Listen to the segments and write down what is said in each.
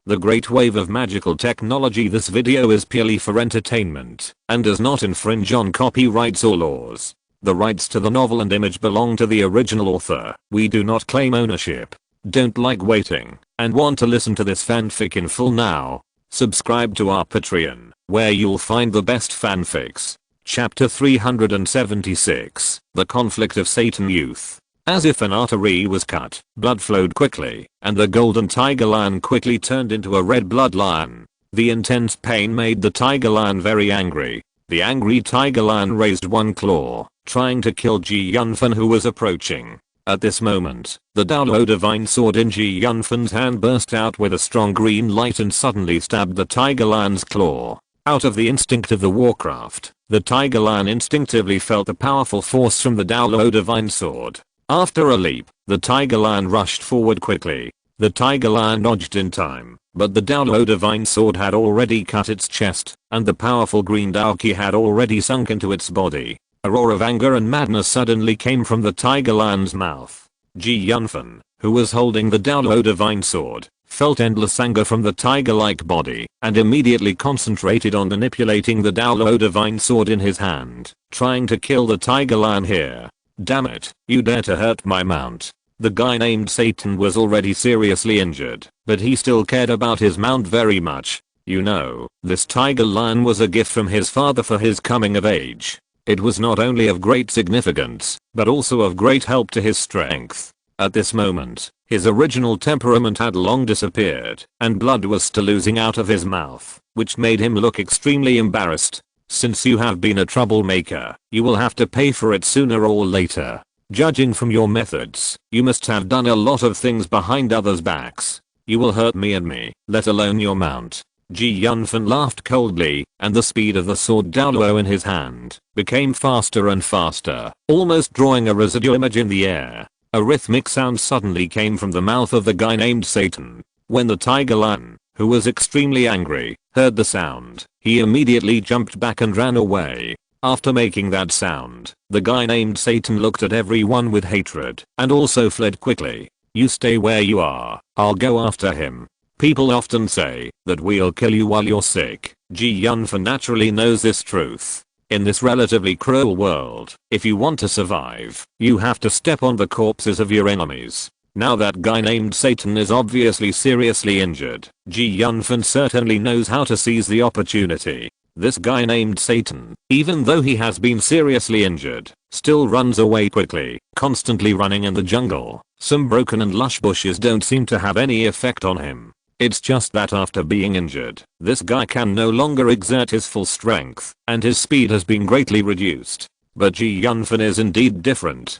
the great wave of magical technology. This video is purely for entertainment and does not infringe on copyrights or laws. The rights to the novel and image belong to the original author. We do not claim ownership. Don't like waiting and want to listen to this fanfic in full now? Subscribe to our Patreon, where you'll find the best fanfics. Chapter 376, The Conflict of Satan Youth. As if an artery was cut, blood flowed quickly, and the golden tiger lion quickly turned into a red blood lion. The intense pain made the tiger lion very angry. The angry tiger lion raised one claw, trying to kill Yunfan, who was approaching. At this moment, the Daolo divine sword in Yunfan's hand burst out with a strong green light and suddenly stabbed the tiger lion's claw. Out of the instinct of the Warcraft, the tiger lion instinctively felt the powerful force from the Daolo divine sword. After a leap, the tiger lion rushed forward quickly. The tiger lion dodged in time, but the Daolo divine sword had already cut its chest, and the powerful green Daoki had already sunk into its body. A roar of anger and madness suddenly came from the tiger lion's mouth. Yunfan, who was holding the Daolo divine sword, felt endless anger from the tiger-like body, and immediately concentrated on manipulating the Daolo divine sword in his hand, trying to kill the tiger lion here. Damn it, you dare to hurt my mount. The guy named Satan was already seriously injured, but he still cared about his mount very much. You know, this tiger lion was a gift from his father for his coming of age. It was not only of great significance, but also of great help to his strength. At this moment, his original temperament had long disappeared, and blood was still oozing out of his mouth, which made him look extremely embarrassed. Since you have been a troublemaker, you will have to pay for it sooner or later. Judging from your methods, you must have done a lot of things behind others' backs. You will hurt me and me, let alone your mount. Yunfan laughed coldly, and the speed of the sword Daolo in his hand became faster and faster, almost drawing a residual image in the air. A rhythmic sound suddenly came from the mouth of the guy named Satan. When the tiger lion, who was extremely angry, heard the sound, he immediately jumped back and ran away. After making that sound, the guy named Satan looked at everyone with hatred and also fled quickly. You stay where you are, I'll go after him. People often say that we'll kill you while you're sick. Yunfan naturally knows this truth. In this relatively cruel world, if you want to survive, you have to step on the corpses of your enemies. Now that guy named Satan is obviously seriously injured, Yunfan certainly knows how to seize the opportunity. This guy named Satan, even though he has been seriously injured, still runs away quickly, constantly running in the jungle. Some broken and lush bushes don't seem to have any effect on him. It's just that after being injured, this guy can no longer exert his full strength, and his speed has been greatly reduced. But Yunfan is indeed different.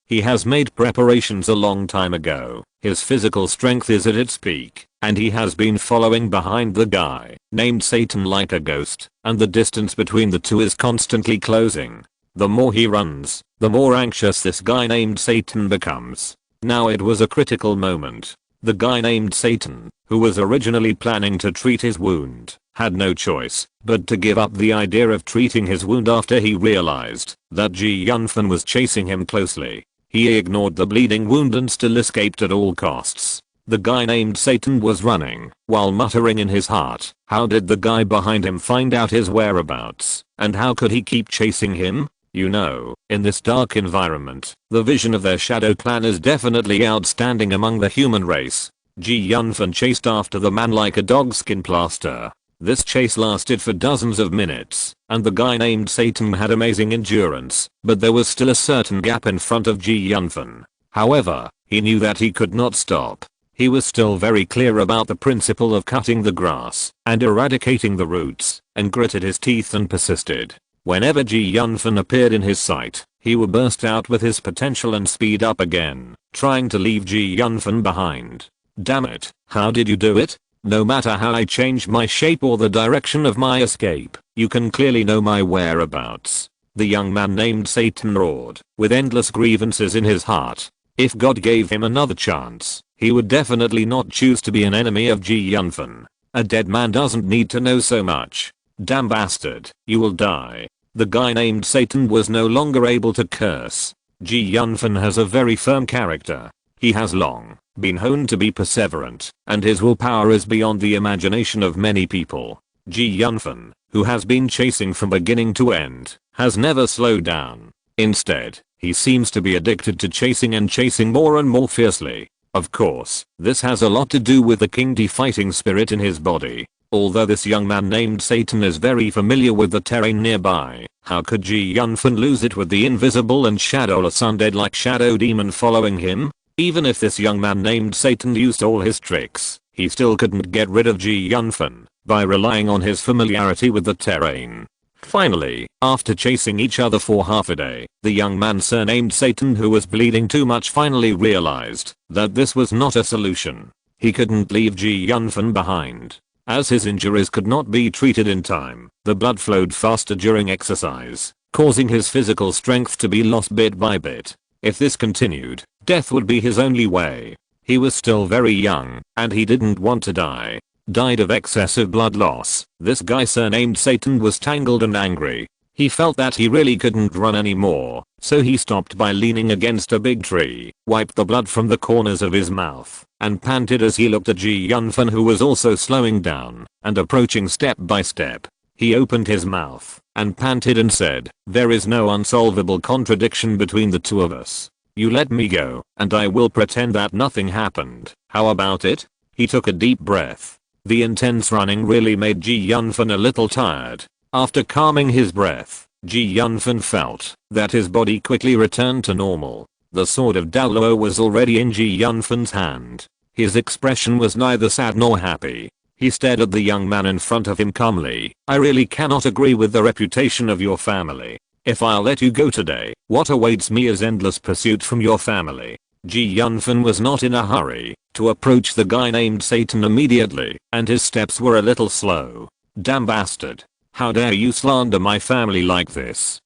He has made preparations a long time ago. His physical strength is at its peak, and he has been following behind the guy named Satan like a ghost, and the distance between the two is constantly closing. The more he runs, the more anxious this guy named Satan becomes. Now it was a critical moment. The guy named Satan, who was originally planning to treat his wound, had no choice but to give up the idea of treating his wound after he realized that Yunfan was chasing him closely. He ignored the bleeding wound and still escaped at all costs. The guy named Satan was running, while muttering in his heart, how did the guy behind him find out his whereabouts, and how could he keep chasing him? You know, in this dark environment, the vision of their shadow clan is definitely outstanding among the human race. Yunfan chased after the man like a dogskin plaster. This chase lasted for dozens of minutes, and the guy named Satan had amazing endurance, but there was still a certain gap in front of Yunfan. However, he knew that he could not stop. He was still very clear about the principle of cutting the grass and eradicating the roots, and gritted his teeth and persisted. Whenever Yunfan appeared in his sight, he would burst out with his potential and speed up again, trying to leave Yunfan behind. Damn it, how did you do it? No matter how I change my shape or the direction of my escape, you can clearly know my whereabouts. The young man named Satan roared, with endless grievances in his heart. If God gave him another chance, he would definitely not choose to be an enemy of Yunfan. A dead man doesn't need to know so much. Damn bastard, you will die. The guy named Satan was no longer able to curse. Yunfan has a very firm character. He has long been honed to be perseverant, and his willpower is beyond the imagination of many people. Yunfan, who has been chasing from beginning to end, has never slowed down. Instead, he seems to be addicted to chasing and chasing more and more fiercely. Of course, this has a lot to do with the kingly fighting spirit in his body. Although this young man named Satan is very familiar with the terrain nearby, how could Yunfan lose it with the invisible and shadowless undead like Shadow Demon following him? Even if this young man named Satan used all his tricks, he still couldn't get rid of Yunfan by relying on his familiarity with the terrain. Finally, after chasing each other for half a day, the young man surnamed Satan, who was bleeding too much, finally realized that this was not a solution. He couldn't leave Yunfan behind. As his injuries could not be treated in time, the blood flowed faster during exercise, causing his physical strength to be lost bit by bit. If this continued, death would be his only way. He was still very young, and he didn't want to die. Died of excessive blood loss. This guy surnamed Satan was tangled and angry. He felt that he really couldn't run anymore, so he stopped by leaning against a big tree, wiped the blood from the corners of his mouth, and panted as he looked at Yunfan, who was also slowing down and approaching step by step. He opened his mouth and panted and said, "There is no unsolvable contradiction between the two of us. You let me go, and I will pretend that nothing happened. How about it?" He took a deep breath. The intense running really made Yunfan a little tired. After calming his breath, Yunfan felt that his body quickly returned to normal. The sword of Daluo was already in Yunfan's hand. His expression was neither sad nor happy. He stared at the young man in front of him calmly. "I really cannot agree with the reputation of your family. If I'll let you go today, what awaits me is endless pursuit from your family." Yunfan was not in a hurry to approach the guy named Satan immediately, and his steps were a little slow. "Damn bastard. How dare you slander my family like this?"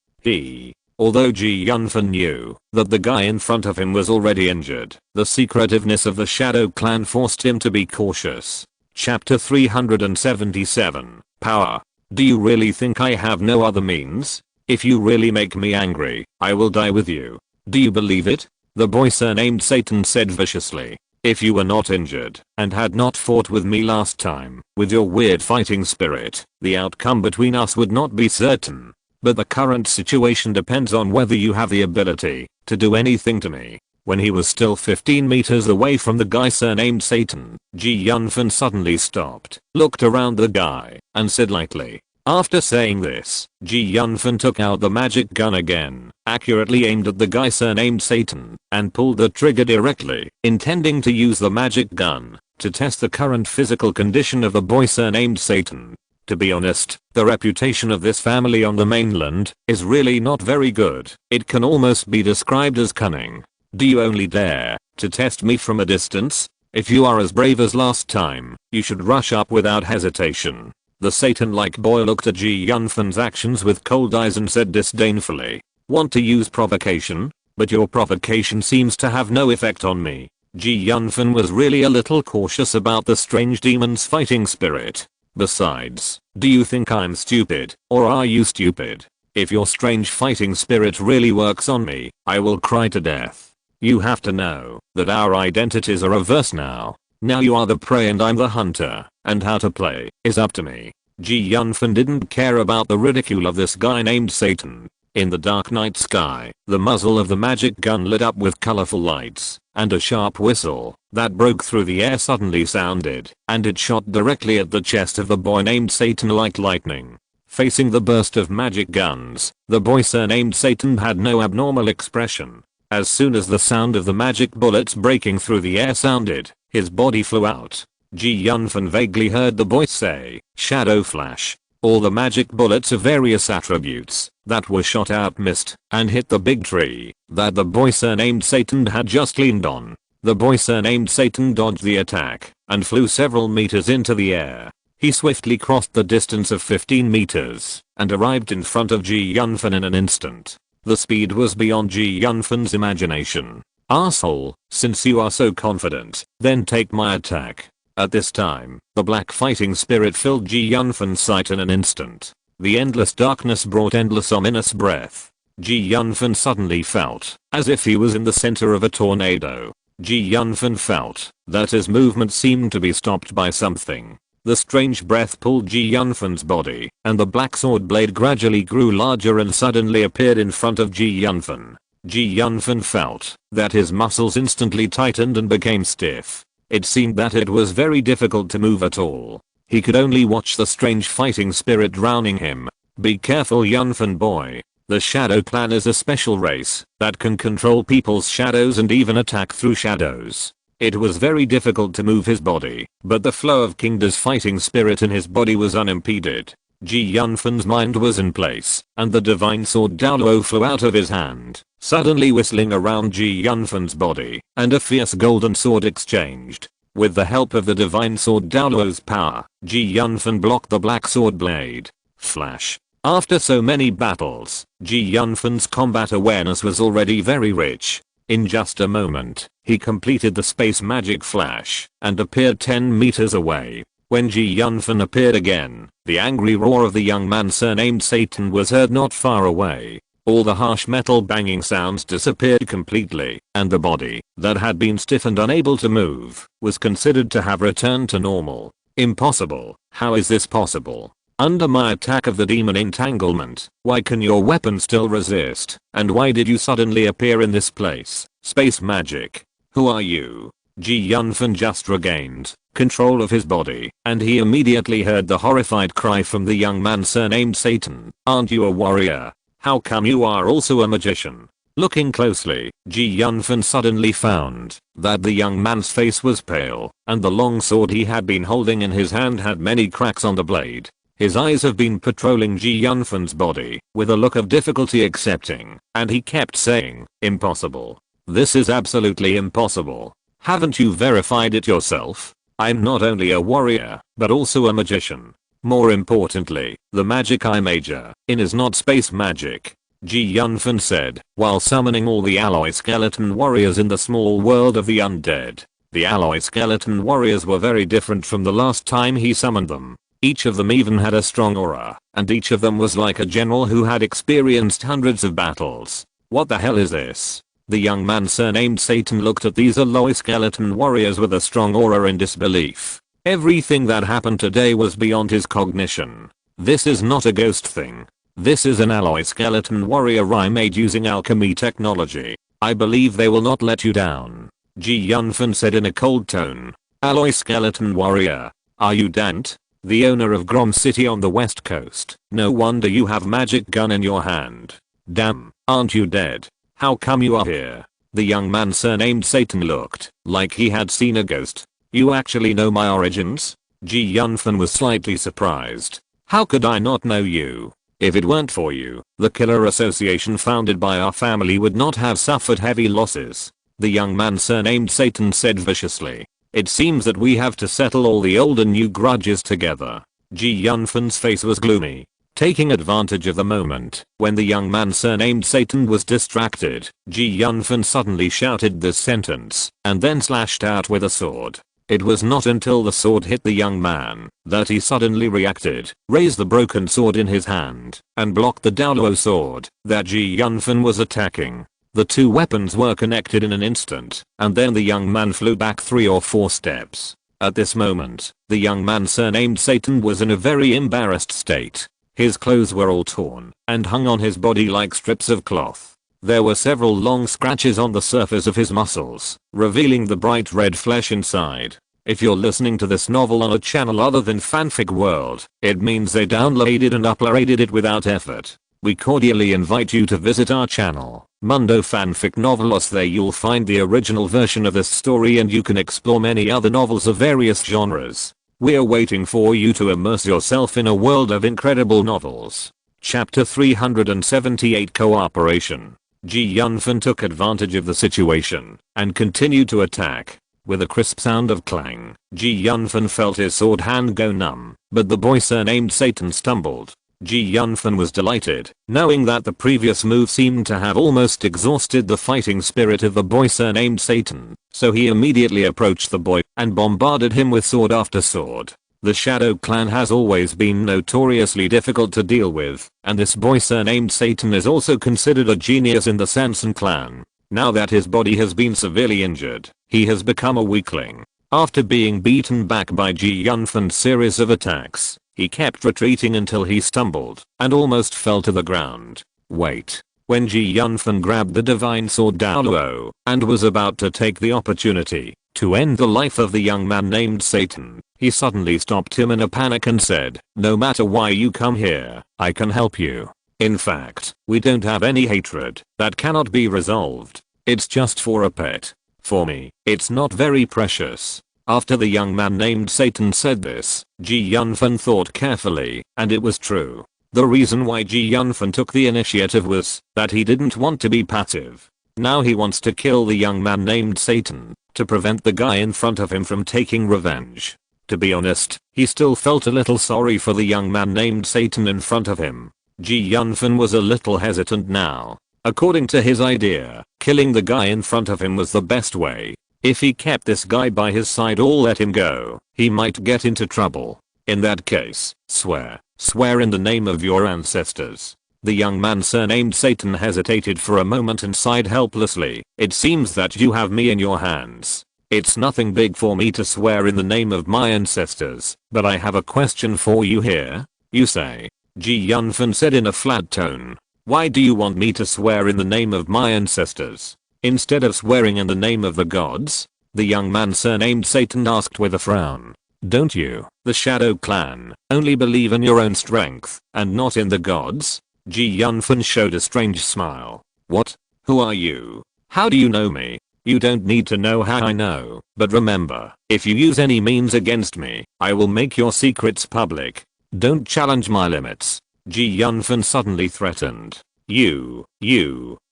Although Yunfan knew that the guy in front of him was already injured, the secretiveness of the Shadow Clan forced him to be cautious. Chapter 377. Power. "Do you really think I have no other means? If you really make me angry, I will die with you. Do you believe it?" the boy surnamed Satan said viciously. "If you were not injured and had not fought with me last time, with your weird fighting spirit, the outcome between us would not be certain. But the current situation depends on whether you have the ability to do anything to me." When he was still 15 meters away from the guy surnamed Satan, Yunfan suddenly stopped, looked around the guy, and said lightly. After saying this, Yunfan took out the magic gun again, accurately aimed at the guy surnamed Satan, and pulled the trigger directly, intending to use the magic gun to test the current physical condition of the boy surnamed Satan. To be honest, the reputation of this family on the mainland is really not very good. It can almost be described as cunning. "Do you only dare to test me from a distance? If you are as brave as last time, you should rush up without hesitation." The Satan-like boy looked at Yunfan's actions with cold eyes and said disdainfully, "Want to use provocation? But your provocation seems to have no effect on me." Yunfan was really a little cautious about the strange demon's fighting spirit. "Besides, do you think I'm stupid, or are you stupid? If your strange fighting spirit really works on me, I will cry to death. You have to know that our identities are reversed now. Now you are the prey and I'm the hunter, and how to play is up to me." Yunfan didn't care about the ridicule of this guy named Satan. In the dark night sky, the muzzle of the magic gun lit up with colorful lights, and a sharp whistle that broke through the air suddenly sounded, and it shot directly at the chest of the boy named Satan like lightning. Facing the burst of magic guns, the boy surnamed Satan had no abnormal expression. As soon as the sound of the magic bullets breaking through the air sounded, his body flew out. Yunfan vaguely heard the boy say, "Shadow Flash." All the magic bullets of various attributes that were shot out missed and hit the big tree that the boy surnamed Satan had just leaned on. The boy surnamed Satan dodged the attack and flew several meters into the air. He swiftly crossed the distance of 15 meters and arrived in front of Yunfan in an instant. The speed was beyond Yunfan's imagination. "Asshole, since you are so confident, then take my attack." At this time, the black fighting spirit filled Yunfan's sight in an instant. The endless darkness brought endless ominous breath. Yunfan suddenly felt as if he was in the center of a tornado. Ji Yunfan felt that his movement seemed to be stopped by something. The strange breath pulled Ji Yunfan's body, and the black sword blade gradually grew larger and suddenly appeared in front of Ji Yunfan. Ji Yunfan felt that his muscles instantly tightened and became stiff. It seemed that it was very difficult to move at all. He could only watch the strange fighting spirit drowning him. Be careful, Yunfan boy. The Shadow Clan is a special race that can control people's shadows and even attack through shadows. It was very difficult to move his body, but the flow of Kingda's fighting spirit in his body was unimpeded. Ji Yunfan's mind was in place, and the divine sword Daoluo flew out of his hand, suddenly whistling around Ji Yunfan's body, and a fierce golden sword exchanged. With the help of the divine sword Daoluo's power, Ji Yunfan blocked the black sword blade. Flash. After so many battles, Ji Yunfan's combat awareness was already very rich. In just a moment, he completed the space magic flash and appeared 10 meters away. When Ji Yunfan appeared again, the angry roar of the young man surnamed Satan was heard not far away. All the harsh metal banging sounds disappeared completely, and the body, that had been stiff and unable to move, was considered to have returned to normal. Impossible. How is this possible? Under my attack of the demon entanglement, why can your weapon still resist? And why did you suddenly appear in this place? Space magic. Who are you? Ji Yunfan just regained control of his body, and he immediately heard the horrified cry from the young man surnamed Satan. Aren't you a warrior? How come you are also a magician? Looking closely, Ji Yunfan suddenly found that the young man's face was pale, and the long sword he had been holding in his hand had many cracks on the blade. His eyes have been patrolling Ji Yunfan's body with a look of difficulty accepting, and he kept saying, impossible. This is absolutely impossible. Haven't you verified it yourself? I'm not only a warrior, but also a magician. More importantly, the magic I major in is not space magic. Ji Yunfan said, while summoning all the alloy skeleton warriors in the small world of the undead. The alloy skeleton warriors were very different from the last time he summoned them. Each of them even had a strong aura, and each of them was like a general who had experienced hundreds of battles. What the hell is this? The young man surnamed Satan looked at these alloy skeleton warriors with a strong aura in disbelief. Everything that happened today was beyond his cognition. This is not a ghost thing. This is an alloy skeleton warrior I made using alchemy technology. I believe they will not let you down. Ji Yunfan said in a cold tone. Alloy skeleton warrior. Are you Dante? The owner of Grom City on the west coast? No wonder you have magic gun in your hand. Damn, aren't you dead? How come you are here? The young man surnamed Satan looked like he had seen a ghost. You actually know my origins? Ji Yunfan was slightly surprised. How could I not know you? If it weren't for you, the killer association founded by our family would not have suffered heavy losses. The young man surnamed Satan said viciously. It seems that we have to settle all the old and new grudges together. Ji Yunfan's face was gloomy. Taking advantage of the moment when the young man surnamed Satan was distracted, Ji Yunfan suddenly shouted this sentence and then slashed out with a sword. It was not until the sword hit the young man that he suddenly reacted, raised the broken sword in his hand, and blocked the Daoluo sword that Ji Yunfan was attacking. The two weapons were connected in an instant, and then the young man flew back 3 or 4 steps. At this moment, the young man surnamed Satan was in a very embarrassed state. His clothes were all torn and hung on his body like strips of cloth. There were several long scratches on the surface of his muscles, revealing the bright red flesh inside. If you're listening to this novel on a channel other than Fanfic World, it means they downloaded and uploaded it without effort. We cordially invite you to visit our channel, Mundo Fanfic Novelos. There you'll find the original version of this story and you can explore many other novels of various genres. We're waiting for you to immerse yourself in a world of incredible novels. Chapter 378 Cooperation. Ji Yunfan took advantage of the situation and continued to attack. With a crisp sound of clang, Ji Yunfan felt his sword hand go numb, but the boy surnamed Satan stumbled. Ji Yunfan was delighted, knowing that the previous move seemed to have almost exhausted the fighting spirit of the boy surnamed Satan, so he immediately approached the boy and bombarded him with sword after sword. The Shadow Clan has always been notoriously difficult to deal with, and this boy surnamed Satan is also considered a genius in the Sanson clan. Now that his body has been severely injured, he has become a weakling. After being beaten back by Yunfan's series of attacks, he kept retreating until he stumbled and almost fell to the ground. Wait. When Yunfan grabbed the divine sword Daoluo and was about to take the opportunity to end the life of the young man named Satan, he suddenly stopped him in a panic and said, "No matter why you come here, I can help you. In fact, we don't have any hatred that cannot be resolved. It's just for a pet. For me, it's not very precious." After the young man named Satan said this, Yunfan thought carefully, and it was true. The reason why Yunfan took the initiative was that he didn't want to be passive. Now he wants to kill the young man named Satan to prevent the guy in front of him from taking revenge. To be honest, he still felt a little sorry for the young man named Satan in front of him. Yunfan was a little hesitant now. According to his idea, killing the guy in front of him was the best way. If he kept this guy by his side or let him go, he might get into trouble. In that case, swear in the name of your ancestors. The young man surnamed Satan hesitated for a moment and sighed helplessly. "It seems that you have me in your hands. It's nothing big for me to swear in the name of my ancestors, but I have a question for you here. You say," Yunfan said in a flat tone. "Why do you want me to swear in the name of my ancestors, instead of swearing in the name of the gods?" The young man surnamed Satan asked with a frown. "Don't you, the Shadow Clan, only believe in your own strength and not in the gods?" Yunfan showed a strange smile. "What? Who are you? How do you know me?" "You don't need to know how I know, but remember, if you use any means against me, I will make your secrets public. Don't challenge my limits," Yunfan suddenly threatened. You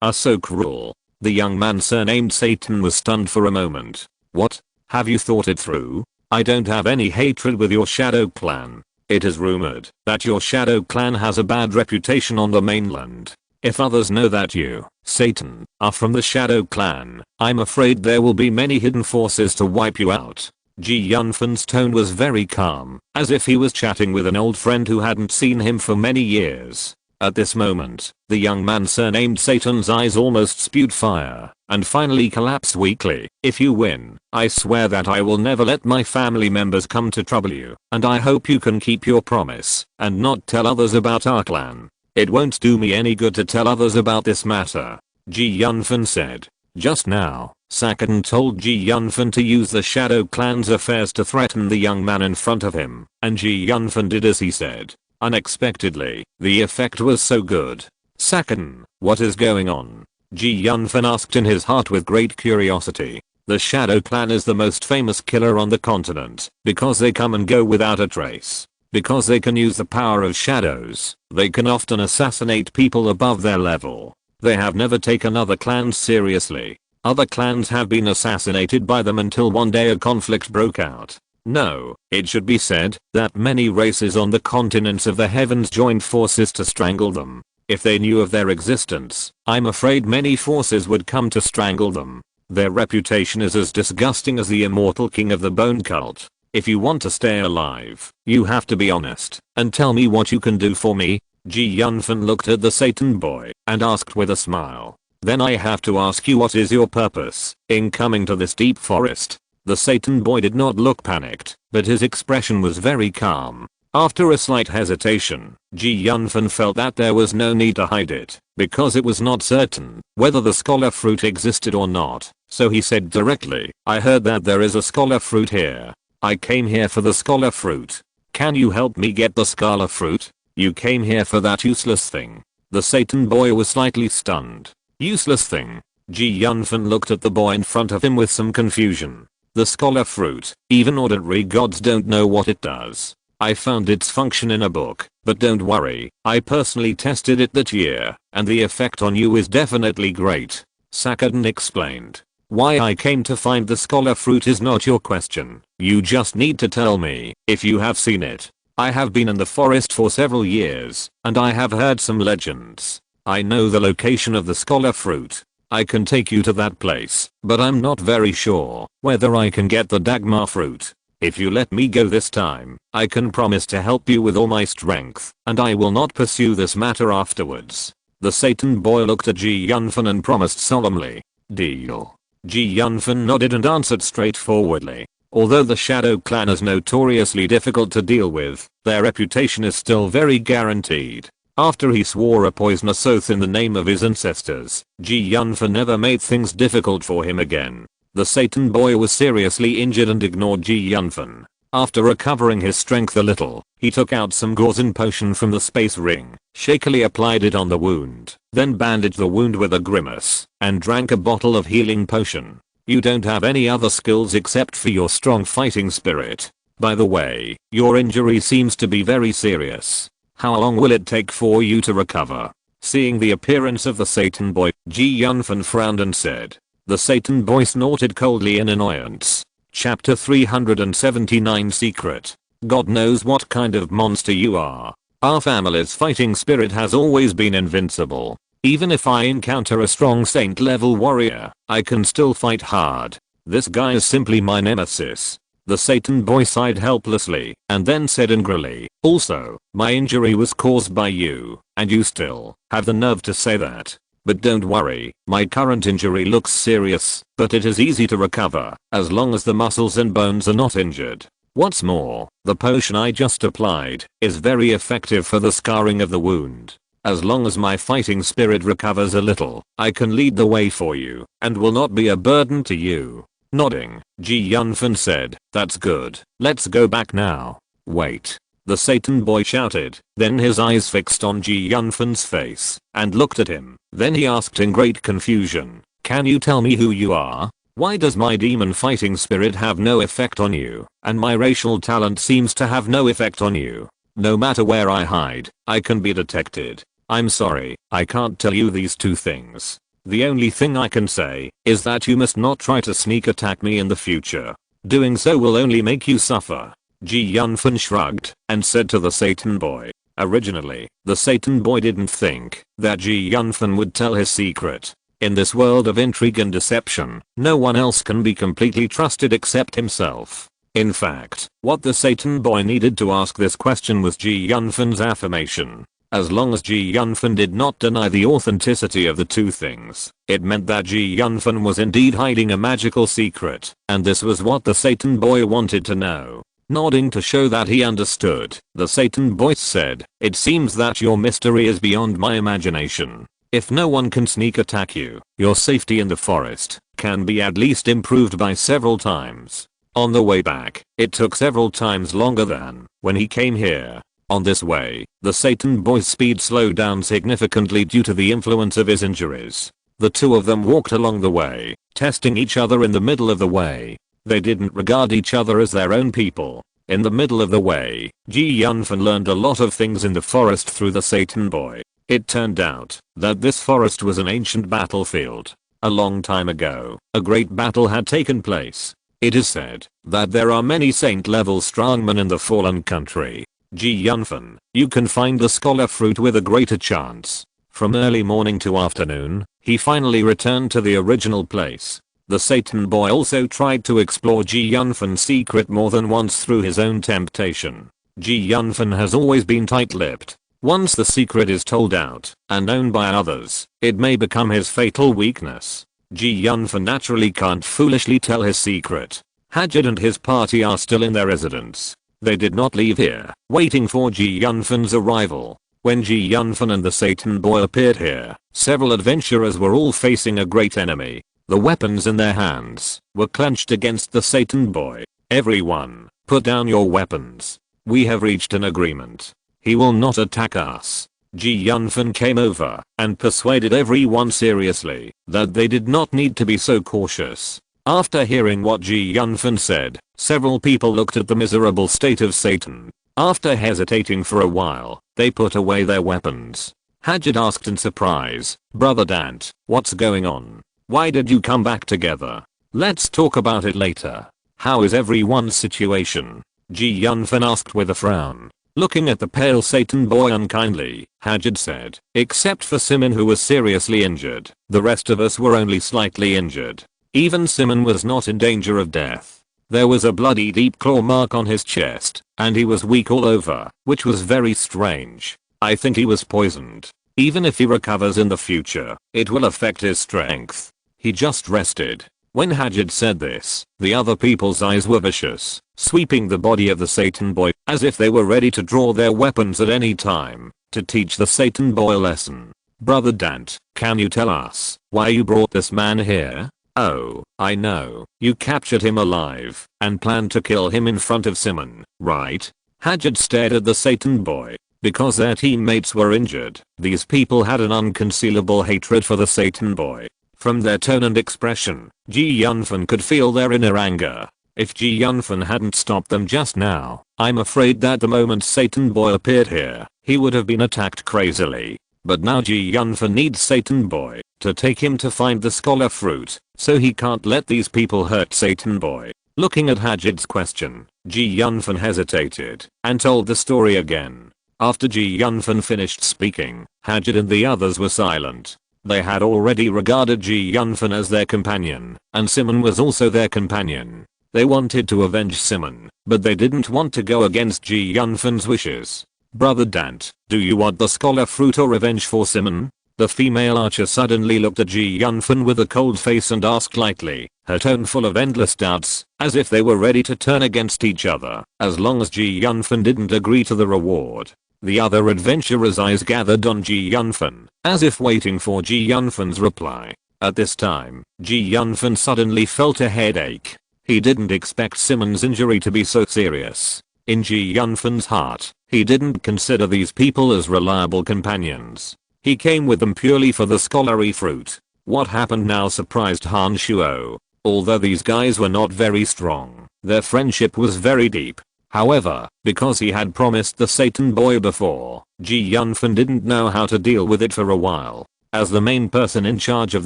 are so cruel." The young man surnamed Satan was stunned for a moment. "What? Have you thought it through? I don't have any hatred with your Shadow Clan. It is rumored that your Shadow Clan has a bad reputation on the mainland. If others know that you, Satan, are from the Shadow Clan, I'm afraid there will be many hidden forces to wipe you out." Yunfan's tone was very calm, as if he was chatting with an old friend who hadn't seen him for many years. At this moment, the young man surnamed Satan's eyes almost spewed fire, and finally collapsed weakly. "If you win, I swear that I will never let my family members come to trouble you, and I hope you can keep your promise, and not tell others about our clan." "It won't do me any good to tell others about this matter," Yunfan said. Just now, Sakadan told Yunfan to use the Shadow Clan's affairs to threaten the young man in front of him, and Yunfan did as he said. Unexpectedly, the effect was so good. "Sakadan, what is going on?" Yunfan asked in his heart with great curiosity. The Shadow Clan is the most famous killer on the continent, because they come and go without a trace. Because they can use the power of shadows, they can often assassinate people above their level. They have never taken other clans seriously. Other clans have been assassinated by them until one day a conflict broke out. No, it should be said that many races on the continents of the heavens joined forces to strangle them. If they knew of their existence, I'm afraid many forces would come to strangle them. Their reputation is as disgusting as the immortal king of the bone cult. If you want to stay alive, you have to be honest and tell me what you can do for me. Yunfan looked at the Satan boy and asked with a smile. "Then I have to ask you, what is your purpose in coming to this deep forest?" The Satan boy did not look panicked, but his expression was very calm. After a slight hesitation, Yunfan felt that there was no need to hide it, because it was not certain whether the scholar fruit existed or not, so he said directly, "I heard that there is a scholar fruit here. I came here for the scholar fruit. Can you help me get the scholar fruit?" "You came here for that useless thing." The Satan boy was slightly stunned. "Useless thing?" Yunfan looked at the boy in front of him with some confusion. "The scholar fruit, even ordinary gods don't know what it does. I found its function in a book, but don't worry, I personally tested it that year, and the effect on you is definitely great." Sakadan explained. "Why I came to find the scholar fruit is not your question. You just need to tell me if you have seen it. I have been in the forest for several years, and I have heard some legends. I know the location of the scholar fruit. I can take you to that place, but I'm not very sure whether I can get the Dagmar fruit. If you let me go this time, I can promise to help you with all my strength, and I will not pursue this matter afterwards." The Satan boy looked at Yunfan and promised solemnly. Deal. Ji Yunfan nodded and answered straightforwardly. Although the Shadow Clan is notoriously difficult to deal with, their reputation is still very guaranteed. After he swore a poisonous oath in the name of his ancestors, Ji Yunfan never made things difficult for him again. The Satan boy was seriously injured and ignored Ji Yunfan. After recovering his strength a little, he took out some Gauzen potion from the space ring, shakily applied it on the wound, then bandaged the wound with a grimace, and drank a bottle of healing potion. You don't have any other skills except for your strong fighting spirit. By the way, your injury seems to be very serious. How long will it take for you to recover? Seeing the appearance of the Satan boy, Ji Yunfan frowned and said. The Satan boy snorted coldly in annoyance. Chapter 379 Secret. God knows what kind of monster you are. Our family's fighting spirit has always been invincible. Even if I encounter a strong saint level warrior, I can still fight hard. This guy is simply my nemesis. The Satan boy sighed helplessly and then said angrily, also, my injury was caused by you, and you still have the nerve to say that. But don't worry, my current injury looks serious, but it is easy to recover, as long as the muscles and bones are not injured. What's more, the potion I just applied is very effective for the scarring of the wound. As long as my fighting spirit recovers a little, I can lead the way for you, and will not be a burden to you. Nodding, Ji Yunfan said, that's good, let's go back now. Wait. The Satan boy shouted, then his eyes fixed on Ji Yunfan's face, and looked at him. Then he asked in great confusion, can you tell me who you are? Why does my demon fighting spirit have no effect on you, and my racial talent seems to have no effect on you? No matter where I hide, I can be detected. I'm sorry, I can't tell you these two things. The only thing I can say is that you must not try to sneak attack me in the future. Doing so will only make you suffer. Ji Yunfan shrugged and said to the Satan boy. Originally, the Satan boy didn't think that Ji Yunfan would tell his secret. In this world of intrigue and deception, no one else can be completely trusted except himself. In fact, what the Satan boy needed to ask this question was Ji Yunfan's affirmation. As long as Ji Yunfan did not deny the authenticity of the two things, it meant that Ji Yunfan was indeed hiding a magical secret, and this was what the Satan boy wanted to know. Nodding to show that he understood, the Satan boy said, it seems that your mystery is beyond my imagination. If no one can sneak attack you, your safety in the forest can be at least improved by several times. On the way back, it took several times longer than when he came here. On this way, the Satan boy's speed slowed down significantly due to the influence of his injuries. The two of them walked along the way, testing each other in the middle of the way. They didn't regard each other as their own people. In the middle of the way, Ji Yunfan learned a lot of things in the forest through the Satan boy. It turned out that this forest was an ancient battlefield. A long time ago, a great battle had taken place. It is said that there are many saint-level strongmen in the fallen country. Ji Yunfan, you can find the scholar fruit with a greater chance. From early morning to afternoon, he finally returned to the original place. The Satan boy also tried to explore Ji Yunfan's secret more than once through his own temptation. Ji Yunfan has always been tight-lipped. Once the secret is told out and known by others, it may become his fatal weakness. Ji Yunfan naturally can't foolishly tell his secret. Hajid and his party are still in their residence. They did not leave here, waiting for Ji Yunfan's arrival. When Ji Yunfan and the Satan boy appeared here, several adventurers were all facing a great enemy. The weapons in their hands were clenched against the Satan boy. Everyone, put down your weapons. We have reached an agreement. He will not attack us. Ji Yunfan came over and persuaded everyone seriously that they did not need to be so cautious. After hearing what Ji Yunfan said, several people looked at the miserable state of Satan. After hesitating for a while, they put away their weapons. Hajid asked in surprise, Brother Dante, what's going on? Why did you come back together? Let's talk about it later. How is everyone's situation? Ji Yunfan asked with a frown. Looking at the pale Satan boy unkindly, Hajid said, except for Simon who was seriously injured, the rest of us were only slightly injured. Even Simon was not in danger of death. There was a bloody deep claw mark on his chest, and he was weak all over, which was very strange. I think he was poisoned. Even if he recovers in the future, it will affect his strength. He just rested. When Hajid said this, the other people's eyes were vicious, sweeping the body of the Satan boy as if they were ready to draw their weapons at any time to teach the Satan boy a lesson. Brother Dante, can you tell us why you brought this man here? Oh, I know. You captured him alive and planned to kill him in front of Simon, right? Hajid stared at the Satan boy. Because their teammates were injured, these people had an unconcealable hatred for the Satan boy. From their tone and expression, Yunfan could feel their inner anger. If Yunfan hadn't stopped them just now, I'm afraid that the moment Satan boy appeared here, he would have been attacked crazily. But now Yunfan needs Satan boy to take him to find the scholar fruit, so he can't let these people hurt Satan boy. Looking at Hajid's question, Yunfan hesitated and told the story again. After Yunfan finished speaking, Hajid and the others were silent. They had already regarded Yunfan as their companion, and Simon was also their companion. They wanted to avenge Simon, but they didn't want to go against Yunfan's wishes. Brother Dante, do you want the scholar fruit or revenge for Simon? The female archer suddenly looked at Yunfan with a cold face and asked lightly, her tone full of endless doubts, as if they were ready to turn against each other, as long as Yunfan didn't agree to the reward. The other adventurers' eyes gathered on Yunfan, as if waiting for Yunfan's reply. At this time, Yunfan suddenly felt a headache. He didn't expect Simon's injury to be so serious. In Yunfan's heart, he didn't consider these people as reliable companions. He came with them purely for the scholarly fruit. What happened now surprised Han Shuo. Although these guys were not very strong, their friendship was very deep. However, because he had promised the Satan boy before, Yunfan didn't know how to deal with it for a while. As the main person in charge of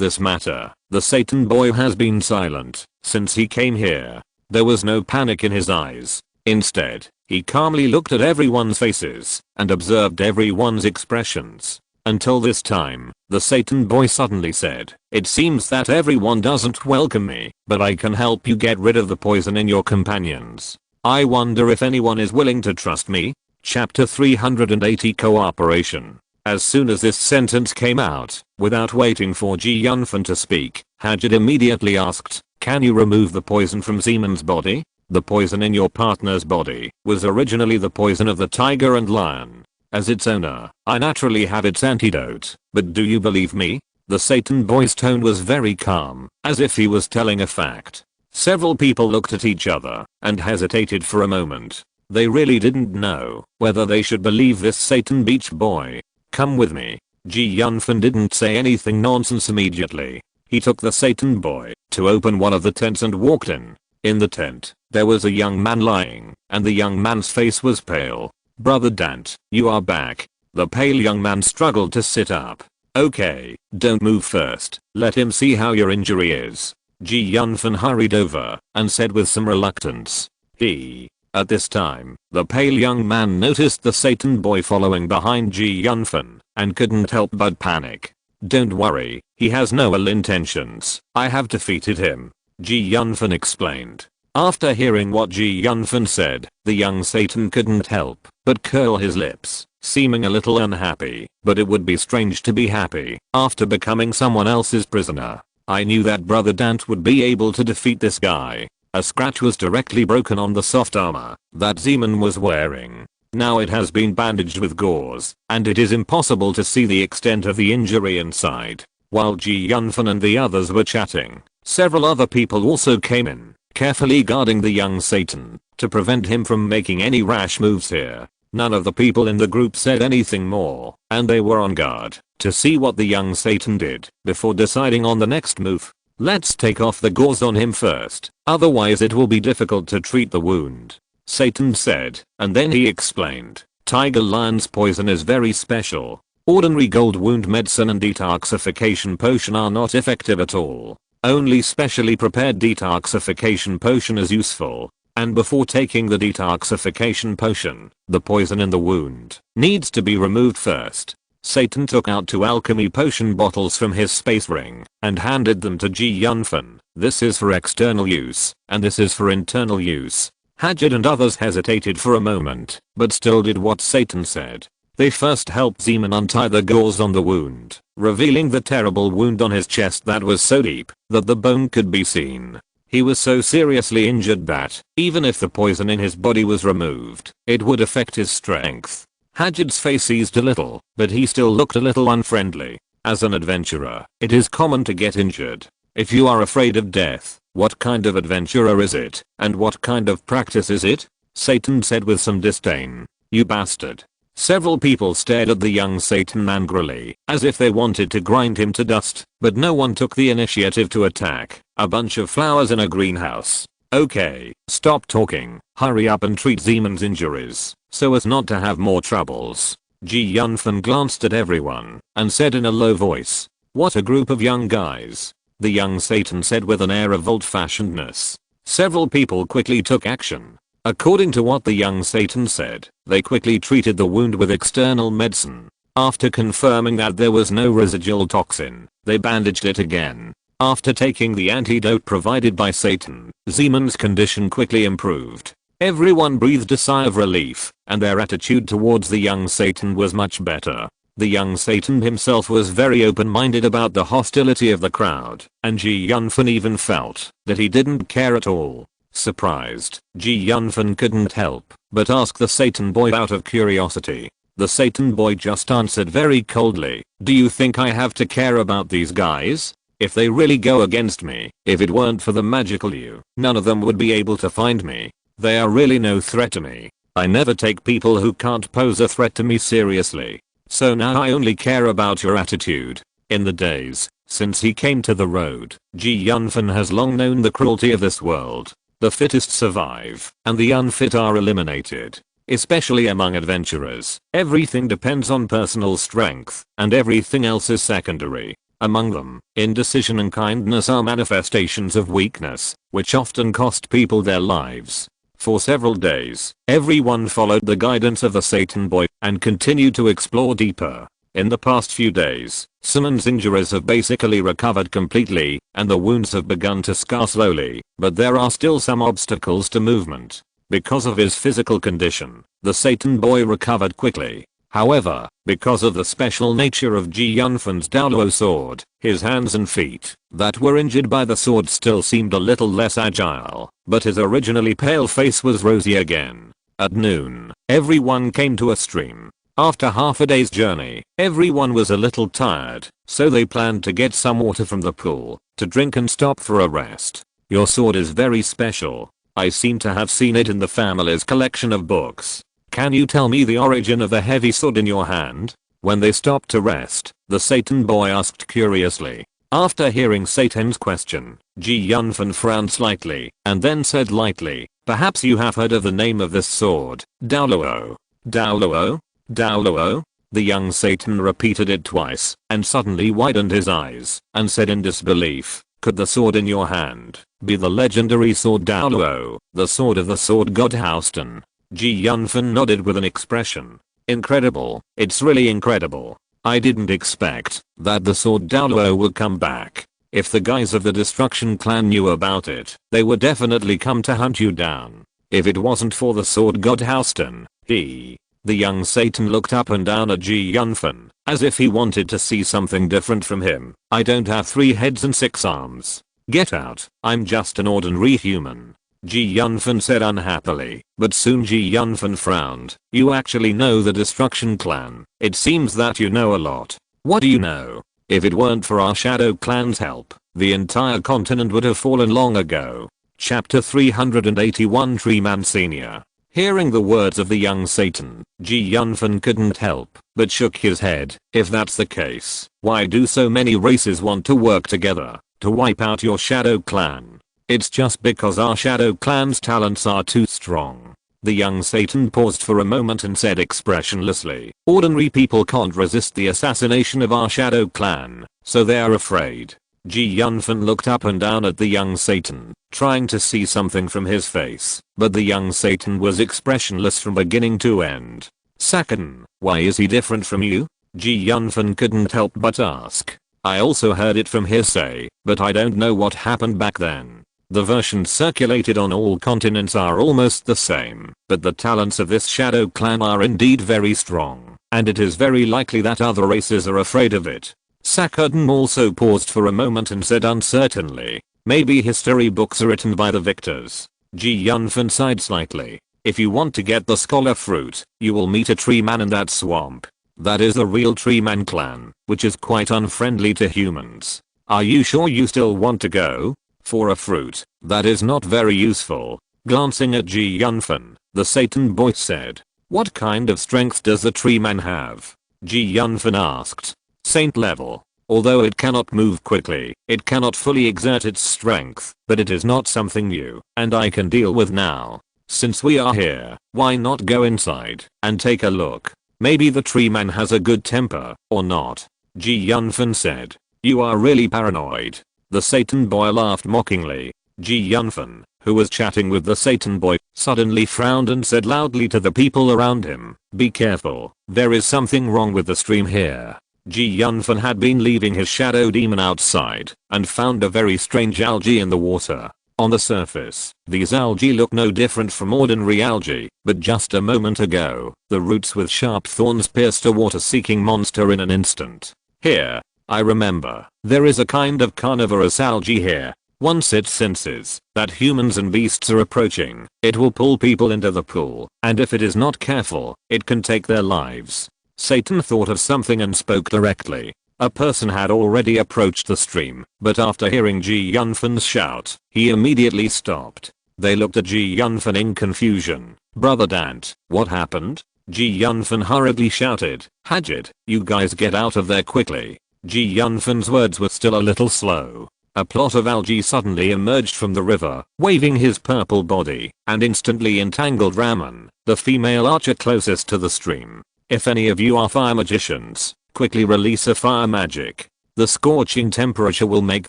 this matter, the Satan boy has been silent since he came here. There was no panic in his eyes. Instead, he calmly looked at everyone's faces and observed everyone's expressions. Until this time, the Satan boy suddenly said, "It seems that everyone doesn't welcome me, but I can help you get rid of the poison in your companions. I wonder if anyone is willing to trust me." Chapter 380 Cooperation. As soon as this sentence came out, without waiting for Yunfan to speak, Hajid immediately asked, "Can you remove the poison from Simon's body?" The poison in your partner's body was originally the poison of the tiger and lion. As its owner, I naturally have its antidote, but do you believe me? The Satan boy's tone was very calm, as if he was telling a fact. Several people looked at each other and hesitated for a moment. They really didn't know whether they should believe this Satan beach boy. "Come with me." Yunfan didn't say anything nonsense immediately. He took the Satan boy to open one of the tents and walked in. In the tent, there was a young man lying, and the young man's face was pale. "Brother Dante, you are back." The pale young man struggled to sit up. "Okay, don't move first. Let him see how your injury is." Yunfan hurried over and said with some reluctance, "He." At this time, the pale young man noticed the Satan boy following behind Yunfan and couldn't help but panic. "Don't worry, he has no ill intentions. I have defeated him," Yunfan explained. After hearing what Yunfan said, the young Satan couldn't help but curl his lips, seeming a little unhappy, but it would be strange to be happy after becoming someone else's prisoner. "I knew that Brother Dante would be able to defeat this guy." A scratch was directly broken on the soft armor that Simon was wearing. Now it has been bandaged with gauze, and it is impossible to see the extent of the injury inside. While Yunfan and the others were chatting, several other people also came in, carefully guarding the young Satan to prevent him from making any rash moves here. None of the people in the group said anything more, and they were on guard to see what the young Satan did before deciding on the next move. "Let's take off the gauze on him first, otherwise it will be difficult to treat the wound," Satan said, and then he explained. "Tiger lion's poison is very special. Ordinary gold wound medicine and detoxification potion are not effective at all. Only specially prepared detoxification potion is useful. And before taking the detoxification potion, the poison in the wound needs to be removed first." Satan took out 2 alchemy potion bottles from his space ring and handed them to Yunfan. "This is for external use, and this is for internal use." Hajid and others hesitated for a moment, but still did what Satan said. They first helped Simon untie the gauze on the wound, revealing the terrible wound on his chest that was so deep that the bone could be seen. He was so seriously injured that, even if the poison in his body was removed, it would affect his strength. Hajid's face eased a little, but he still looked a little unfriendly. As an adventurer, it is common to get injured. If you are afraid of death, what kind of adventurer is it, and what kind of practice is it? Satan said with some disdain. You bastard. Several people stared at the young Satan angrily, as if they wanted to grind him to dust, but no one took the initiative to attack. A bunch of flowers in a greenhouse. Okay, stop talking, hurry up and treat Zeman's injuries, so as not to have more troubles. Yunfan glanced at everyone, and said in a low voice, what a group of young guys. The young Satan said with an air of old-fashionedness. Several people quickly took action. According to what the young Satan said, they quickly treated the wound with external medicine. After confirming that there was no residual toxin, they bandaged it again. After taking the antidote provided by Satan, Zeman's condition quickly improved. Everyone breathed a sigh of relief, and their attitude towards the young Satan was much better. The young Satan himself was very open-minded about the hostility of the crowd, and Yunfan even felt that he didn't care at all. Surprised, Yunfan couldn't help but ask the Satan boy out of curiosity. The Satan boy just answered very coldly, do you think I have to care about these guys? If they really go against me, if it weren't for the magical you, none of them would be able to find me. They are really no threat to me. I never take people who can't pose a threat to me seriously. So now I only care about your attitude. In the days since he came to the road, Yunfan has long known the cruelty of this world. The fittest survive, and the unfit are eliminated. Especially among adventurers, everything depends on personal strength, and everything else is secondary. Among them, indecision and kindness are manifestations of weakness, which often cost people their lives. For several days, everyone followed the guidance of the Satan boy and continued to explore deeper. In the past few days, Zeman's injuries have basically recovered completely, and the wounds have begun to scar slowly, but there are still some obstacles to movement. Because of his physical condition, the Satan boy recovered quickly. However, because of the special nature of Yunfan's Daoluo sword, his hands and feet that were injured by the sword still seemed a little less agile, but his originally pale face was rosy again. At noon, everyone came to a stream. After half a day's journey, everyone was a little tired, so they planned to get some water from the pool, to drink and stop for a rest. Your sword is very special. I seem to have seen it in the family's collection of books. Can you tell me the origin of the heavy sword in your hand? When they stopped to rest, the Satan boy asked curiously. After hearing Satan's question, Yunfan frowned slightly, and then said lightly, perhaps you have heard of the name of this sword, Daoluo. Daoluo? Daoluo? The young Satan repeated it twice, and suddenly widened his eyes, and said in disbelief, could the sword in your hand be the legendary sword Daoluo, the sword of the sword god Houston? Yunfan nodded with an expression. Incredible, it's really incredible. I didn't expect that the sword Daoluo would come back. If the guys of the Destruction clan knew about it, they would definitely come to hunt you down. If it wasn't for the sword god Houston, The young Satan looked up and down at Yunfan, as if he wanted to see something different from him. I don't have 3 heads and 6 arms. Get out, I'm just an ordinary human. Yunfan said unhappily, but soon Yunfan frowned. You actually know the Destruction clan. It seems that you know a lot. What do you know? If it weren't for our Shadow clan's help, the entire continent would have fallen long ago. Chapter 381 Treeman Senior. Hearing the words of the young Satan, Yunfan couldn't help but shook his head. If that's the case, why do so many races want to work together to wipe out your Shadow clan? It's just because our Shadow clan's talents are too strong. The young Satan paused for a moment and said expressionlessly, ordinary people can't resist the assassination of our Shadow clan, so they are afraid. Yunfan looked up and down at the young Satan, trying to see something from his face, but the young Satan was expressionless from beginning to end. Sakan, why is he different from you? Yunfan couldn't help but ask. I also heard it from hearsay, but I don't know what happened back then. The versions circulated on all continents are almost the same, but the talents of this Shadow clan are indeed very strong, and it is very likely that other races are afraid of it. Sakurden also paused for a moment and said uncertainly, maybe history books are written by the victors. Ji Yunfan sighed slightly. If you want to get the scholar fruit, you will meet a tree man in that swamp. That is the real tree man clan, which is quite unfriendly to humans. Are you sure you still want to go? For a fruit, that is not very useful. Glancing at Ji Yunfan, the Satan boy said, what kind of strength does the tree man have? Ji Yunfan asked. Saint level. Although it cannot move quickly, it cannot fully exert its strength, but it is not something new, and I can deal with now. Since we are here, why not go inside and take a look? Maybe the tree man has a good temper, or not. Ji Yunfan said. You are really paranoid. The Satan boy laughed mockingly. Ji Yunfan, who was chatting with the Satan boy, suddenly frowned and said loudly to the people around him, be careful, there is something wrong with the stream here. Ji Yunfan had been leaving his shadow demon outside and found a very strange algae in the water. On the surface, these algae look no different from ordinary algae, but just a moment ago, the roots with sharp thorns pierced a water-seeking monster in an instant. Here, I remember, there is a kind of carnivorous algae here. Once it senses that humans and beasts are approaching, it will pull people into the pool, and if it is not careful, it can take their lives. Satan thought of something and spoke directly. A person had already approached the stream, but after hearing Ji Yunfan's shout, he immediately stopped. They looked at Ji Yunfan in confusion. Brother Dante, what happened? Ji Yunfan hurriedly shouted, Hajid, you guys get out of there quickly. Ji Yunfan's words were still a little slow. A plot of algae suddenly emerged from the river, waving his purple body, and instantly entangled Raman, the female archer closest to the stream. If any of you are fire magicians, quickly release a fire magic. The scorching temperature will make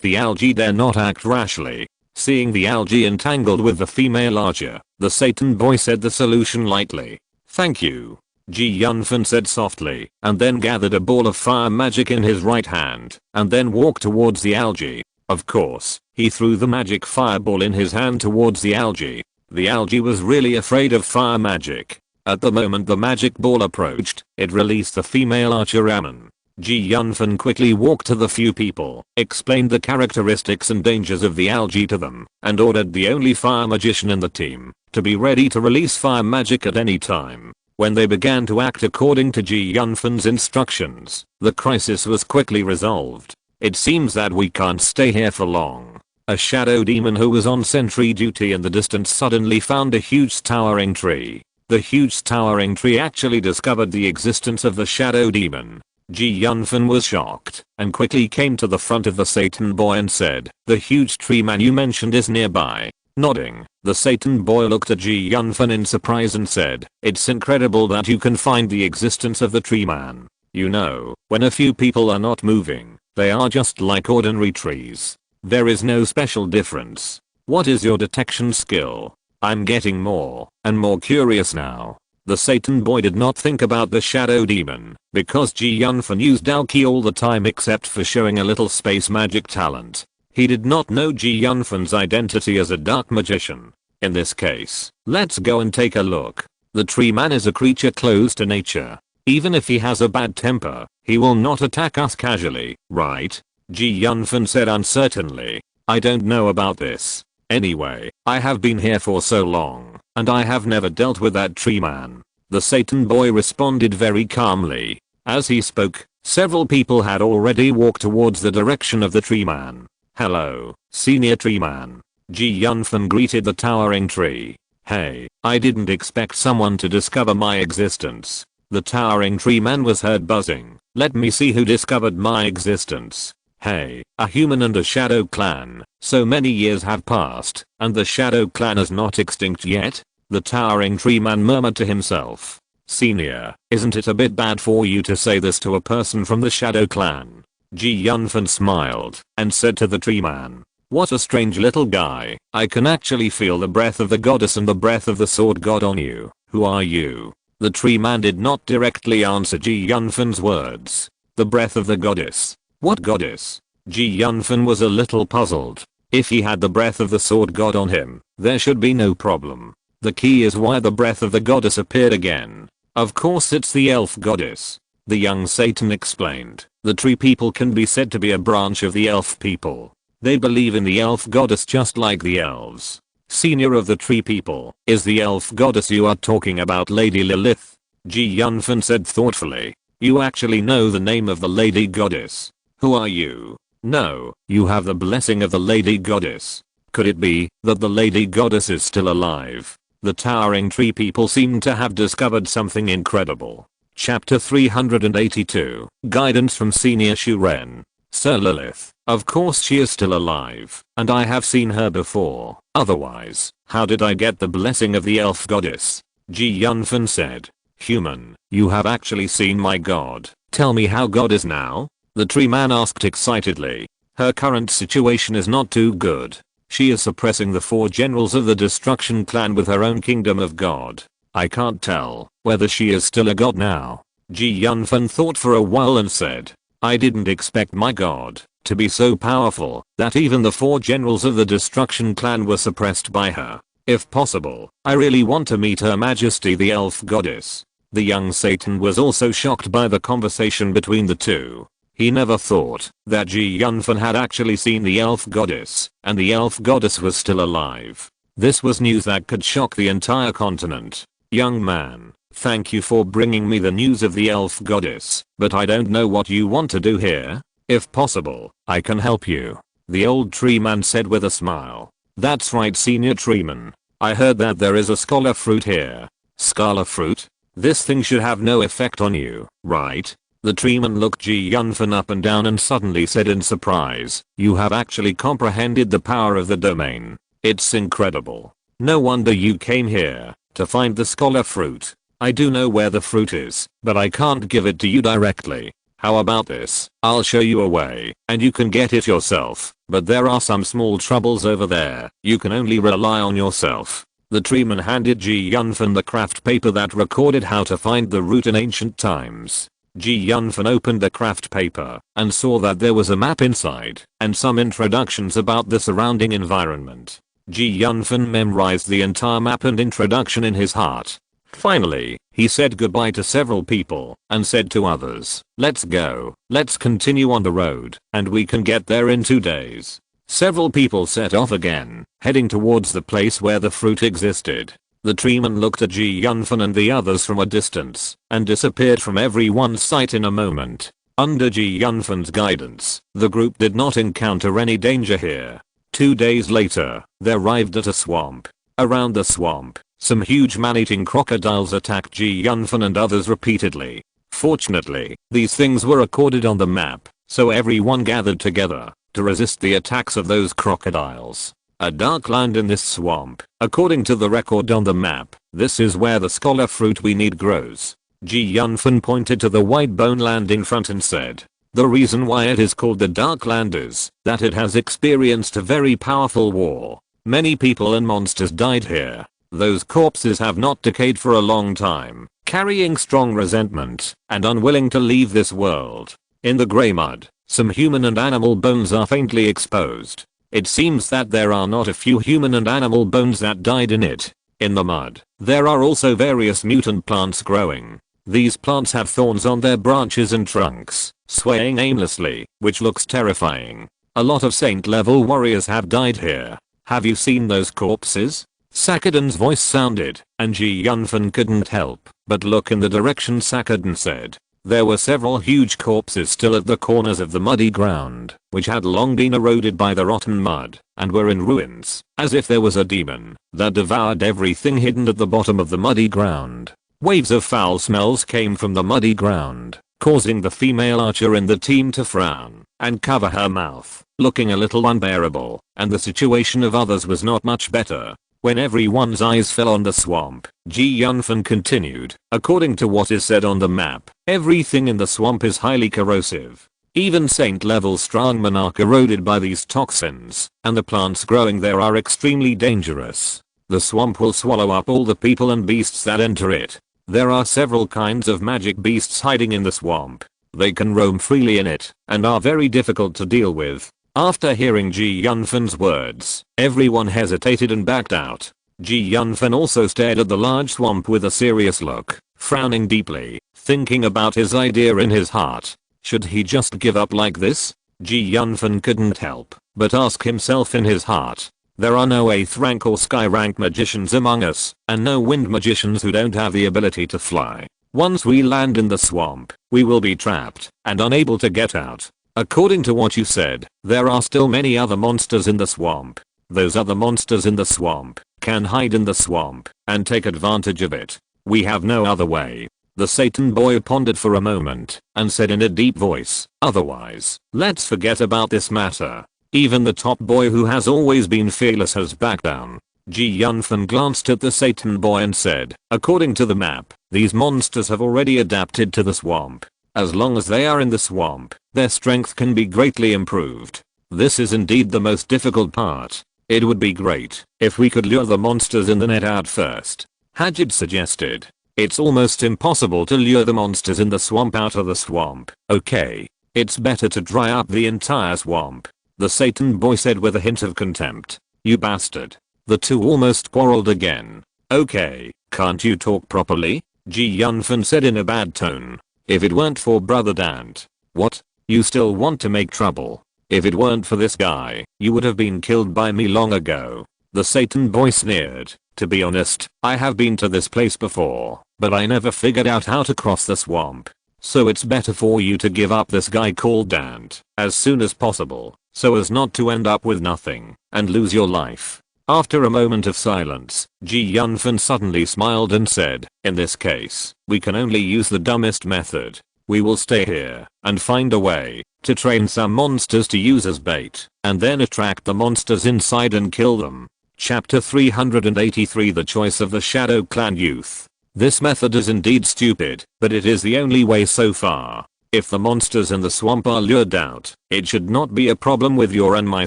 the algae dare not act rashly. Seeing the algae entangled with the female archer, the Satan boy said the solution lightly. Thank you. Ji Yunfan said softly, and then gathered a ball of fire magic in his right hand, and then walked towards the algae. Of course, he threw the magic fireball in his hand towards the algae. The algae was really afraid of fire magic. At the moment the magic ball approached, it released the female archer Raman. Ji Yunfan quickly walked to the few people, explained the characteristics and dangers of the algae to them, and ordered the only fire magician in the team to be ready to release fire magic at any time. When they began to act according to Ji Yunfan's instructions, the crisis was quickly resolved. It seems that we can't stay here for long. A shadow demon who was on sentry duty in the distance suddenly found a huge towering tree. The huge towering tree actually discovered the existence of the shadow demon. Ji Yunfan was shocked and quickly came to the front of the Satan boy and said, the huge tree man you mentioned is nearby. Nodding, the Satan boy looked at Ji Yunfan in surprise and said, it's incredible that you can find the existence of the tree man. You know, when a few people are not moving, they are just like ordinary trees. There is no special difference. What is your detection skill? I'm getting more and more curious now. The Satan boy did not think about the shadow demon, because Ji Yunfan used alchemy all the time except for showing a little space magic talent. He did not know Ji Yunfan's identity as a dark magician. In this case, let's go and take a look. The tree man is a creature close to nature. Even if he has a bad temper, he will not attack us casually, right? Ji Yunfan said uncertainly. I don't know about this. Anyway, I have been here for so long, and I have never dealt with that tree man. The Satan boy responded very calmly. As he spoke, several people had already walked towards the direction of the tree man. Hello, senior tree man. Ji Yunfan greeted the towering tree. Hey, I didn't expect someone to discover my existence. The towering tree man was heard buzzing. Let me see who discovered my existence. Hey, a human and a shadow clan. So many years have passed, and the shadow clan is not extinct yet? The towering tree man murmured to himself. Senior, isn't it a bit bad for you to say this to a person from the shadow clan? Ji Yunfan smiled and said to the tree man. What a strange little guy. I can actually feel the breath of the goddess and the breath of the sword god on you. Who are you? The tree man did not directly answer Ji Yunfan's words. The breath of the goddess. What goddess? Ji Yunfan was a little puzzled. If he had the breath of the sword god on him, there should be no problem. The key is why the breath of the goddess appeared again. Of course it's the elf goddess. The young Satan explained. The tree people can be said to be a branch of the elf people. They believe in the elf goddess just like the elves. Senior of the tree people is the elf goddess you are talking about, Lady Lilith. Yunfan said thoughtfully. You actually know the name of the lady goddess. Who are you? No, you have the blessing of the lady goddess. Could it be that the lady goddess is still alive? The towering tree people seem to have discovered something incredible. Chapter 382. Guidance from Senior Shuren. Sir Lilith, of course she is still alive, and I have seen her before. Otherwise, how did I get the blessing of the elf goddess? Yunfan said. Human, you have actually seen my god. Tell me how God is now? The tree man asked excitedly. Her current situation is not too good. She is suppressing the 4 generals of the destruction clan with her own kingdom of God. I can't tell whether she is still a god now. Yunfan thought for a while and said. I didn't expect my god to be so powerful that even the 4 generals of the destruction clan were suppressed by her. If possible, I really want to meet Her Majesty the elf goddess. The young Satan was also shocked by the conversation between the two. He never thought that Yunfan had actually seen the elf goddess, and the elf goddess was still alive. This was news that could shock the entire continent. Young man, thank you for bringing me the news of the elf goddess, but I don't know what you want to do here. If possible, I can help you. The old tree man said with a smile. That's right, Senior Treeman. I heard that there is a scholar fruit here. Scholar fruit? This thing should have no effect on you, right? The treeman looked Yunfan up and down and suddenly said in surprise, you have actually comprehended the power of the domain. It's incredible. No wonder you came here to find the scholar fruit. I do know where the fruit is, but I can't give it to you directly. How about this? I'll show you a way, and you can get it yourself, but there are some small troubles over there. You can only rely on yourself. The treeman handed Yunfan the craft paper that recorded how to find the route in ancient times. Yunfan opened the craft paper and saw that there was a map inside and some introductions about the surrounding environment. Yunfan memorized the entire map and introduction in his heart. Finally, he said goodbye to several people and said to others, let's go, let's continue on the road, and we can get there in 2 days. Several people set off again, heading towards the place where the fruit existed. The treeman looked at Yunfan and the others from a distance and disappeared from everyone's sight in a moment. Under Yunfan's guidance, the group did not encounter any danger here. 2 days later, they arrived at a swamp. Around the swamp, some huge man-eating crocodiles attacked Yunfan and others repeatedly. Fortunately, these things were recorded on the map, so everyone gathered together to resist the attacks of those crocodiles. A dark land in this swamp. According to the record on the map, this is where the scholar fruit we need grows. Yunfan pointed to the white bone land in front and said, the reason why it is called the dark land is that it has experienced a very powerful war. Many people and monsters died here. Those corpses have not decayed for a long time, carrying strong resentment and unwilling to leave this world. In the grey mud, some human and animal bones are faintly exposed. It seems that there are not a few human and animal bones that died in it. In the mud, there are also various mutant plants growing. These plants have thorns on their branches and trunks, swaying aimlessly, which looks terrifying. A lot of saint-level warriors have died here. Have you seen those corpses? Sakadan's voice sounded, and Yunfan couldn't help but look in the direction Sakadan said. There were several huge corpses still at the corners of the muddy ground, which had long been eroded by the rotten mud, and were in ruins, as if there was a demon that devoured everything hidden at the bottom of the muddy ground. Waves of foul smells came from the muddy ground, causing the female archer in the team to frown and cover her mouth, looking a little unbearable, and the situation of others was not much better. When everyone's eyes fell on the swamp, Yunfan continued, according to what is said on the map, everything in the swamp is highly corrosive. Even saint-level strongmen are corroded by these toxins, and the plants growing there are extremely dangerous. The swamp will swallow up all the people and beasts that enter it. There are several kinds of magic beasts hiding in the swamp. They can roam freely in it, and are very difficult to deal with. After hearing Yunfan's words, everyone hesitated and backed out. Yunfan also stared at the large swamp with a serious look, frowning deeply, thinking about his idea in his heart. Should he just give up like this? Yunfan couldn't help but ask himself in his heart. There are no 8th rank or sky rank magicians among us, and no wind magicians who don't have the ability to fly. Once we land in the swamp, we will be trapped and unable to get out. According to what you said, there are still many other monsters in the swamp. Those other monsters in the swamp can hide in the swamp and take advantage of it. We have no other way. The Satan boy pondered for a moment and said in a deep voice, otherwise, let's forget about this matter. Even the top boy who has always been fearless has backed down. Yunfan glanced at the Satan boy and said, according to the map, these monsters have already adapted to the swamp. As long as they are in the swamp, their strength can be greatly improved. This is indeed the most difficult part. It would be great if we could lure the monsters in the net out first. Hajid suggested. It's almost impossible to lure the monsters in the swamp out of the swamp. Okay. It's better to dry up the entire swamp. The Satan boy said with a hint of contempt. You bastard. The two almost quarreled again. Okay, can't you talk properly? Yunfan said in a bad tone. If it weren't for brother Dante. What? You still want to make trouble? If it weren't for this guy, you would have been killed by me long ago. The Satan boy sneered. To be honest, I have been to this place before, but I never figured out how to cross the swamp. So it's better for you to give up this guy called Dante as soon as possible, so as not to end up with nothing and lose your life. After a moment of silence, Yunfan suddenly smiled and said, in this case, we can only use the dumbest method. We will stay here and find a way to train some monsters to use as bait and then attract the monsters inside and kill them. Chapter 383 The Choice of the Shadow Clan Youth. This method is indeed stupid, but it is the only way so far. If the monsters in the swamp are lured out, it should not be a problem with your and my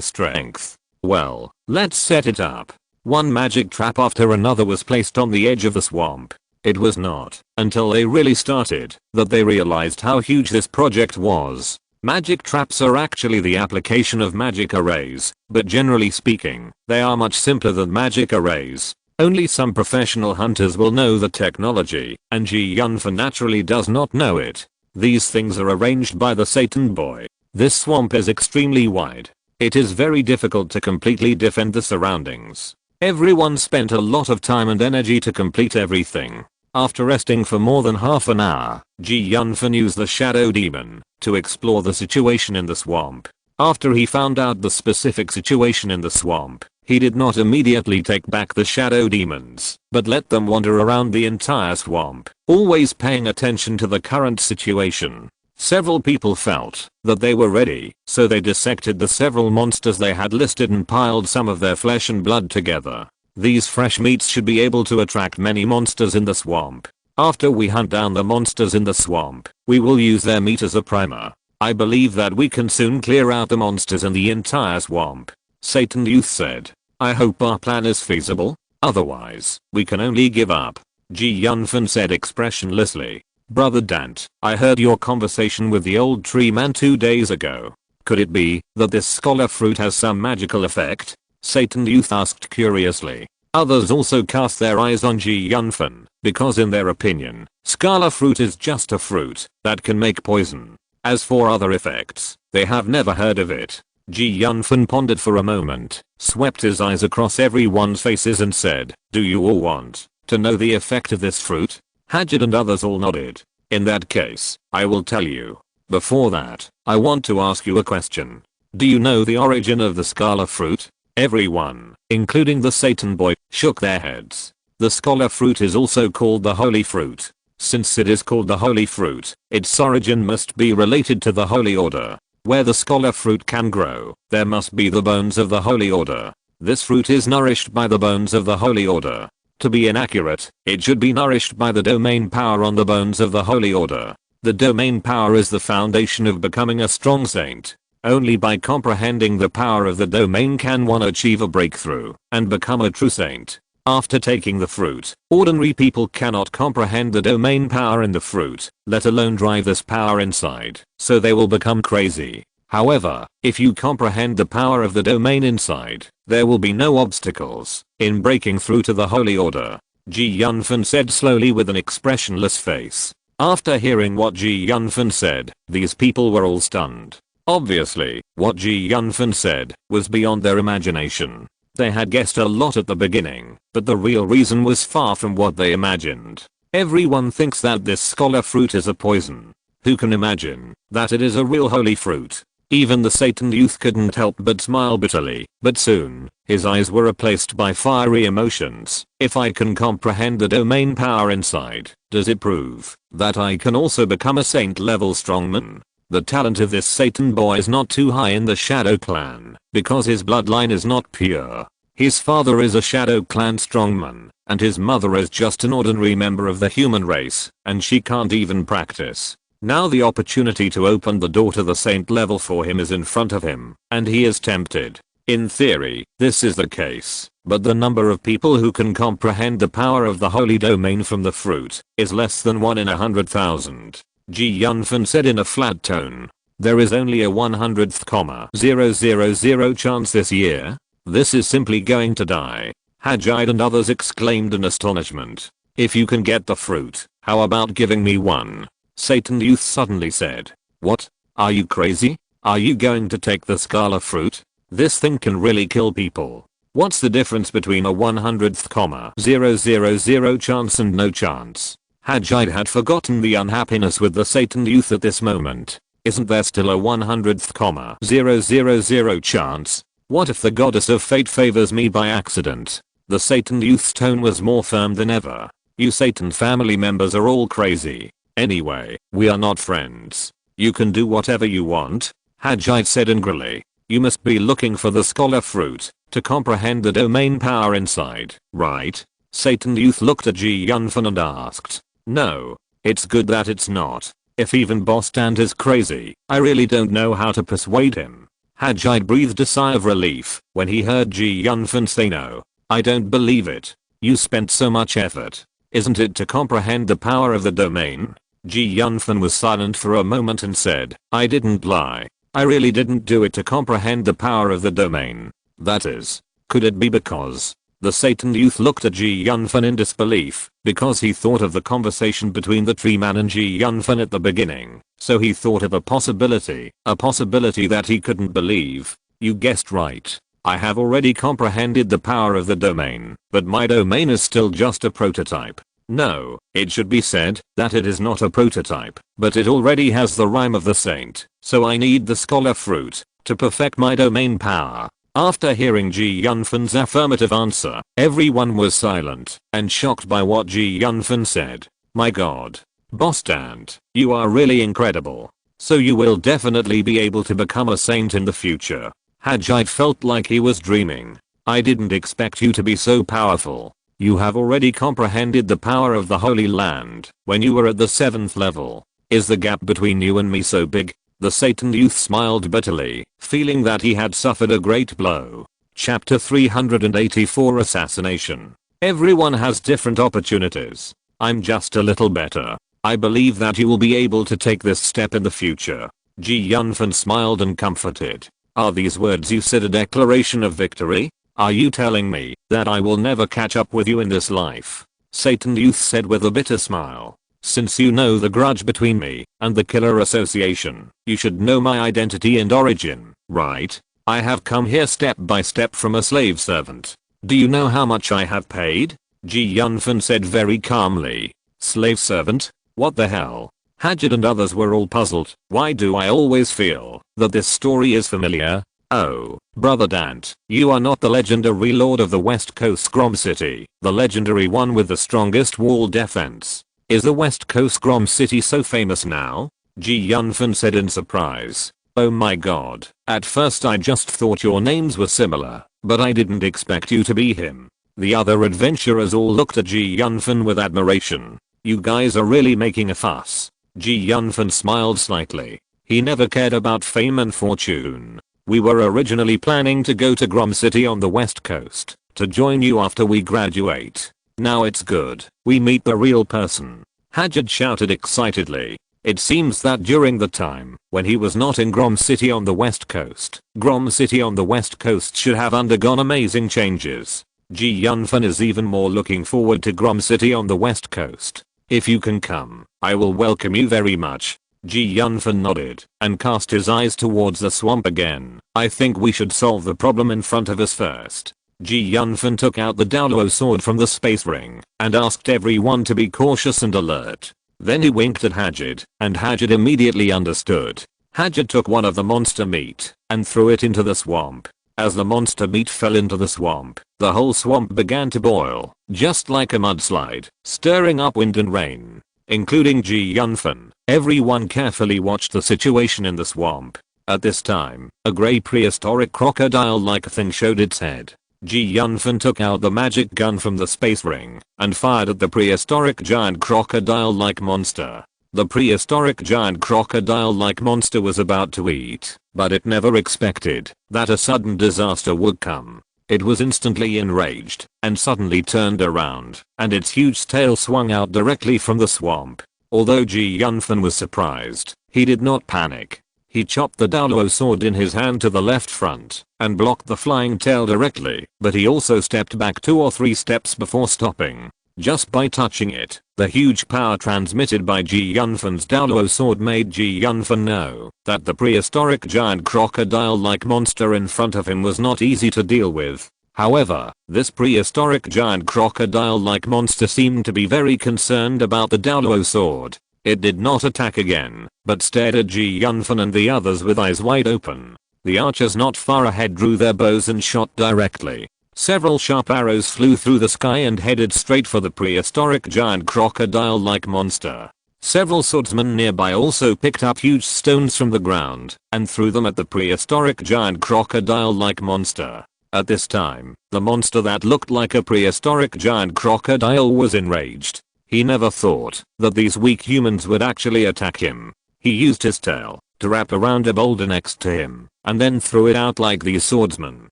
strength. Well, let's set it up. One magic trap after another was placed on the edge of the swamp. It was not until they really started that they realized how huge this project was. Magic traps are actually the application of magic arrays, but generally speaking, they are much simpler than magic arrays. Only some professional hunters will know the technology, and Yunfan naturally does not know it. These things are arranged by the Satan boy. This swamp is extremely wide. It is very difficult to completely defend the surroundings. Everyone spent a lot of time and energy to complete everything. After resting for more than half an hour, Yunfan used the Shadow Demon to explore the situation in the swamp. After he found out the specific situation in the swamp, he did not immediately take back the Shadow Demons, but let them wander around the entire swamp, always paying attention to the current situation. Several people felt that they were ready, so they dissected the several monsters they had listed and piled some of their flesh and blood together. These fresh meats should be able to attract many monsters in the swamp. After we hunt down the monsters in the swamp, we will use their meat as a primer. I believe that we can soon clear out the monsters in the entire swamp. Satan Youth said. I hope our plan is feasible. Otherwise, we can only give up. Yunfan said expressionlessly. Brother Dante, I heard your conversation with the old tree man 2 days ago. Could it be that this scholar fruit has some magical effect? Satan Youth asked curiously. Others also cast their eyes on Yunfan, because in their opinion, scholar fruit is just a fruit that can make poison. As for other effects, they have never heard of it. Yunfan pondered for a moment, swept his eyes across everyone's faces and said, do you all want to know the effect of this fruit? Hajid and others all nodded. In that case, I will tell you. Before that, I want to ask you a question. Do you know the origin of the scholar fruit? Everyone, including the Satan boy, shook their heads. The scholar fruit is also called the holy fruit. Since it is called the holy fruit, its origin must be related to the holy order. Where the scholar fruit can grow, there must be the bones of the holy order. This fruit is nourished by the bones of the holy order. To be inaccurate, it should be nourished by the domain power on the bones of the holy order. The domain power is the foundation of becoming a strong saint. Only by comprehending the power of the domain can one achieve a breakthrough and become a true saint. After taking the fruit, ordinary people cannot comprehend the domain power in the fruit, let alone drive this power inside, so they will become crazy. However, if you comprehend the power of the domain inside, there will be no obstacles in breaking through to the holy order. Yunfan said slowly with an expressionless face. After hearing what Ji Yunfan said, these people were all stunned. Obviously, what Ji Yunfan said was beyond their imagination. They had guessed a lot at the beginning, but the real reason was far from what they imagined. Everyone thinks that this scholar fruit is a poison. Who can imagine that it is a real holy fruit? Even the Satan youth couldn't help but smile bitterly, but soon, his eyes were replaced by fiery emotions. If I can comprehend the domain power inside, does it prove that I can also become a saint level strongman? The talent of this Satan boy is not too high in the Shadow Clan, because his bloodline is not pure. His father is a Shadow Clan strongman, and his mother is just an ordinary member of the human race, and she can't even practice. Now the opportunity to open the door to the saint level for him is in front of him, and he is tempted. In theory, this is the case, but the number of people who can comprehend the power of the holy domain from the fruit is less than 1 in 100,000. Ji Yunfan said in a flat tone. There is only a 100,000 chance this year? This is simply going to die. Hajide and others exclaimed in astonishment. If you can get the fruit, how about giving me one? Satan youth suddenly said. What? Are you crazy? Are you going to take the Scala fruit? This thing can really kill people. What's the difference between a 100,000 chance and no chance? Hajide had forgotten the unhappiness with the Satan youth at this moment. Isn't there still a 100,000 chance? What if the goddess of fate favors me by accident? The Satan youth's tone was more firm than ever. You Satan family members are all crazy. Anyway, we are not friends. You can do whatever you want, Hajide said angrily. You must be looking for the scholar fruit to comprehend the domain power inside, right? Satan youth looked at Ji Yunfan and asked. No, it's good that it's not. If even Boss Dante is crazy, I really don't know how to persuade him. Hajide breathed a sigh of relief when he heard Ji Yunfan say no. I don't believe it. You spent so much effort. Isn't it to comprehend the power of the domain? Ji Yunfan was silent for a moment and said, I didn't lie. I really didn't do it to comprehend the power of the domain. That is, could it be because? The Satan youth looked at Ji Yunfan in disbelief, because he thought of the conversation between the tree man and Ji Yunfan at the beginning, so he thought of a possibility that he couldn't believe. You guessed right. I have already comprehended the power of the domain, but my domain is still just a prototype. No, it should be said that it is not a prototype, but it already has the rhyme of the saint, so I need the scholar fruit to perfect my domain power. After hearing Ji Yunfan's affirmative answer, everyone was silent and shocked by what Ji Yunfan said. My god. Boss Dante, you are really incredible. So you will definitely be able to become a saint in the future. Hajide felt like he was dreaming. I didn't expect you to be so powerful. You have already comprehended the power of the Holy Land when you were at the 7th level. Is the gap between you and me so big? The Satan youth smiled bitterly, feeling that he had suffered a great blow. Chapter 384 Assassination. Everyone has different opportunities. I'm just a little better. I believe that you will be able to take this step in the future. Ji Yunfan smiled and comforted. Are these words you said a declaration of victory? Are you telling me that I will never catch up with you in this life? Satan youth said with a bitter smile. Since you know the grudge between me and the Killer Association, you should know my identity and origin, right? I have come here step by step from a slave servant. Do you know how much I have paid? Ji Yunfan said very calmly. Slave servant? What the hell? Hajid and others were all puzzled. Why do I always feel that this story is familiar? Oh, Brother Dante, you are not the legendary lord of the West Coast Grom City, the legendary one with the strongest wall defense. Is the West Coast Grom City so famous now? Ji Yunfan said in surprise. Oh my god, at first I just thought your names were similar, but I didn't expect you to be him. The other adventurers all looked at Ji Yunfan with admiration. You guys are really making a fuss. Ji Yunfan smiled slightly. He never cared about fame and fortune. We were originally planning to go to Grom City on the West Coast to join you after we graduate. Now it's good we meet the real person. Hajid shouted excitedly. It seems that during the time when he was not in Grom City on the West Coast, Grom City on the West Coast should have undergone amazing changes. Ji Yunfan is even more looking forward to Grom City on the West Coast. If you can come, I will welcome you very much. Yunfan nodded and cast his eyes towards the swamp again. I think we should solve the problem in front of us first. Yunfan took out the Daoluo sword from the space ring and asked everyone to be cautious and alert. Then he winked at Hajid, and Hajid immediately understood. Hajid took one of the monster meat and threw it into the swamp. As the monster meat fell into the swamp, the whole swamp began to boil, just like a mudslide, stirring up wind and rain, including Yunfan. Everyone carefully watched the situation in the swamp. At this time, a grey prehistoric crocodile-like thing showed its head. Yunfan took out the magic gun from the space ring and fired at the prehistoric giant crocodile-like monster. The prehistoric giant crocodile-like monster was about to eat, but it never expected that a sudden disaster would come. It was instantly enraged and suddenly turned around, and its huge tail swung out directly from the swamp. Although Yunfan was surprised, he did not panic. He chopped the Daoluo sword in his hand to the left front and blocked the flying tail directly, but he also stepped back 2 or 3 steps before stopping. Just by touching it, the huge power transmitted by Yunfan's Daoluo sword made Yunfan know that the prehistoric giant crocodile-like monster in front of him was not easy to deal with. However, this prehistoric giant crocodile-like monster seemed to be very concerned about the Daoluo sword. It did not attack again, but stared at Yunfan and the others with eyes wide open. The archers not far ahead drew their bows and shot directly. Several sharp arrows flew through the sky and headed straight for the prehistoric giant crocodile-like monster. Several swordsmen nearby also picked up huge stones from the ground and threw them at the prehistoric giant crocodile-like monster. At this time, the monster that looked like a prehistoric giant crocodile was enraged. He never thought that these weak humans would actually attack him. He used his tail to wrap around a boulder next to him and then threw it out like these swordsmen.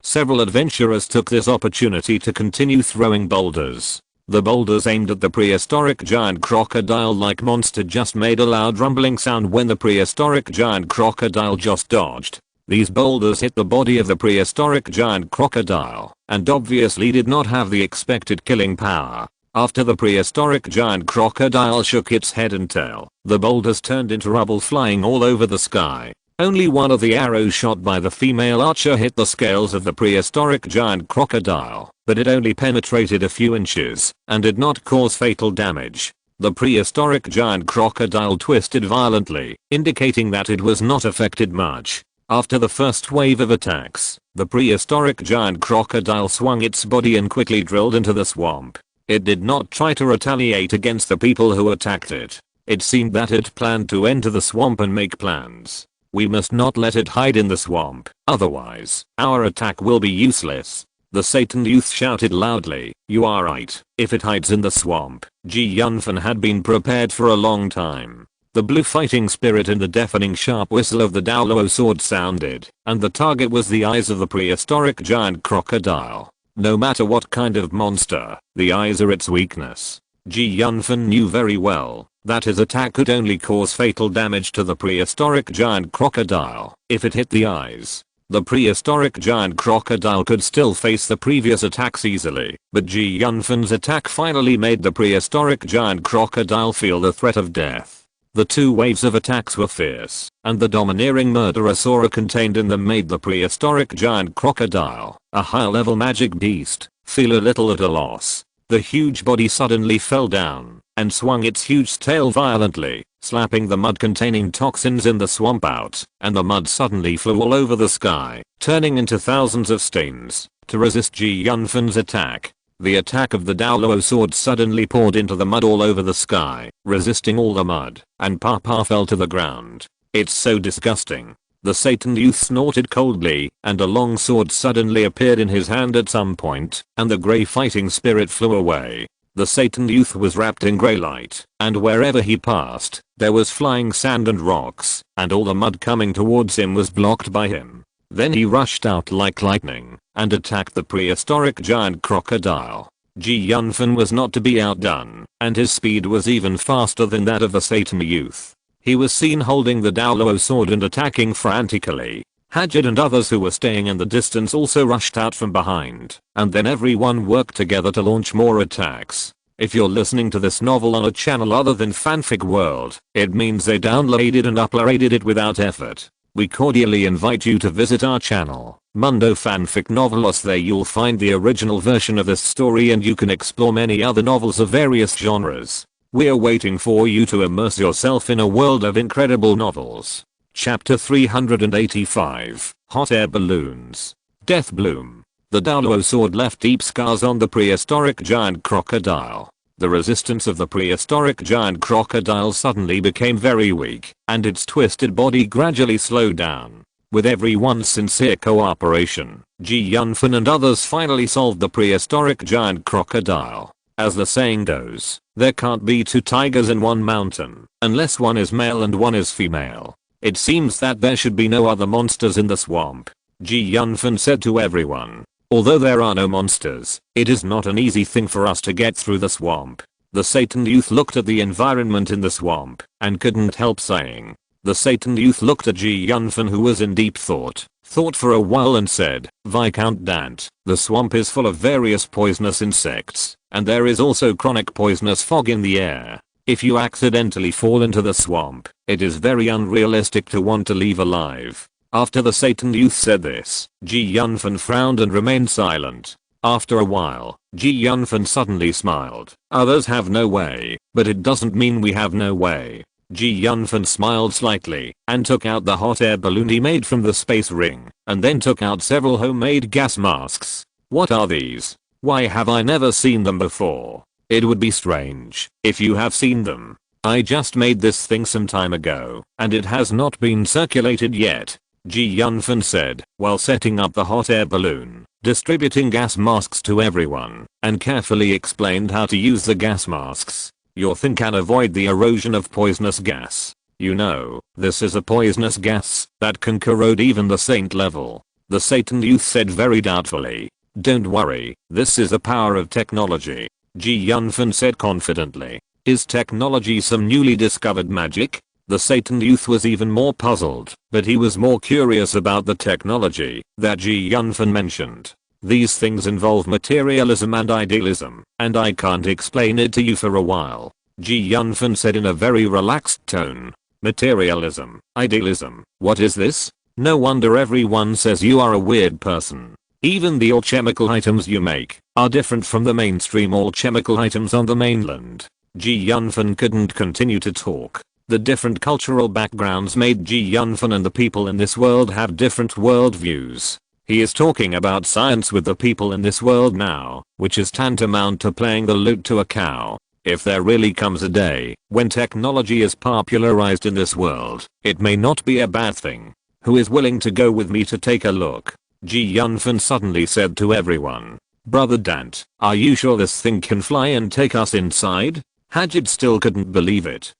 Several adventurers took this opportunity to continue throwing boulders. The boulders aimed at the prehistoric giant crocodile-like monster just made a loud rumbling sound when the prehistoric giant crocodile just dodged. These boulders hit the body of the prehistoric giant crocodile and obviously did not have the expected killing power. After the prehistoric giant crocodile shook its head and tail, the boulders turned into rubble flying all over the sky. Only one of the arrows shot by the female archer hit the scales of the prehistoric giant crocodile, but it only penetrated a few inches and did not cause fatal damage. The prehistoric giant crocodile twisted violently, indicating that it was not affected much. After the first wave of attacks, the prehistoric giant crocodile swung its body and quickly drilled into the swamp. It did not try to retaliate against the people who attacked it. It seemed that it planned to enter the swamp and make plans. We must not let it hide in the swamp, otherwise, our attack will be useless. The Satan youth shouted loudly, "You are right, if it hides in the swamp." Yunfan had been prepared for a long time. The blue fighting spirit and the deafening sharp whistle of the Daoluo sword sounded, and the target was the eyes of the prehistoric giant crocodile. No matter what kind of monster, the eyes are its weakness. Yunfan knew very well that his attack could only cause fatal damage to the prehistoric giant crocodile if it hit the eyes. The prehistoric giant crocodile could still face the previous attacks easily, but Yunfan's attack finally made the prehistoric giant crocodile feel the threat of death. The 2 waves of attacks were fierce, and the domineering murderous aura contained in them made the prehistoric giant crocodile, a high-level magic beast, feel a little at a loss. The huge body suddenly fell down and swung its huge tail violently, slapping the mud containing toxins in the swamp out, and the mud suddenly flew all over the sky, turning into thousands of stains. To resist Yunfan's attack, the attack of the Daoluo sword suddenly poured into the mud all over the sky, resisting all the mud, and Papa fell to the ground. "It's so disgusting." The Satan youth snorted coldly, and a long sword suddenly appeared in his hand at some point, and the grey fighting spirit flew away. The Satan youth was wrapped in grey light, and wherever he passed, there was flying sand and rocks, and all the mud coming towards him was blocked by him. Then he rushed out like lightning, and attacked the prehistoric giant crocodile. Yunfan was not to be outdone, and his speed was even faster than that of the Satan youth. He was seen holding the Daoluo sword and attacking frantically. Hajid and others who were staying in the distance also rushed out from behind, and then everyone worked together to launch more attacks. If you're listening to this novel on a channel other than Fanfic World, it means they downloaded and uploaded it without effort. We cordially invite you to visit our channel, Mundo Fanfic Novelos. There you'll find the original version of this story and you can explore many other novels of various genres. We're waiting for you to immerse yourself in a world of incredible novels. Chapter 385, Hot Air Balloons. Death Bloom. The Daluo sword left deep scars on the prehistoric giant crocodile. The resistance of the prehistoric giant crocodile suddenly became very weak, and its twisted body gradually slowed down. With everyone's sincere cooperation, Yunfan and others finally solved the prehistoric giant crocodile. As the saying goes, there can't be two tigers in one mountain, unless one is male and one is female. It seems that there should be no other monsters in the swamp, Yunfan said to everyone. Although there are no monsters, it is not an easy thing for us to get through the swamp. The Satan youth looked at the environment in the swamp and couldn't help saying. The Satan youth looked at Yunfan, who was in deep thought for a while, and said, Viscount Dante, the swamp is full of various poisonous insects, and there is also chronic poisonous fog in the air. If you accidentally fall into the swamp, it is very unrealistic to want to leave alive. After the Satan youth said this, Yunfan frowned and remained silent. After a while, Yunfan suddenly smiled. Others have no way, but it doesn't mean we have no way. Yunfan smiled slightly and took out the hot air balloon he made from the space ring, and then took out several homemade gas masks. What are these? Why have I never seen them before? It would be strange if you have seen them. I just made this thing some time ago, and it has not been circulated yet. Yunfan said, while setting up the hot air balloon, distributing gas masks to everyone, and carefully explained how to use the gas masks. Your thing can avoid the erosion of poisonous gas. You know, this is a poisonous gas that can corrode even the saint level. The Satan youth said very doubtfully. Don't worry, this is the power of technology, Yunfan said confidently. Is technology some newly discovered magic? The Satan youth was even more puzzled, but he was more curious about the technology that Yunfan mentioned. These things involve materialism and idealism, and I can't explain it to you for a while, Yunfan said in a very relaxed tone. Materialism, idealism, what is this? No wonder everyone says you are a weird person. Even the alchemical items you make are different from the mainstream alchemical items on the mainland. Yunfan couldn't continue to talk. The different cultural backgrounds made Yunfan and the people in this world have different worldviews. He is talking about science with the people in this world now, which is tantamount to playing the lute to a cow. If there really comes a day when technology is popularized in this world, it may not be a bad thing. Who is willing to go with me to take a look? Yunfan suddenly said to everyone. Brother Dante, are you sure this thing can fly and take us inside? Hajid still couldn't believe it.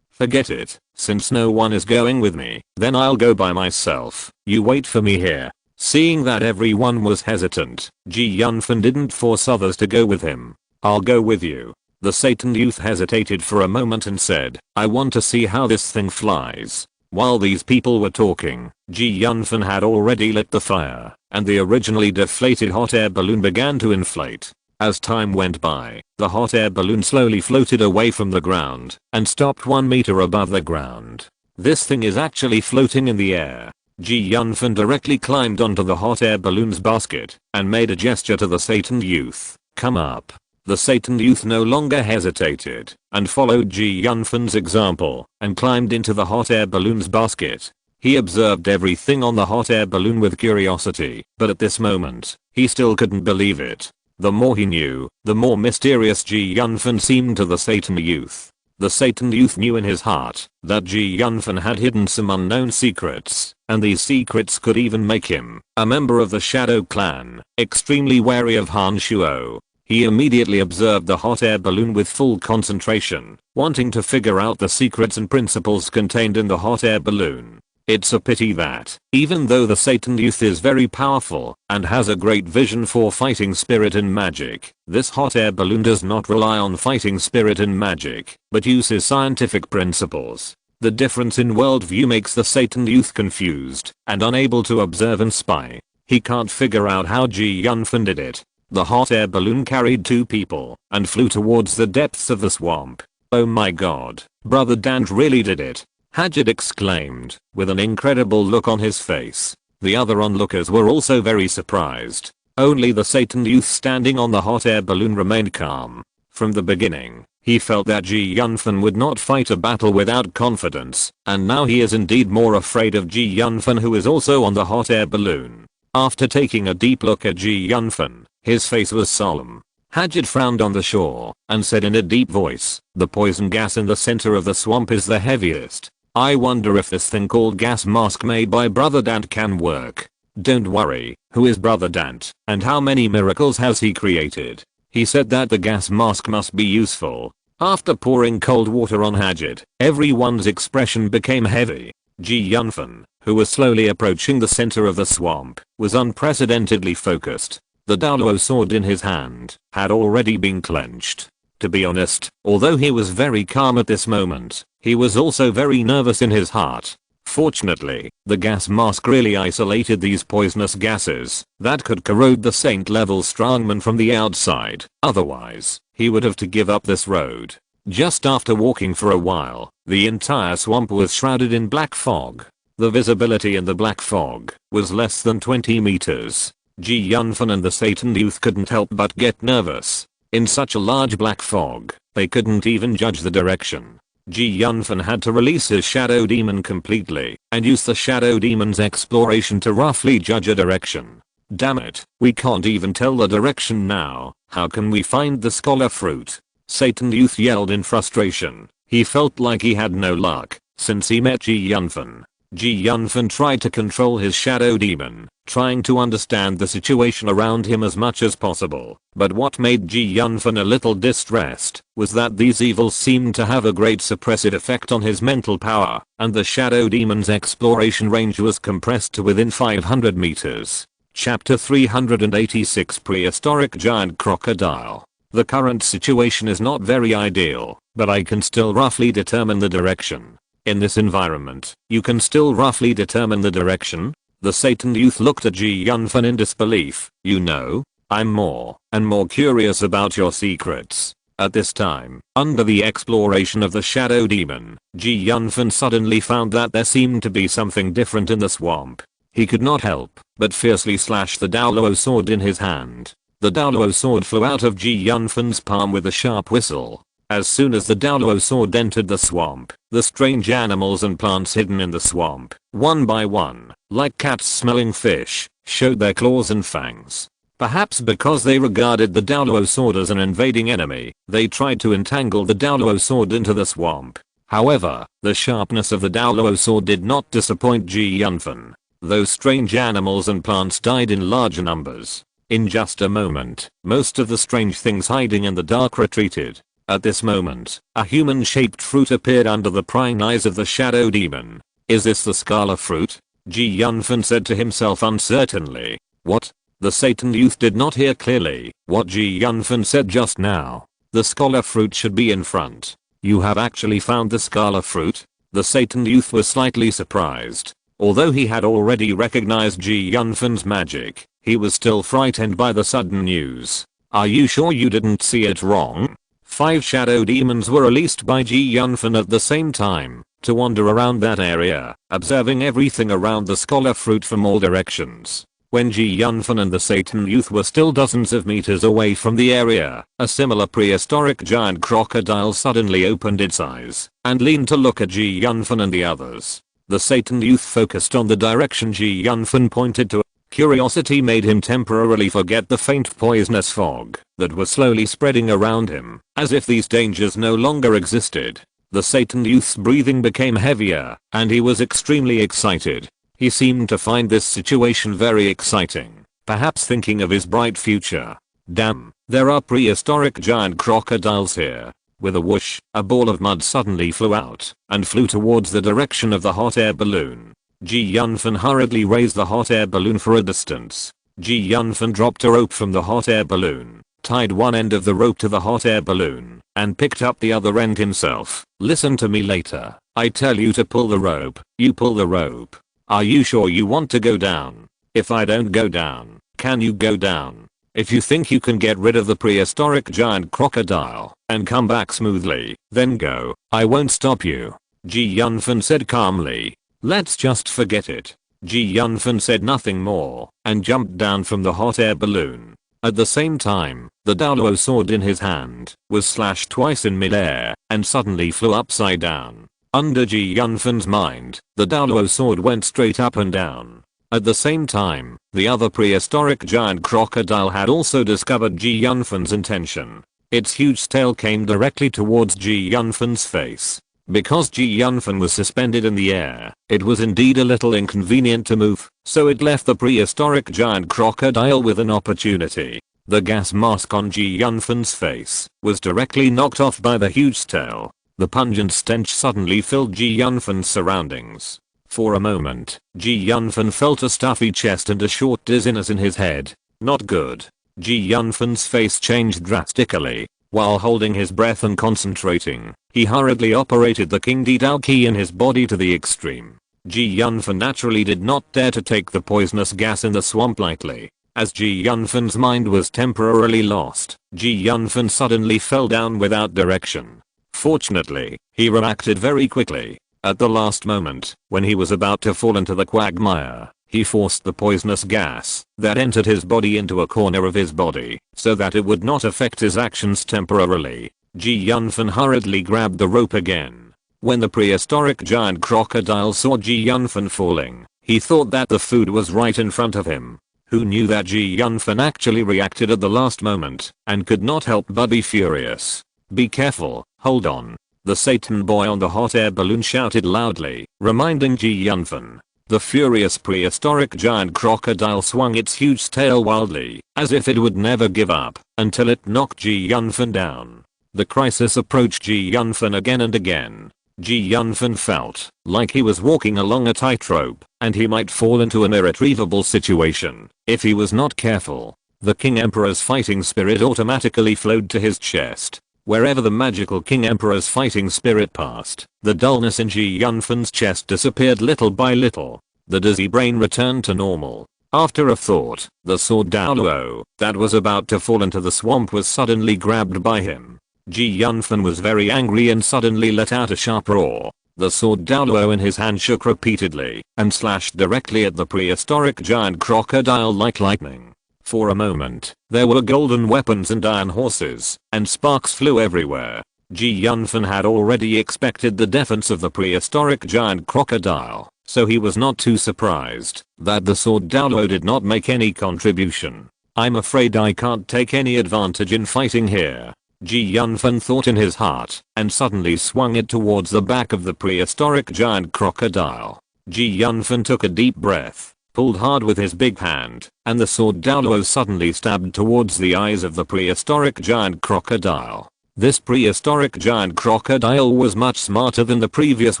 Forget it. Since no one is going with me, then I'll go by myself. You wait for me here. Seeing that everyone was hesitant, Yunfan didn't force others to go with him. I'll go with you. The Satan youth hesitated for a moment and said, I want to see how this thing flies. While these people were talking, Yunfan had already lit the fire, and the originally deflated hot air balloon began to inflate. As time went by, the hot air balloon slowly floated away from the ground and stopped 1 meter above the ground. This thing is actually floating in the air. Yunfan directly climbed onto the hot air balloon's basket and made a gesture to the Satan youth. Come up. The Satan youth no longer hesitated and followed Yunfan's example and climbed into the hot air balloon's basket. He observed everything on the hot air balloon with curiosity, but at this moment, he still couldn't believe it. The more he knew, the more mysterious Yunfan seemed to the Satan youth. The Satan youth knew in his heart that Yunfan had hidden some unknown secrets, and these secrets could even make him a member of the Shadow Clan, extremely wary of Han Shuo. He immediately observed the hot air balloon with full concentration, wanting to figure out the secrets and principles contained in the hot air balloon. It's a pity that, even though the Satan youth is very powerful and has a great vision for fighting spirit and magic, this hot air balloon does not rely on fighting spirit and magic, but uses scientific principles. The difference in worldview makes the Satan youth confused and unable to observe and spy. He can't figure out how Yunfan did it. The hot air balloon carried 2 people and flew towards the depths of the swamp. "Oh my god, brother Dante really did it," Hadjid exclaimed, with an incredible look on his face. The other onlookers were also very surprised. Only the Satan youth standing on the hot air balloon remained calm. From the beginning, he felt that Yunfan would not fight a battle without confidence, and now he is indeed more afraid of Yunfan, who is also on the hot air balloon. After taking a deep look at Yunfan, his face was solemn. Hadjid frowned on the shore and said in a deep voice, "The poison gas in the center of the swamp is the heaviest. I wonder if this thing called gas mask made by Brother Dante can work." "Don't worry, who is Brother Dante, and how many miracles has he created?" He said that the gas mask must be useful. After pouring cold water on Hadjid, everyone's expression became heavy. Yunfan, who was slowly approaching the center of the swamp, was unprecedentedly focused. The Daluo sword in his hand had already been clenched. To be honest, although he was very calm at this moment, he was also very nervous in his heart. Fortunately, the gas mask really isolated these poisonous gases that could corrode the saint-level strongman from the outside. Otherwise, he would have to give up this road. Just after walking for a while, the entire swamp was shrouded in black fog. The visibility in the black fog was less than 20 meters. Yunfan and the Satan youth couldn't help but get nervous. In such a large black fog, they couldn't even judge the direction. Yunfan had to release his shadow demon completely and use the shadow demon's exploration to roughly judge a direction. "Damn it, we can't even tell the direction now. How can we find the scholar fruit?" Satan youth yelled in frustration. He felt like he had no luck since he met Yunfan. Yunfan tried to control his shadow demon, trying to understand the situation around him as much as possible. But what made Yunfan a little distressed was that these evils seemed to have a great suppressive effect on his mental power, and the shadow demon's exploration range was compressed to within 500 meters. Chapter 386, Prehistoric Giant Crocodile. The current situation is not very ideal, but I can still roughly determine the direction. In this environment, you can still roughly determine the direction? The Satan youth looked at Yunfan in disbelief. "You know, I'm more and more curious about your secrets." At this time, under the exploration of the shadow demon, Yunfan suddenly found that there seemed to be something different in the swamp. He could not help but fiercely slash the Daoluo sword in his hand. The Daoluo sword flew out of Yunfan's palm with a sharp whistle. As soon as the Daoluo sword entered the swamp, the strange animals and plants hidden in the swamp, one by one, like cats smelling fish, showed their claws and fangs. Perhaps because they regarded the Daoluo sword as an invading enemy, they tried to entangle the Daoluo sword into the swamp. However, the sharpness of the Daoluo sword did not disappoint Yunfan. Those strange animals and plants died in large numbers. In just a moment, most of the strange things hiding in the dark retreated. At this moment, a human-shaped fruit appeared under the prying eyes of the shadow demon. "Is this the Scala fruit?" Yunfan said to himself uncertainly. "What?" The Satan youth did not hear clearly what Yunfan said just now. "The Scala fruit should be in front. You have actually found the Scala fruit?" The Satan youth was slightly surprised. Although he had already recognized Yunfan's magic, he was still frightened by the sudden news. "Are you sure you didn't see it wrong?" 5 shadow demons were released by Yunfan at the same time to wander around that area, observing everything around the scholar fruit from all directions. When Yunfan and the Satan youth were still dozens of meters away from the area, a similar prehistoric giant crocodile suddenly opened its eyes and leaned to look at Yunfan and the others. The Satan youth focused on the direction Yunfan pointed to. Curiosity made him temporarily forget the faint poisonous fog that was slowly spreading around him, as if these dangers no longer existed. The Satan youth's breathing became heavier, and he was extremely excited. He seemed to find this situation very exciting, perhaps thinking of his bright future. "Damn, there are prehistoric giant crocodiles here." With a whoosh, a ball of mud suddenly flew out and flew towards the direction of the hot air balloon. Yunfan hurriedly raised the hot air balloon for a distance. Yunfan dropped a rope from the hot air balloon, tied one end of the rope to the hot air balloon, and picked up the other end himself. "Listen to me later. I tell you to pull the rope, you pull the rope. Are you sure you want to go down? If I don't go down, can you go down?" If you think you can get rid of the prehistoric giant crocodile and come back smoothly, then go. I won't stop you. Ji Yunfan said calmly. Let's just forget it. Ji Yunfan said nothing more and jumped down from the hot air balloon. At the same time, the Daoluo sword in his hand was slashed twice in midair and suddenly flew upside down. Under Ji Yunfan's mind, the Daoluo sword went straight up and down. At the same time, the other prehistoric giant crocodile had also discovered Ji Yunfan's intention. Its huge tail came directly towards Ji Yunfan's face. Because Ji Yunfan was suspended in the air, it was indeed a little inconvenient to move, so it left the prehistoric giant crocodile with an opportunity. The gas mask on Ji Yunfan's face was directly knocked off by the huge tail. The pungent stench suddenly filled Ji Yunfan's surroundings. For a moment, Ji Yunfan felt a stuffy chest and a short dizziness in his head. Not good. Ji Yunfan's face changed drastically. While holding his breath and concentrating, he hurriedly operated the King Di Dao key in his body to the extreme. Ji Yunfan naturally did not dare to take the poisonous gas in the swamp lightly. As Ji Yunfan's mind was temporarily lost, Ji Yunfan suddenly fell down without direction. Fortunately, he reacted very quickly. At the last moment, when he was about to fall into the quagmire, he forced the poisonous gas that entered his body into a corner of his body so that it would not affect his actions temporarily. Ji Yunfan hurriedly grabbed the rope again. When the prehistoric giant crocodile saw Ji Yunfan falling, he thought that the food was right in front of him. Who knew that Ji Yunfan actually reacted at the last moment and could not help but be furious. Be careful, hold on. The Satan boy on the hot air balloon shouted loudly, reminding Ji Yunfan. The furious prehistoric giant crocodile swung its huge tail wildly, as if it would never give up, until it knocked Ji Yunfan down. The crisis approached Ji Yunfan again and again. Ji Yunfan felt like he was walking along a tightrope, and he might fall into an irretrievable situation if he was not careful. The King Emperor's fighting spirit automatically flowed to his chest. Wherever the magical King Emperor's fighting spirit passed, the dullness in Ji Yunfan's chest disappeared little by little. The dizzy brain returned to normal. After a thought, the sword Daoluo that was about to fall into the swamp was suddenly grabbed by him. Ji Yunfan was very angry and suddenly let out a sharp roar. The sword Daoluo in his hand shook repeatedly and slashed directly at the prehistoric giant crocodile like lightning. For a moment, there were golden weapons and iron horses, and sparks flew everywhere. Ji Yunfan had already expected the defense of the prehistoric giant crocodile, so he was not too surprised that the sword Daoluo did not make any contribution. I'm afraid I can't take any advantage in fighting here. Ji Yunfan thought in his heart, and suddenly swung it towards the back of the prehistoric giant crocodile. Ji Yunfan took a deep breath, pulled hard with his big hand, and the sword Daoluo suddenly stabbed towards the eyes of the prehistoric giant crocodile. This prehistoric giant crocodile was much smarter than the previous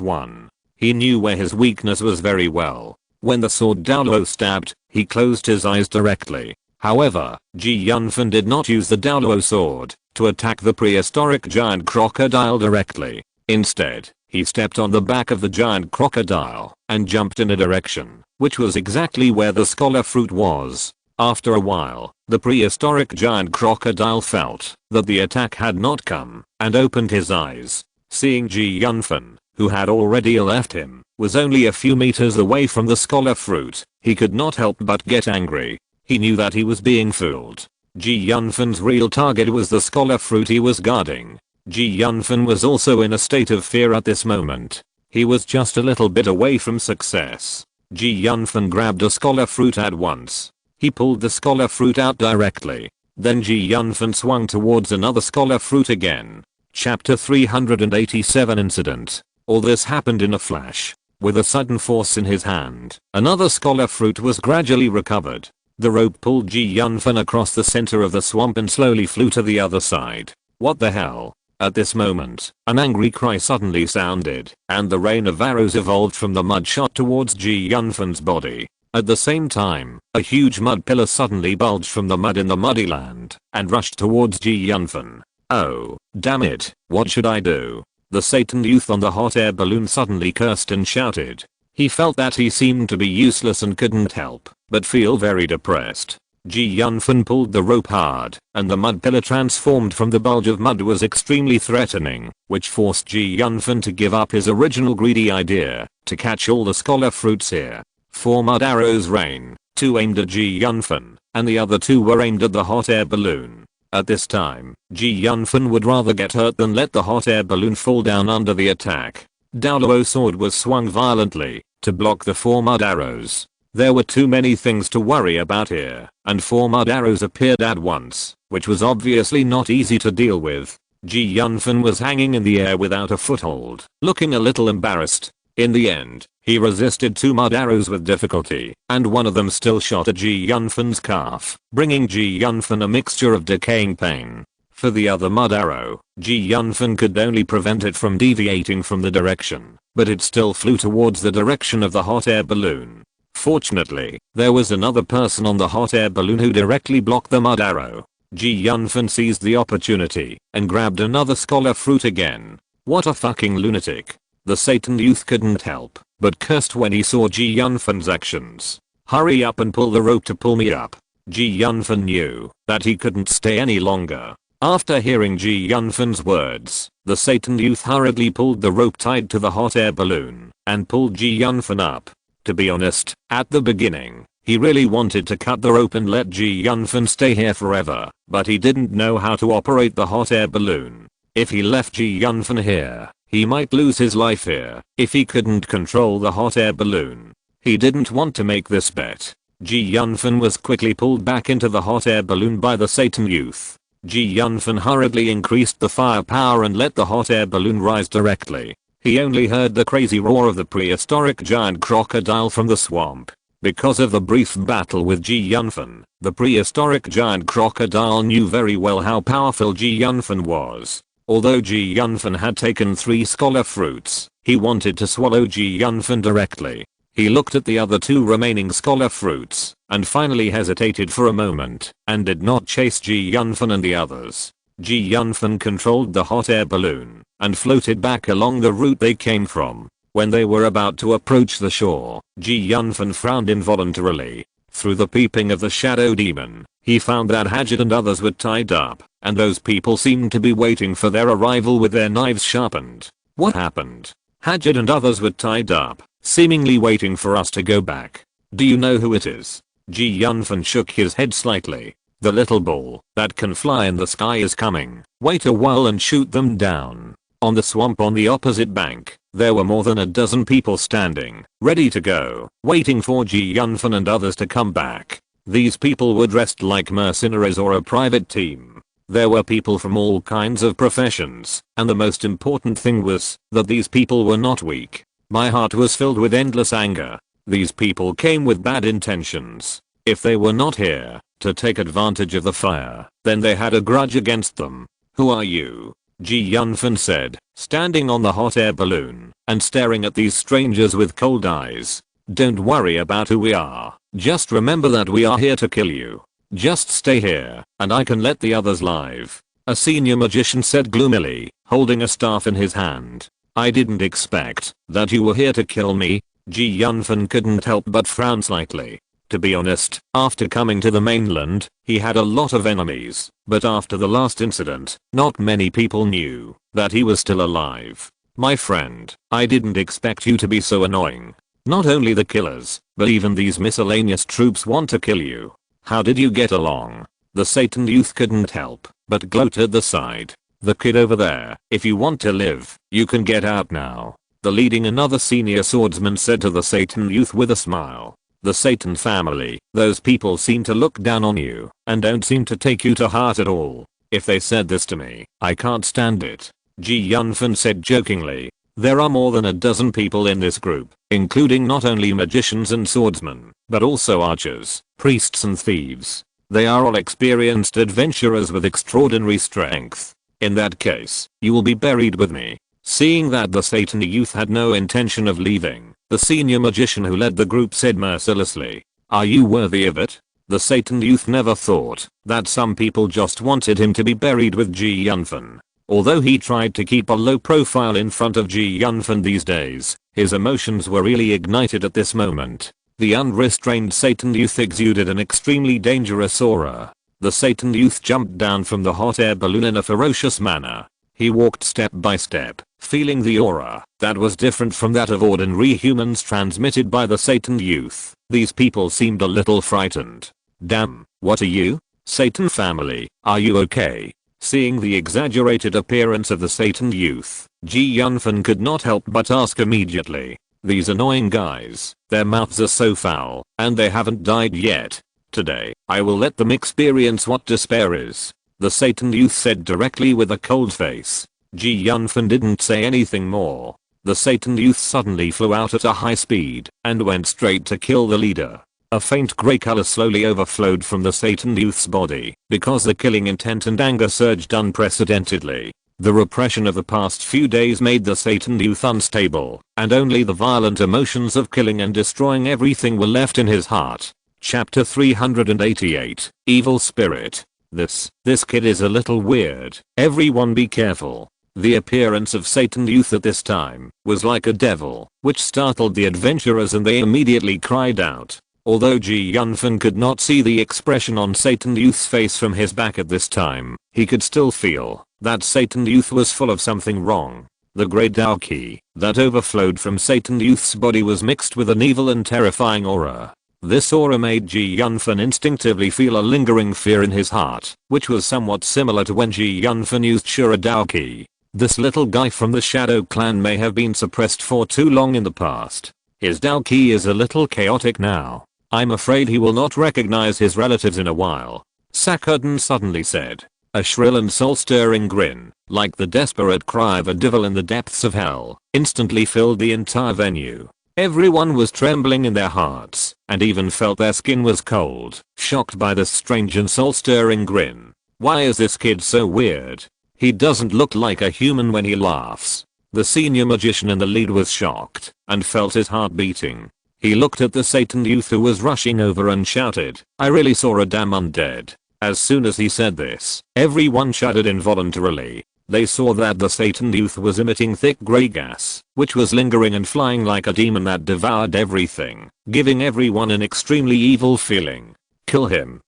one. He knew where his weakness was very well. When the sword Daoluo stabbed, he closed his eyes directly. However, Ji Yunfan did not use the Daoluo sword to attack the prehistoric giant crocodile directly. Instead, he stepped on the back of the giant crocodile and jumped in a direction, which was exactly where the scholar fruit was. After a while, the prehistoric giant crocodile felt that the attack had not come and opened his eyes. Seeing Ji Yunfan, who had already left him, was only a few meters away from the scholar fruit, he could not help but get angry. He knew that he was being fooled. Ji Yunfan's real target was the scholar fruit he was guarding. Ji Yunfan was also in a state of fear at this moment. He was just a little bit away from success. Ji Yunfan grabbed a scholar fruit at once. He pulled the scholar fruit out directly. Then Ji Yunfan swung towards another scholar fruit again. Chapter 387 Incident. All this happened in a flash. With a sudden force in his hand, another scholar fruit was gradually recovered. The rope pulled Ji Yunfan across the center of the swamp and slowly flew to the other side. What the hell? At this moment, an angry cry suddenly sounded, and the rain of arrows evolved from the mud shot towards Ji Yunfan's body. At the same time, a huge mud pillar suddenly bulged from the mud in the muddy land and rushed towards Ji Yunfan. Oh, damn it, what should I do? The Satan youth on the hot air balloon suddenly cursed and shouted. He felt that he seemed to be useless and couldn't help but feel very depressed. Yunfan pulled the rope hard, and the mud pillar transformed from the bulge of mud was extremely threatening, which forced Yunfan to give up his original greedy idea to catch all the scholar fruits here. 4 mud arrows rain, 2 aimed at Yunfan, and the other 2 were aimed at the hot air balloon. At this time, Yunfan would rather get hurt than let the hot air balloon fall down under the attack. Daoluo's sword was swung violently to block the 4 mud arrows. There were too many things to worry about here, and 4 mud arrows appeared at once, which was obviously not easy to deal with. Yunfan was hanging in the air without a foothold, looking a little embarrassed. In the end, he resisted 2 mud arrows with difficulty, and one of them still shot at Yunfan's calf, bringing Yunfan a mixture of decaying pain. For the other mud arrow, Yunfan could only prevent it from deviating from the direction, but it still flew towards the direction of the hot air balloon. Fortunately, there was another person on the hot air balloon who directly blocked the mud arrow. Yunfan seized the opportunity and grabbed another scholar fruit again. What a fucking lunatic. The Satan youth couldn't help but cursed when he saw Yunfan's actions. Hurry up and pull the rope to pull me up. Yunfan knew that he couldn't stay any longer. After hearing Yunfan's words, the Satan youth hurriedly pulled the rope tied to the hot air balloon and pulled Yunfan up. To be honest, at the beginning, he really wanted to cut the rope and let Yunfan stay here forever, but he didn't know how to operate the hot air balloon. If he left Yunfan here, he might lose his life here if he couldn't control the hot air balloon. He didn't want to make this bet. Yunfan was quickly pulled back into the hot air balloon by the Satan youth. Yunfan hurriedly increased the firepower and let the hot air balloon rise directly. He only heard the crazy roar of the prehistoric giant crocodile from the swamp. Because of the brief battle with Yunfan, the prehistoric giant crocodile knew very well how powerful Yunfan was. Although Yunfan had taken 3 scholar fruits, he wanted to swallow Yunfan directly. He looked at the other 2 remaining scholar fruits and finally hesitated for a moment and did not chase Yunfan and the others. Yunfan controlled the hot air balloon and floated back along the route they came from. When they were about to approach the shore, Yunfan frowned involuntarily. Through the peeping of the shadow demon, he found that Hadget and others were tied up, and those people seemed to be waiting for their arrival with their knives sharpened. What happened? Hadget and others were tied up, seemingly waiting for us to go back. Do you know who it is? Yunfan shook his head slightly. The little ball that can fly in the sky is coming. Wait a while and shoot them down. On the swamp on the opposite bank, there were more than a dozen people standing, ready to go, waiting for Yunfan and others to come back. These people were dressed like mercenaries or a private team. There were people from all kinds of professions, and the most important thing was that these people were not weak. My heart was filled with endless anger. These people came with bad intentions. If they were not here to take advantage of the fire, then they had a grudge against them. Who are you? Yunfan said, standing on the hot air balloon and staring at these strangers with cold eyes. Don't worry about who we are. Just remember that we are here to kill you. Just stay here, and I can let the others live. A senior magician said gloomily, holding a staff in his hand. I didn't expect that you were here to kill me. Yunfan couldn't help but frown slightly. To be honest, after coming to the mainland, he had a lot of enemies, but after the last incident, not many people knew that he was still alive. My friend, I didn't expect you to be so annoying. Not only the killers, but even these miscellaneous troops want to kill you. How did you get along? The Satan youth couldn't help but gloat at the side. The kid over there, if you want to live, you can get out now. The leading another senior swordsman said to the Satan youth with a smile. The Satan family, those people seem to look down on you and don't seem to take you to heart at all. If they said this to me, I can't stand it. Yunfan said jokingly. There are more than a dozen people in this group, including not only magicians and swordsmen, but also archers, priests and thieves. They are all experienced adventurers with extraordinary strength. In that case, you will be buried with me. Seeing that the Satan youth had no intention of leaving, the senior magician who led the group said mercilessly, are you worthy of it? The Satan youth never thought that some people just wanted him to be buried with Yunfan. Although he tried to keep a low profile in front of Yunfan these days, his emotions were really ignited at this moment. The unrestrained Satan youth exuded an extremely dangerous aura. The Satan youth jumped down from the hot air balloon in a ferocious manner. He walked step by step, feeling the aura that was different from that of ordinary humans transmitted by the Satan youth. These people seemed a little frightened. Damn, what are you? Satan family, are you okay? Seeing the exaggerated appearance of the Satan youth, Yunfan could not help but ask immediately. These annoying guys, their mouths are so foul, and they haven't died yet. Today, I will let them experience what despair is. The Satan youth said directly with a cold face. Yunfan didn't say anything more. The Satan youth suddenly flew out at a high speed and went straight to kill the leader. A faint grey color slowly overflowed from the Satan youth's body because the killing intent and anger surged unprecedentedly. The repression of the past few days made the Satan youth unstable, and only the violent emotions of killing and destroying everything were left in his heart. Chapter 388, Evil Spirit. This kid is a little weird. Everyone be careful. The appearance of Satan youth at this time was like a devil, which startled the adventurers and they immediately cried out. Although Yunfan could not see the expression on Satan youth's face from his back at this time, he could still feel that Satan youth was full of something wrong. The grey Tao Qi that overflowed from Satan youth's body was mixed with an evil and terrifying aura. This aura made Yunfan instinctively feel a lingering fear in his heart, which was somewhat similar to when Yunfan used Shura Tao Qi. This little guy from the Shadow Clan may have been suppressed for too long in the past. His Tao Qi is a little chaotic now. I'm afraid he will not recognize his relatives in a while. Sakuden suddenly said. A shrill and soul-stirring grin, like the desperate cry of a devil in the depths of hell, instantly filled the entire venue. Everyone was trembling in their hearts, and even felt their skin was cold, shocked by this strange and soul-stirring grin. Why is this kid so weird? He doesn't look like a human when he laughs. The senior magician in the lead was shocked, and felt his heart beating. He looked at the Satan youth who was rushing over and shouted, I really saw a damn undead. As soon as he said this, everyone shuddered involuntarily. They saw that the Satan youth was emitting thick grey gas, which was lingering and flying like a demon that devoured everything, giving everyone an extremely evil feeling. Kill him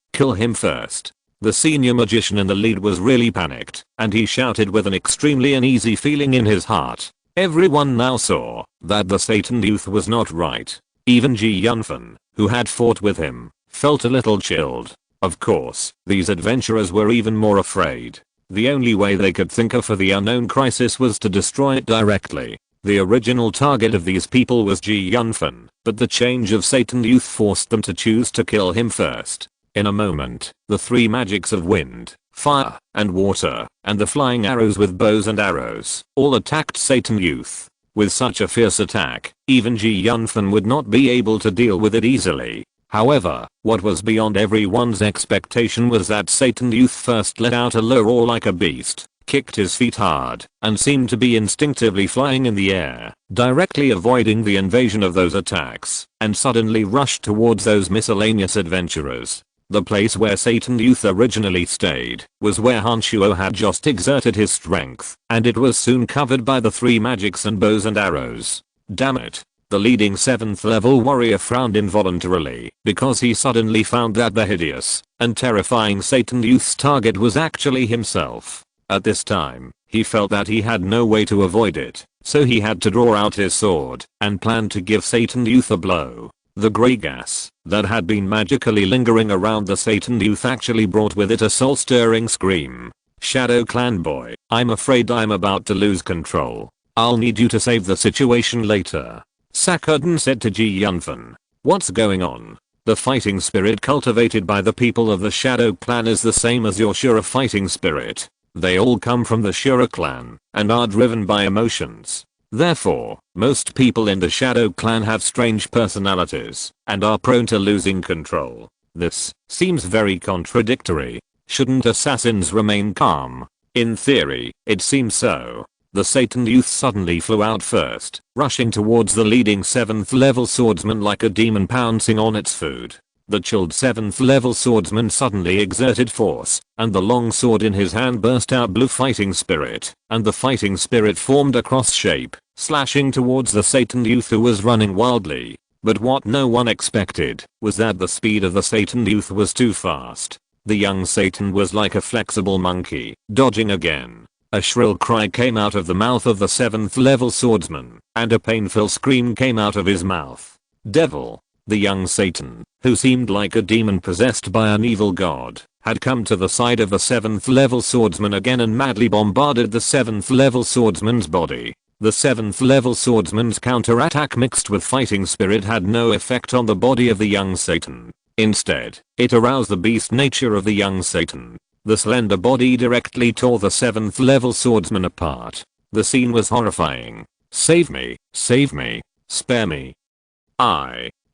first. The senior magician in the lead was really panicked, and he shouted with an extremely uneasy feeling in his heart. Everyone now saw that the Satan youth was not right. Even Yunfan, who had fought with him, felt a little chilled. Of course, these adventurers were even more afraid. The only way they could think of for the unknown crisis was to destroy it directly. The original target of these people was Yunfan, but the change of Satan youth forced them to choose to kill him first. In a moment, the three magics of wind, fire, and water, and the flying arrows with bows and arrows, all attacked Satan youth. With such a fierce attack, even Yunfan would not be able to deal with it easily. However, what was beyond everyone's expectation was that Satan youth first let out a low roar like a beast, kicked his feet hard, and seemed to be instinctively flying in the air, directly avoiding the invasion of those attacks, and suddenly rushed towards those miscellaneous adventurers. The place where Satan youth originally stayed was where Hanshuo had just exerted his strength, and it was soon covered by the three magics and bows and arrows. Damn it. The leading 7th level warrior frowned involuntarily because he suddenly found that the hideous and terrifying Satan youth's target was actually himself. At this time, he felt that he had no way to avoid it, so he had to draw out his sword and plan to give Satan youth a blow. The grey gas that had been magically lingering around the Satan youth actually brought with it a soul-stirring scream. Shadow Clan boy, I'm afraid I'm about to lose control. I'll need you to save the situation later. Sakuden said to Yunfan. What's going on? The fighting spirit cultivated by the people of the Shadow Clan is the same as your Shura fighting spirit. They all come from the Shura clan and are driven by emotions. Therefore, most people in the Shadow Clan have strange personalities and are prone to losing control. This seems very contradictory. Shouldn't assassins remain calm? In theory, it seems so. The Satan youth suddenly flew out first, rushing towards the leading 7th level swordsman like a demon pouncing on its food. The chilled 7th level swordsman suddenly exerted force, and the long sword in his hand burst out blue fighting spirit, and the fighting spirit formed a cross shape, slashing towards the Satan youth who was running wildly. But what no one expected was that the speed of the Satan youth was too fast. The young Satan was like a flexible monkey, dodging again. A shrill cry came out of the mouth of the 7th level swordsman, and a painful scream came out of his mouth. Devil. The young Satan, who seemed like a demon possessed by an evil god, had come to the side of the 7th level swordsman again and madly bombarded the 7th level swordsman's body. The 7th level swordsman's counterattack mixed with fighting spirit had no effect on the body of the young Satan. Instead, it aroused the beast nature of the young Satan. The slender body directly tore the 7th level swordsman apart. The scene was horrifying. Save me, spare me.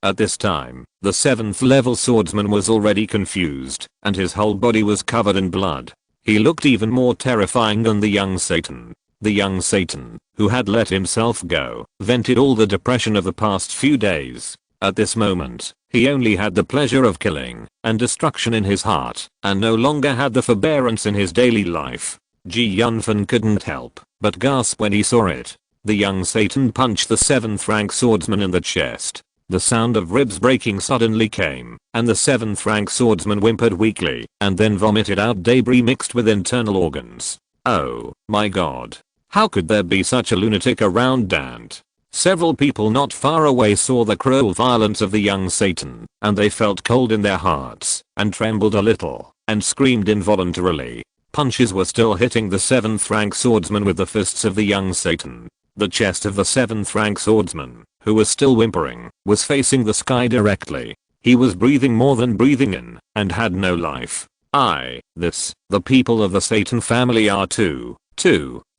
At this time, the 7th level swordsman was already confused, and his whole body was covered in blood. He looked even more terrifying than the young Satan. The young Satan, who had let himself go, vented all the depression of the past few days. At this moment, he only had the pleasure of killing and destruction in his heart, and no longer had the forbearance in his daily life. Yunfan couldn't help but gasp when he saw it. The young Satan punched the 7th rank swordsman in the chest. The sound of ribs breaking suddenly came, and the 7th rank swordsman whimpered weakly, and then vomited out debris mixed with internal organs. Oh my god. How could there be such a lunatic around Dante? Several people not far away saw the cruel violence of the young Satan, and they felt cold in their hearts, and trembled a little, and screamed involuntarily. Punches were still hitting the 7th rank swordsman with the fists of the young Satan. The chest of the 7th rank swordsman, who was still whimpering, was facing the sky directly. He was breathing more than breathing in, and had no life. The people of the Satan family are too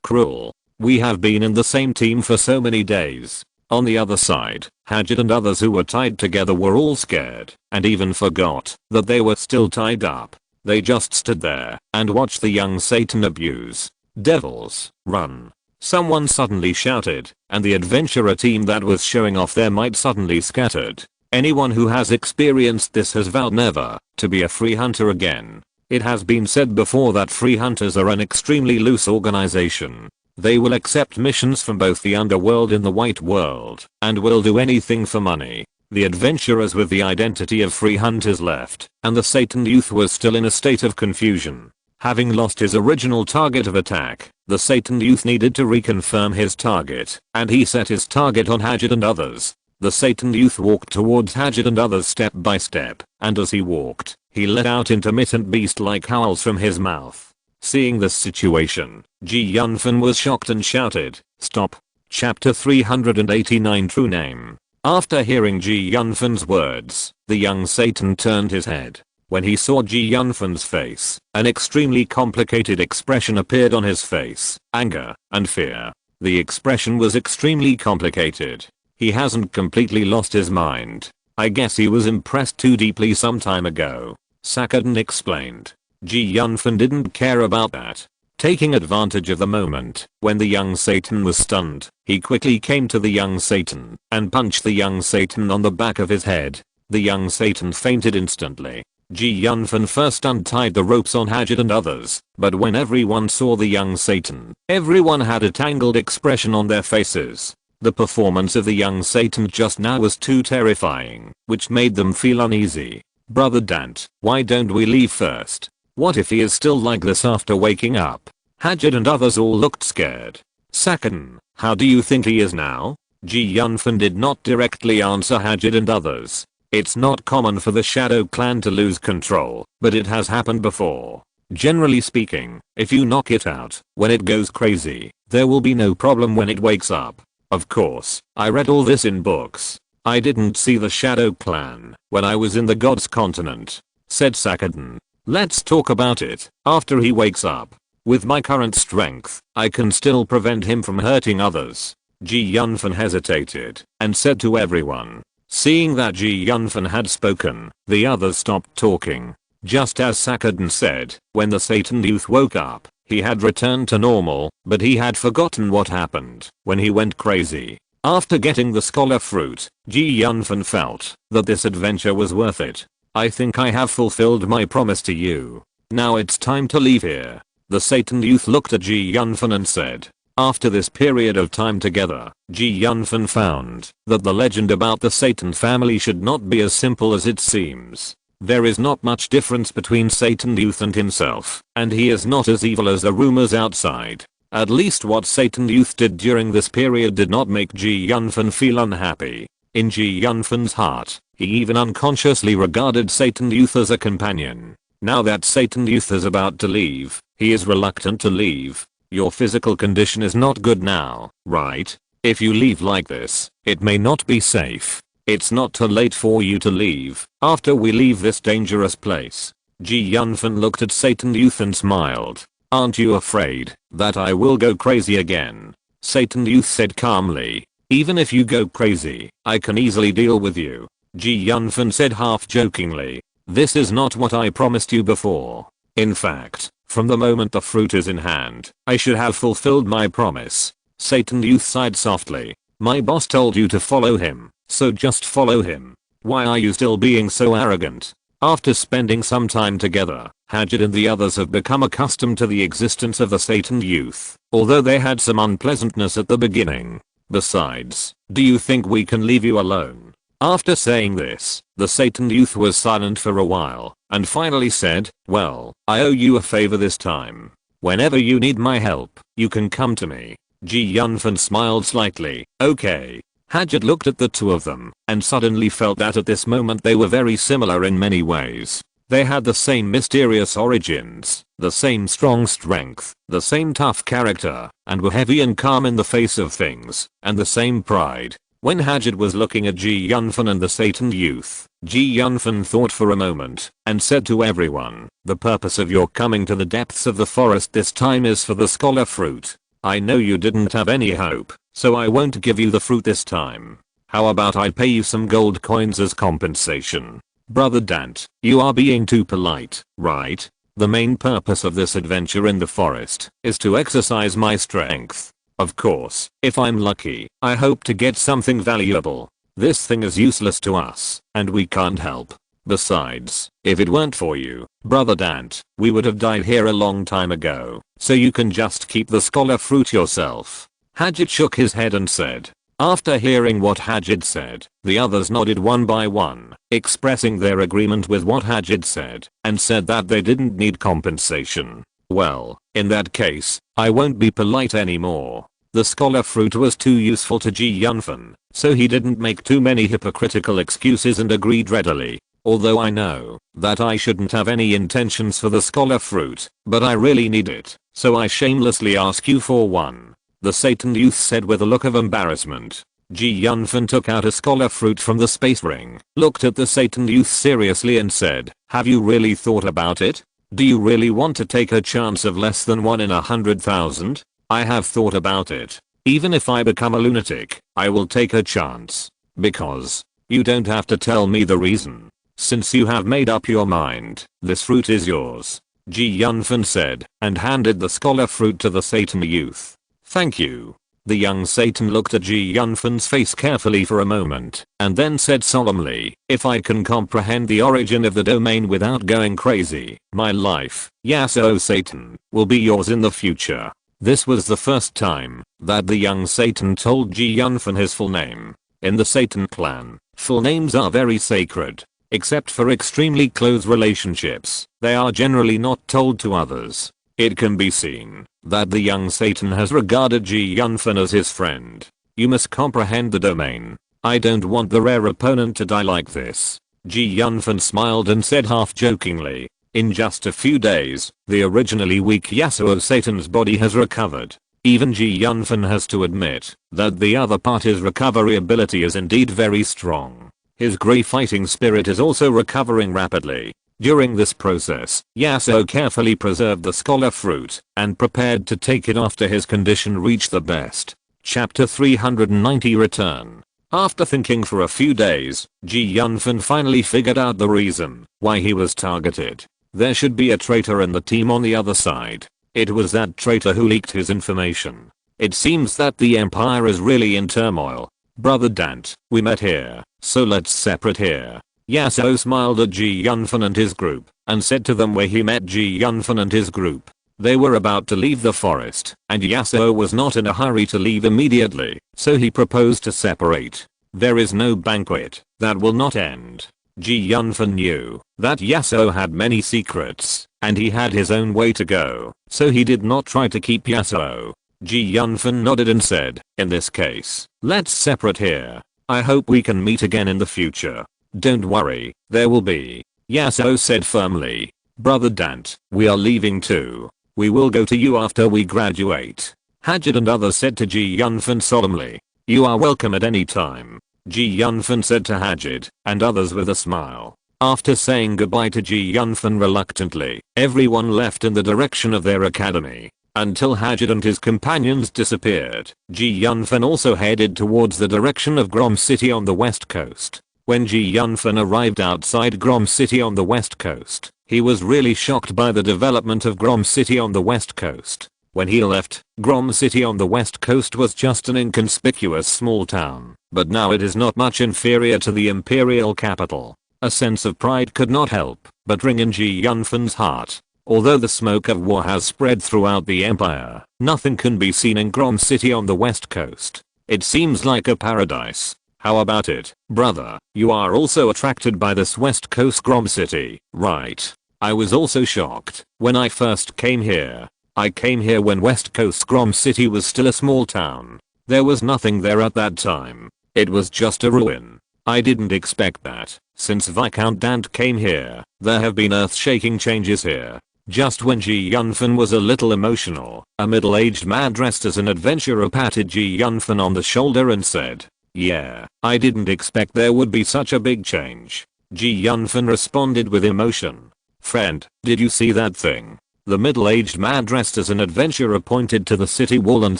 cruel. We have been in the same team for so many days. On the other side, Hadget and others who were tied together were all scared, and even forgot that they were still tied up. They just stood there and watched the young Satan abuse. Devils, run. Someone suddenly shouted, and the adventurer team that was showing off their might suddenly scattered. Anyone who has experienced this has vowed never to be a free hunter again. It has been said before that free hunters are an extremely loose organization. They will accept missions from both the underworld and the white world, and will do anything for money. The adventurers with the identity of free hunters left, and the Satan youth was still in a state of confusion. Having lost his original target of attack, the Satan youth needed to reconfirm his target, and he set his target on Hadget and others. The Satan youth walked towards Hadget and others step by step, and as he walked, he let out intermittent beast-like howls from his mouth. Seeing this situation, Yunfan was shocked and shouted, "Stop." Chapter 389 True Name. After hearing Yunfan's words, the young Satan turned his head. When he saw Yunfan's face, an extremely complicated expression appeared on his face, anger and fear. The expression was extremely complicated. He hasn't completely lost his mind. I guess he was impressed too deeply some time ago. Sakadin explained. Yunfan didn't care about that. Taking advantage of the moment when the young Satan was stunned, he quickly came to the young Satan and punched the young Satan on the back of his head. The young Satan fainted instantly. Yunfan first untied the ropes on Hadget and others, but when everyone saw the young Satan, everyone had a tangled expression on their faces. The performance of the young Satan just now was too terrifying, which made them feel uneasy. Brother Dante, why don't we leave first? What if he is still like this after waking up? Hadget and others all looked scared. Sakadin, how do you think he is now? Yunfan did not directly answer Hadget and others. It's not common for the Shadow Clan to lose control, but it has happened before. Generally speaking, if you knock it out when it goes crazy, there will be no problem when it wakes up. Of course, I read all this in books. I didn't see the Shadow Clan when I was in the God's continent, said Sakadin. Let's talk about it after he wakes up. With my current strength, I can still prevent him from hurting others. Yunfan hesitated and said to everyone. Seeing that Yunfan had spoken, the others stopped talking. Just as Sakadin said, when the Satan youth woke up, he had returned to normal, but he had forgotten what happened when he went crazy. After getting the scholar fruit, Yunfan felt that this adventure was worth it. I think I have fulfilled my promise to you. Now it's time to leave here. The Satan youth looked at Yunfan and said. After this period of time together, Yunfan found that the legend about the Satan family should not be as simple as it seems. There is not much difference between Satan Youth and himself, and he is not as evil as the rumors outside. At least what Satan Youth did during this period did not make Yunfan feel unhappy. In Yunfan's heart, he even unconsciously regarded Satan Youth as a companion. Now that Satan Youth is about to leave, he is reluctant to leave. Your physical condition is not good now, right? If you leave like this, it may not be safe. It's not too late for you to leave after we leave this dangerous place. Yunfan looked at Satan Youth and smiled. Aren't you afraid that I will go crazy again? Satan Youth said calmly. Even if you go crazy, I can easily deal with you. Yunfan said half jokingly. This is not what I promised you before. In fact, from the moment the fruit is in hand, I should have fulfilled my promise. Satan Youth sighed softly. My boss told you to follow him, so just follow him. Why are you still being so arrogant? After spending some time together, Hadjid and the others have become accustomed to the existence of the Satan Youth, although they had some unpleasantness at the beginning. Besides, do you think we can leave you alone? After saying this, the Satan Youth was silent for a while, and finally said, well, I owe you a favor this time. Whenever you need my help, you can come to me. Yunfan smiled slightly. Okay. Hadjid looked at the two of them, and suddenly felt that at this moment they were very similar in many ways. They had the same mysterious origins, the same strong strength, the same tough character, and were heavy and calm in the face of things, and the same pride. When Hadjid was looking at Yunfan and the Satan Youth, Yunfan thought for a moment, and said to everyone, the purpose of your coming to the depths of the forest this time is for the scholar fruit. I know you didn't have any hope, so I won't give you the fruit this time. How about I pay you some gold coins as compensation? Brother Dante, you are being too polite, right? The main purpose of this adventure in the forest is to exercise my strength. Of course, if I'm lucky, I hope to get something valuable. This thing is useless to us, and we can't help. Besides, if it weren't for you, Brother Dante, we would have died here a long time ago, so you can just keep the scholar fruit yourself. Hadjid shook his head and said. After hearing what Hadjid said, the others nodded one by one, expressing their agreement with what Hadjid said, and said that they didn't need compensation. Well, in that case, I won't be polite anymore. The scholar fruit was too useful to Yunfan, so he didn't make too many hypocritical excuses and agreed readily. Although I know that I shouldn't have any intentions for the scholar fruit, but I really need it, so I shamelessly ask you for one. The Satan Youth said with a look of embarrassment. Yunfan took out a scholar fruit from the space ring, looked at the Satan Youth seriously and said, have you really thought about it? Do you really want to take a chance of less than 1 in 100,000? I have thought about it. Even if I become a lunatic, I will take a chance. Because you don't have to tell me the reason. Since you have made up your mind, this fruit is yours. Yunfan said, and handed the scholar fruit to the Satan Youth. Thank you. The young Satan looked at Yunfan's face carefully for a moment, and then said solemnly, if I can comprehend the origin of the domain without going crazy, my life, Yasuo Satan, will be yours in the future. This was the first time that the young Satan told Yunfan his full name. In the Satan clan, full names are very sacred. Except for extremely close relationships, they are generally not told to others. It can be seen that the young Satan has regarded Yunfan as his friend. You must comprehend the domain. I don't want the rare opponent to die like this. Yunfan smiled and said half jokingly, in just a few days, the originally weak Yasuo Satan's body has recovered. Even Yunfan has to admit that the other party's recovery ability is indeed very strong. His grey fighting spirit is also recovering rapidly. During this process, Yasuo carefully preserved the scholar fruit and prepared to take it after his condition reached the best. Chapter 390 Return. After thinking for a few days, Yunfan finally figured out the reason why he was targeted. There should be a traitor in the team on the other side. It was that traitor who leaked his information. It seems that the Empire is really in turmoil. Brother Dante, we met here, so let's separate here. Yasuo smiled at Yunfan and his group, and said to them where he met Yunfan and his group. They were about to leave the forest, and Yasuo was not in a hurry to leave immediately, so he proposed to separate. There is no banquet that will not end. Yunfan knew that Yasuo had many secrets, and he had his own way to go, so he did not try to keep Yasuo. Yunfan nodded and said, in this case, let's separate here. I hope we can meet again in the future. Don't worry, there will be. Yasuo said firmly. Brother Dante, we are leaving too. We will go to you after we graduate. Hajid and others said to Yunfan solemnly. You are welcome at any time. Yunfan said to Hajid and others with a smile. After saying goodbye to Yunfan reluctantly, everyone left in the direction of their academy. Until Hajid and his companions disappeared, Yunfan also headed towards the direction of Grom City on the west coast. When Yunfan arrived outside Grom City on the west coast, he was really shocked by the development of Grom City on the west coast. When he left, Grom City on the west coast was just an inconspicuous small town, but now it is not much inferior to the imperial capital. A sense of pride could not help but ring in Yunfan's heart. Although the smoke of war has spread throughout the empire, nothing can be seen in Grom City on the west coast. It seems like a paradise. How about it, brother? You are also attracted by this west coast Grom City, right? I was also shocked when I first came here. I came here when West Coast Grom City was still a small town. There was nothing there at that time. It was just a ruin. I didn't expect that. Since Viscount Dante came here, there have been earth-shaking changes here. Just when Yunfan was a little emotional, a middle-aged man dressed as an adventurer patted Yunfan on the shoulder and said, yeah, I didn't expect there would be such a big change. Yunfan responded with emotion. Friend, did you see that thing? The middle-aged man dressed as an adventurer pointed to the city wall and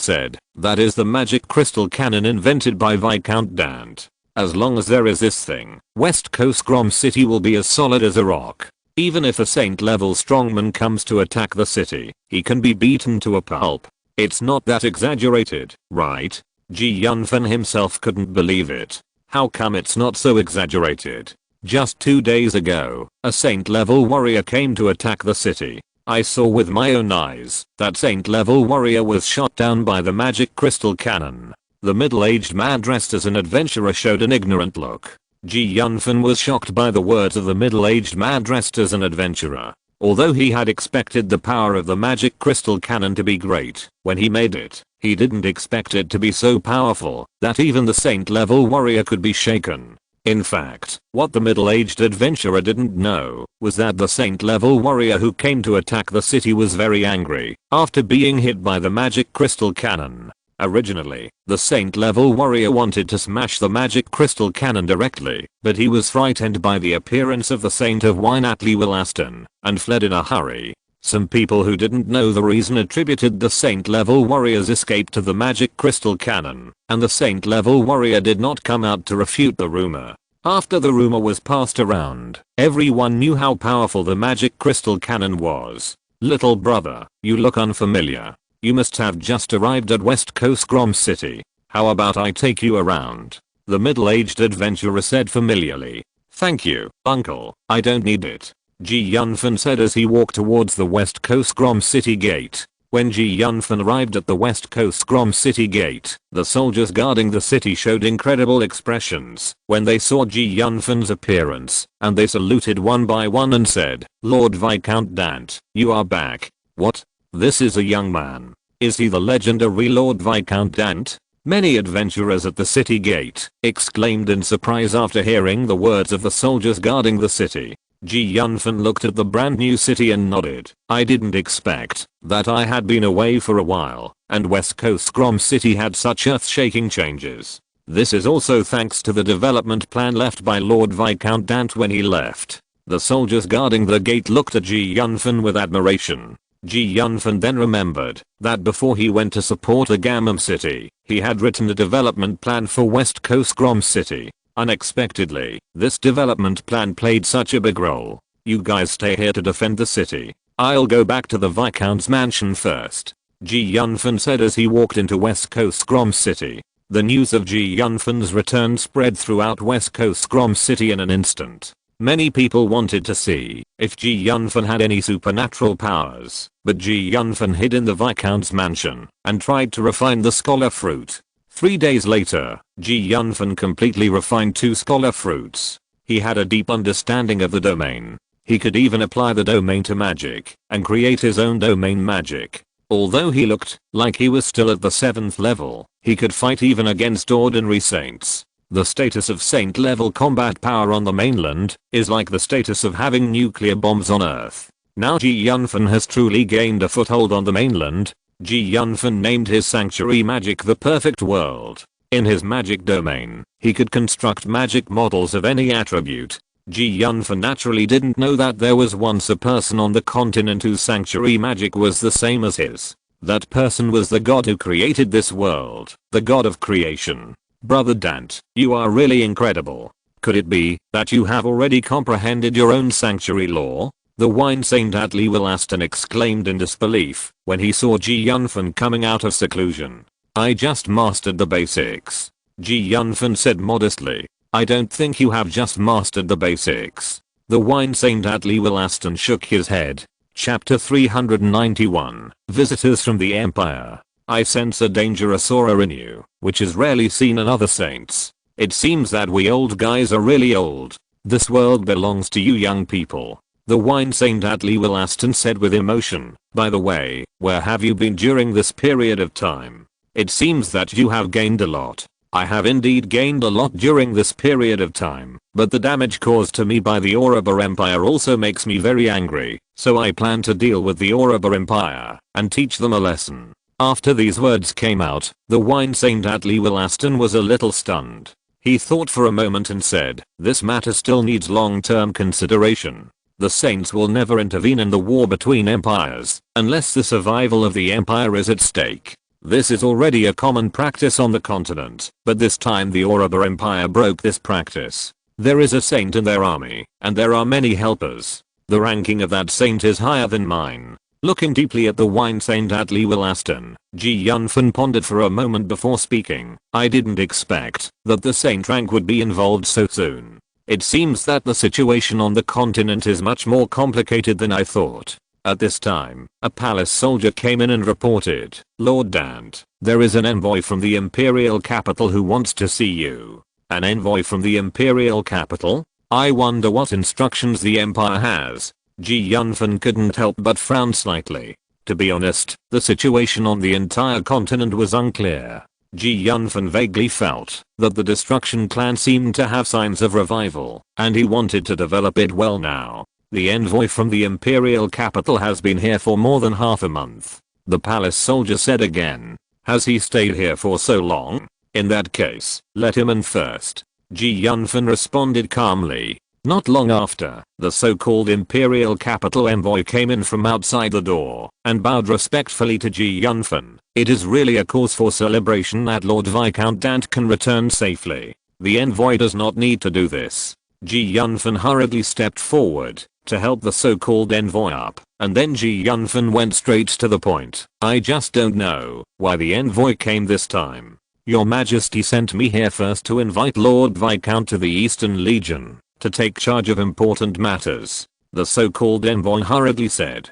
said, that is the magic crystal cannon invented by Viscount Dante. As long as there is this thing, West Coast Grom City will be as solid as a rock. Even if a saint-level strongman comes to attack the city, he can be beaten to a pulp. It's not that exaggerated, right? Yunfan himself couldn't believe it. How come it's not so exaggerated? Just 2 days ago, a saint-level warrior came to attack the city. I saw with my own eyes that saint-level warrior was shot down by the magic crystal cannon. The middle-aged man dressed as an adventurer showed an ignorant look. Yunfan was shocked by the words of the middle-aged man dressed as an adventurer. Although he had expected the power of the magic crystal cannon to be great when he made it, he didn't expect it to be so powerful that even the saint-level warrior could be shaken. In fact, what the middle-aged adventurer didn't know was that the saint-level warrior who came to attack the city was very angry after being hit by the magic crystal cannon. Originally, the saint-level warrior wanted to smash the magic crystal cannon directly, but he was frightened by the appearance of the Saint of Wine at Willaston and fled in a hurry. Some people who didn't know the reason attributed the saint-level warrior's escape to the magic crystal cannon, and the saint-level warrior did not come out to refute the rumor. After the rumor was passed around, everyone knew how powerful the magic crystal cannon was. Little brother, you look unfamiliar. You must have just arrived at West Coast Grom City. How about I take you around? The middle-aged adventurer said familiarly. Thank you, uncle, I don't need it. Yunfan said as he walked towards the West Coast Grom City gate. When Yunfan arrived at the West Coast Grom City gate, the soldiers guarding the city showed incredible expressions when they saw Yunfan's appearance, and they saluted one by one and said, Lord Viscount Dante, you are back. What? This is a young man. Is he the legendary Lord Viscount Dante? Many adventurers at the city gate exclaimed in surprise after hearing the words of the soldiers guarding the city. Yunfan looked at the brand new city and nodded. I didn't expect that. I had been away for a while, and West Coast Grom City had such earth-shaking changes. This is also thanks to the development plan left by Lord Viscount Dante when he left. The soldiers guarding the gate looked at Yunfan with admiration. Yunfan then remembered that before he went to support the Gammon City, he had written a development plan for West Coast Grom City. Unexpectedly, this development plan played such a big role. You guys stay here to defend the city. I'll go back to the Viscount's mansion first. Yunfan said as he walked into West Coast Grom City. The news of Yunfan's return spread throughout West Coast Grom City in an instant. Many people wanted to see if Yunfan had any supernatural powers, but Ji Yunfan hid in the Viscount's mansion and tried to refine the scholar fruit. 3 days later, Ji Yunfan completely refined 2 scholar fruits. He had a deep understanding of the domain. He could even apply the domain to magic and create his own domain magic. Although he looked like he was still at the 7th level, he could fight even against ordinary saints. The status of saint level combat power on the mainland is like the status of having nuclear bombs on Earth. Now Ji Yunfan has truly gained a foothold on the mainland. Ji Yunfan named his sanctuary magic the perfect world. In his magic domain, he could construct magic models of any attribute. Ji Yunfan naturally didn't know that there was once a person on the continent whose sanctuary magic was the same as his. That person was the god who created this world, the god of creation. Brother Dante, you are really incredible. Could it be that you have already comprehended your own sanctuary lore? The wine saint Atli Willaston exclaimed in disbelief when he saw Ji Yunfan coming out of seclusion. I just mastered the basics. Ji Yunfan said modestly. I don't think you have just mastered the basics. The wine saint Atli Willaston shook his head. Chapter 391. Visitors from the Empire. I sense a dangerous aura in you, which is rarely seen in other saints. It seems that we old guys are really old. This world belongs to you young people. The wine saint Atli Willaston said with emotion. By the way, where have you been during this period of time? It seems that you have gained a lot. I have indeed gained a lot during this period of time, but the damage caused to me by the Oroba Empire also makes me very angry, so I plan to deal with the Oroba Empire and teach them a lesson. After these words came out, the wine saint Atli Willaston was a little stunned. He thought for a moment and said, this matter still needs long-term consideration. The saints will never intervene in the war between empires, unless the survival of the empire is at stake. This is already a common practice on the continent, but this time the Oroba Empire broke this practice. There is a saint in their army, and there are many helpers. The ranking of that saint is higher than mine. Looking deeply at the wine saint Atli Willaston, Ji Yunfan pondered for a moment before speaking. I didn't expect that the saint rank would be involved so soon. It seems that the situation on the continent is much more complicated than I thought. At this time, a palace soldier came in and reported, Lord Dante, there is an envoy from the imperial capital who wants to see you. An envoy from the imperial capital? I wonder what instructions the empire has. Ji Yunfan couldn't help but frown slightly. To be honest, the situation on the entire continent was unclear. Ji Yunfan vaguely felt that the Destruction clan seemed to have signs of revival, and he wanted to develop it well now. The envoy from the imperial capital has been here for more than half a month. The palace soldier said again. Has he stayed here for so long? In that case, let him in first. Ji Yunfan responded calmly. Not long after, the so-called imperial capital envoy came in from outside the door and bowed respectfully to Ji Yunfan. It is really a cause for celebration that Lord Viscount Dante can return safely. The envoy does not need to do this. Ji Yunfan hurriedly stepped forward to help the so-called envoy up, and then Ji Yunfan went straight to the point. I just don't know why the envoy came this time. Your Majesty sent me here first to invite Lord Viscount to the Eastern Legion to take charge of important matters. The so-called envoy hurriedly said.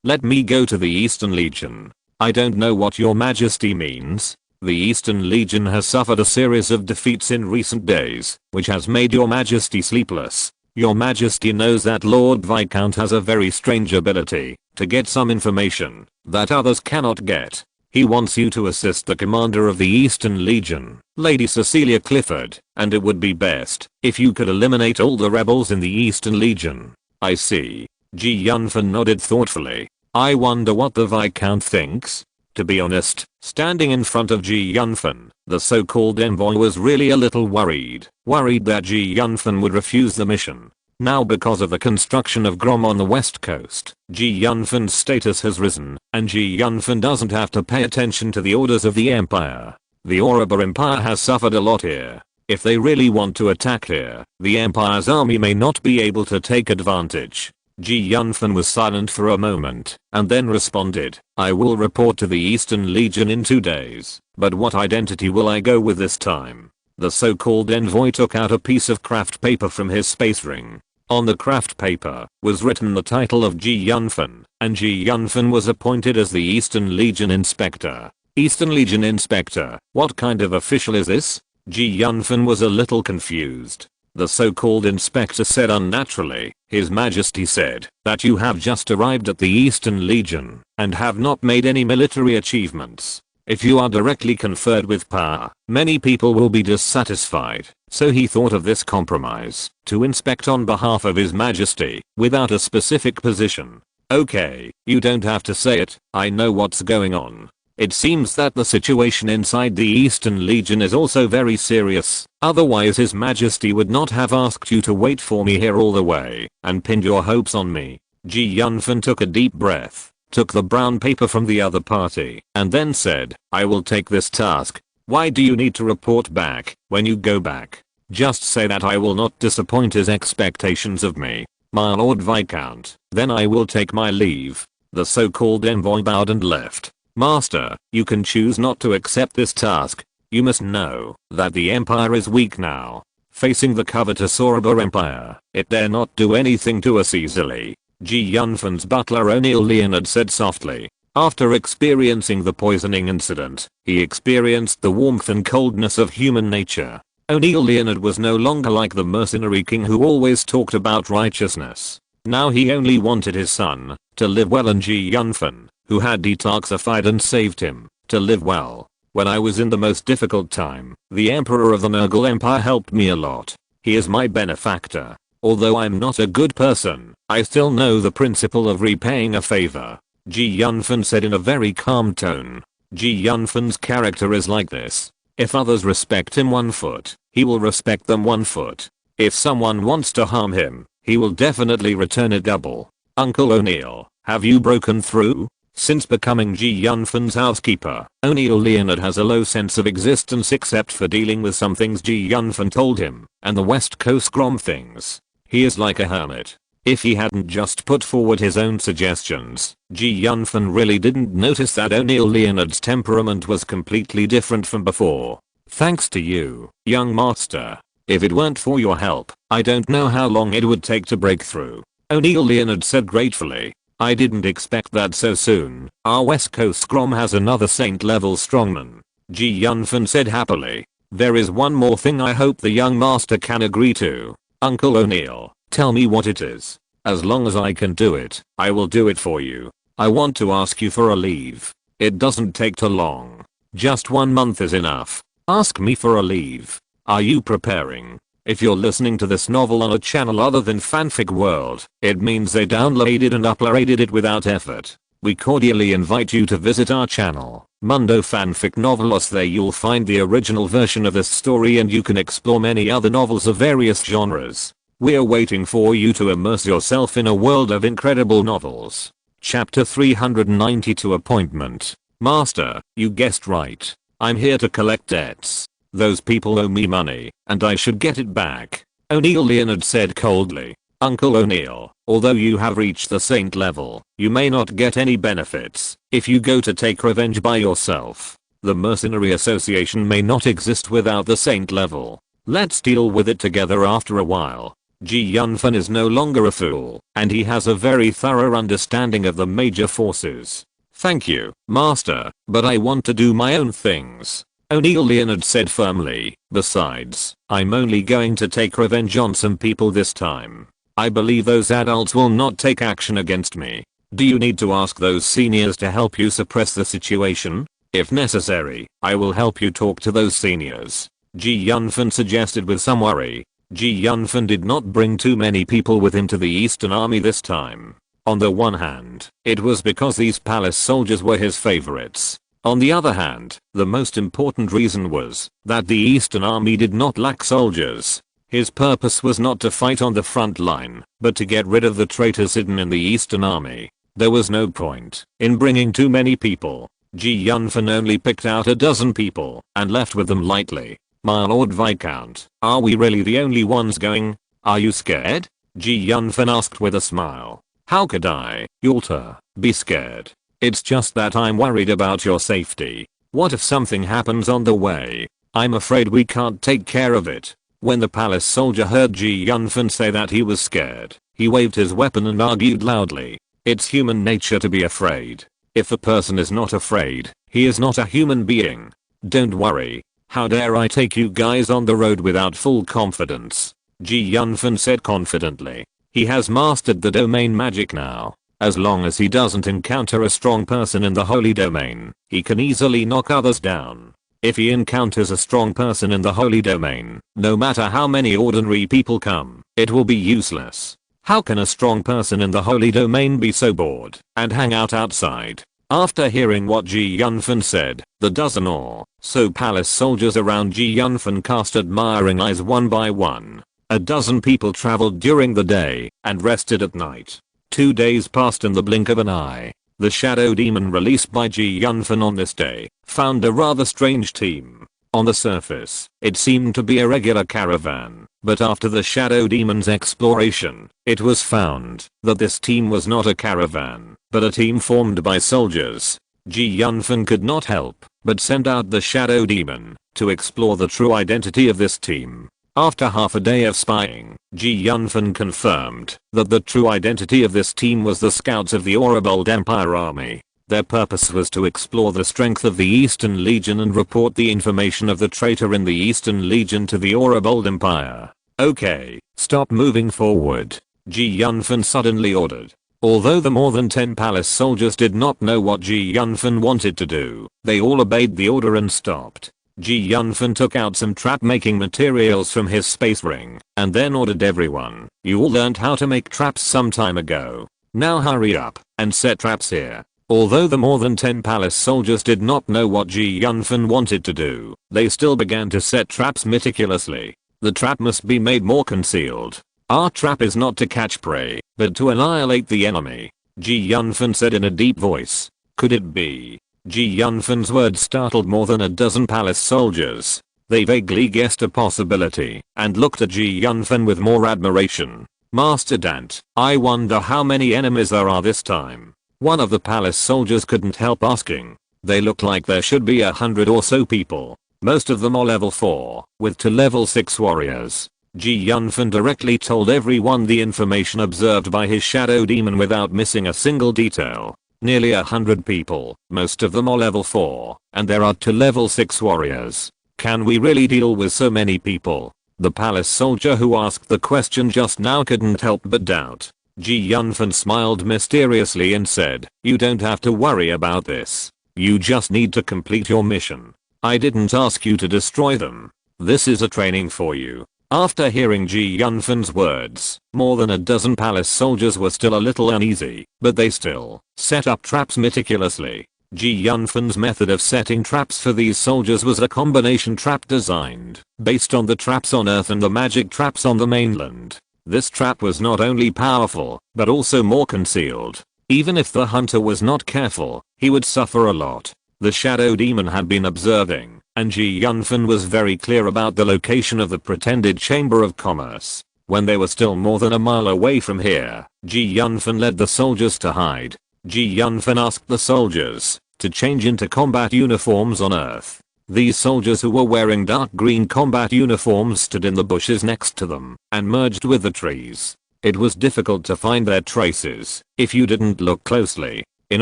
Let me go to the Eastern Legion. I don't know what your Majesty means. The Eastern Legion has suffered a series of defeats in recent days, which has made your Majesty sleepless. Your Majesty knows that Lord Viscount has a very strange ability to get some information that others cannot get. He wants you to assist the commander of the Eastern Legion, Lady Cecilia Clifford, and it would be best if you could eliminate all the rebels in the Eastern Legion. I see. Ji Yunfan nodded thoughtfully. I wonder what the Viscount thinks. To be honest, standing in front of Ji Yunfan, the so-called envoy was really a little worried that Ji Yunfan would refuse the mission. Now because of the construction of Grom on the west coast, Ji Yunfan's status has risen, and Ji Yunfan doesn't have to pay attention to the orders of the Empire. The Oroba Empire has suffered a lot here. If they really want to attack here, the Empire's army may not be able to take advantage. Ji Yunfan was silent for a moment, and then responded, I will report to the Eastern Legion in 2 days, but what identity will I go with this time? The so-called envoy took out a piece of craft paper from his space ring. On the craft paper was written the title of Ji Yunfan, and Ji Yunfan was appointed as the Eastern Legion Inspector. Eastern Legion Inspector, what kind of official is this? Ji Yunfan was a little confused. The so-called inspector said unnaturally, His Majesty said that you have just arrived at the Eastern Legion and have not made any military achievements. If you are directly conferred with power, many people will be dissatisfied, so he thought of this compromise, to inspect on behalf of His Majesty, without a specific position. Okay, you don't have to say it, I know what's going on. It seems that the situation inside the Eastern Legion is also very serious, otherwise His Majesty would not have asked you to wait for me here all the way, and pinned your hopes on me. Ji Yunfan took a deep breath, took the brown paper from the other party, and then said, I will take this task. Why do you need to report back, when you go back? Just say that I will not disappoint his expectations of me. My Lord Viscount, then I will take my leave. The so-called envoy bowed and left. Master, you can choose not to accept this task. You must know that the Empire is weak now. Facing the covetous Ouroboros Empire, it dare not do anything to us easily. Ji Yunfan's butler O'Neill Leonard said softly. After experiencing the poisoning incident, he experienced the warmth and coldness of human nature. O'Neill Leonard was no longer like the mercenary king who always talked about righteousness. Now he only wanted his son to live well, and Ji Yunfan, who had detoxified and saved him, to live well. When I was in the most difficult time, the Emperor of the Mughal Empire helped me a lot. He is my benefactor. Although I'm not a good person, I still know the principle of repaying a favor. Ji Yunfan said in a very calm tone. Ji Yunfan's character is like this. If others respect him 1 foot, he will respect them 1 foot. If someone wants to harm him, he will definitely return it double. Uncle O'Neill, have you broken through? Since becoming Ji Yunfan's housekeeper, O'Neill Leonard has a low sense of existence except for dealing with some things Ji Yunfan told him, and the West Coast Grom things. He is like a hermit. If he hadn't just put forward his own suggestions, Ji Yunfan really didn't notice that O'Neill Leonard's temperament was completely different from before. Thanks to you, young master. If it weren't for your help, I don't know how long it would take to break through. O'Neill Leonard said gratefully. I didn't expect that so soon. Our West Coast Grom has another saint-level strongman. Ji Yunfan said happily. There is one more thing I hope the young master can agree to. Uncle O'Neill, tell me what it is. As long as I can do it, I will do it for you. I want to ask you for a leave. It doesn't take too long. Just 1 month is enough. Ask me for a leave. Are you preparing? If you're listening to this novel on a channel other than Fanfic World, it means they downloaded and uploaded it without effort. We cordially invite you to visit our channel, Mundo Fanfic Novelos. There you'll find the original version of this story, and you can explore many other novels of various genres. We're waiting for you to immerse yourself in a world of incredible novels. Chapter 392 Appointment. Master, you guessed right. I'm here to collect debts. Those people owe me money, and I should get it back. O'Neill Leonard said coldly. Uncle O'Neill, although you have reached the saint level, you may not get any benefits if you go to take revenge by yourself. The Mercenary Association may not exist without the saint level. Let's deal with it together after a while. Ji Yunfan is no longer a fool, and he has a very thorough understanding of the major forces. Thank you, master, but I want to do my own things. O'Neill Leonard said firmly. Besides, I'm only going to take revenge on some people this time. I believe those adults will not take action against me. Do you need to ask those seniors to help you suppress the situation? If necessary, I will help you talk to those seniors. Ji Yunfan suggested with some worry. Ji Yunfan did not bring too many people with him to the Eastern Army this time. On the one hand, it was because these palace soldiers were his favorites. On the other hand, the most important reason was that the Eastern Army did not lack soldiers. His purpose was not to fight on the front line, but to get rid of the traitors hidden in the Eastern Army. There was no point in bringing too many people. Ji Yunfan only picked out a dozen people and left with them lightly. My Lord Viscount, are we really the only ones going? Are you scared? Ji Yunfan asked with a smile. How could I, Yulta, be scared? It's just that I'm worried about your safety. What if something happens on the way? I'm afraid we can't take care of it. When the palace soldier heard Ji Yunfan say that he was scared, he waved his weapon and argued loudly. It's human nature to be afraid. If a person is not afraid, he is not a human being. Don't worry. How dare I take you guys on the road without full confidence? Ji Yunfan said confidently. He has mastered the domain magic now. As long as he doesn't encounter a strong person in the holy domain, he can easily knock others down. If he encounters a strong person in the holy domain, no matter how many ordinary people come, it will be useless. How can a strong person in the holy domain be so bored and hang out outside? After hearing what Ji Yunfan said, the dozen or so palace soldiers around Ji Yunfan cast admiring eyes one by one. A dozen people traveled during the day and rested at night. 2 days passed in the blink of an eye. The shadow demon released by Ji Yunfan on this day found a rather strange team. On the surface, it seemed to be a regular caravan, but after the shadow demon's exploration, it was found that this team was not a caravan, but a team formed by soldiers. Ji Yunfan could not help but send out the shadow demon to explore the true identity of this team. After half a day of spying, Ji Yunfan confirmed that the true identity of this team was the scouts of the Oribald Empire army. Their purpose was to explore the strength of the Eastern Legion and report the information of the traitor in the Eastern Legion to the Oribald Empire. Okay, stop moving forward, Ji Yunfan suddenly ordered. Although the more than 10 palace soldiers did not know what Ji Yunfan wanted to do, they all obeyed the order and stopped. Ji Yunfan took out some trap making materials from his space ring and then ordered everyone, you all learned how to make traps some time ago. Now hurry up and set traps here. Although the more than 10 palace soldiers did not know what Ji Yunfan wanted to do, they still began to set traps meticulously. The trap must be made more concealed. Our trap is not to catch prey, but to annihilate the enemy, Ji Yunfan said in a deep voice. Could it be? Ji Yunfan's words startled more than a dozen palace soldiers. They vaguely guessed a possibility and looked at Ji Yunfan with more admiration. Master Dante, I wonder how many enemies there are this time. One of the palace soldiers couldn't help asking. They look like there should be 100 or so people. Most of them are level 4, with 2 level 6 warriors. Ji Yunfan directly told everyone the information observed by his shadow demon without missing a single detail. Nearly 100 people, most of them are level 4, and there are 2 level 6 warriors. Can we really deal with so many people? The palace soldier who asked the question just now couldn't help but doubt. Ji Yunfan smiled mysteriously and said, you don't have to worry about this. You just need to complete your mission. I didn't ask you to destroy them. This is a training for you. After hearing Ji Yunfan's words, more than a dozen palace soldiers were still a little uneasy, but they still set up traps meticulously. Ji Yunfan's method of setting traps for these soldiers was a combination trap designed based on the traps on Earth and the magic traps on the mainland. This trap was not only powerful, but also more concealed. Even if the hunter was not careful, he would suffer a lot. The shadow demon had been observing, and Ji Yunfan was very clear about the location of the pretended Chamber of Commerce. When they were still more than a mile away from here, Ji Yunfan led the soldiers to hide. Ji Yunfan asked the soldiers to change into combat uniforms on Earth. These soldiers who were wearing dark green combat uniforms stood in the bushes next to them and merged with the trees. It was difficult to find their traces if you didn't look closely. In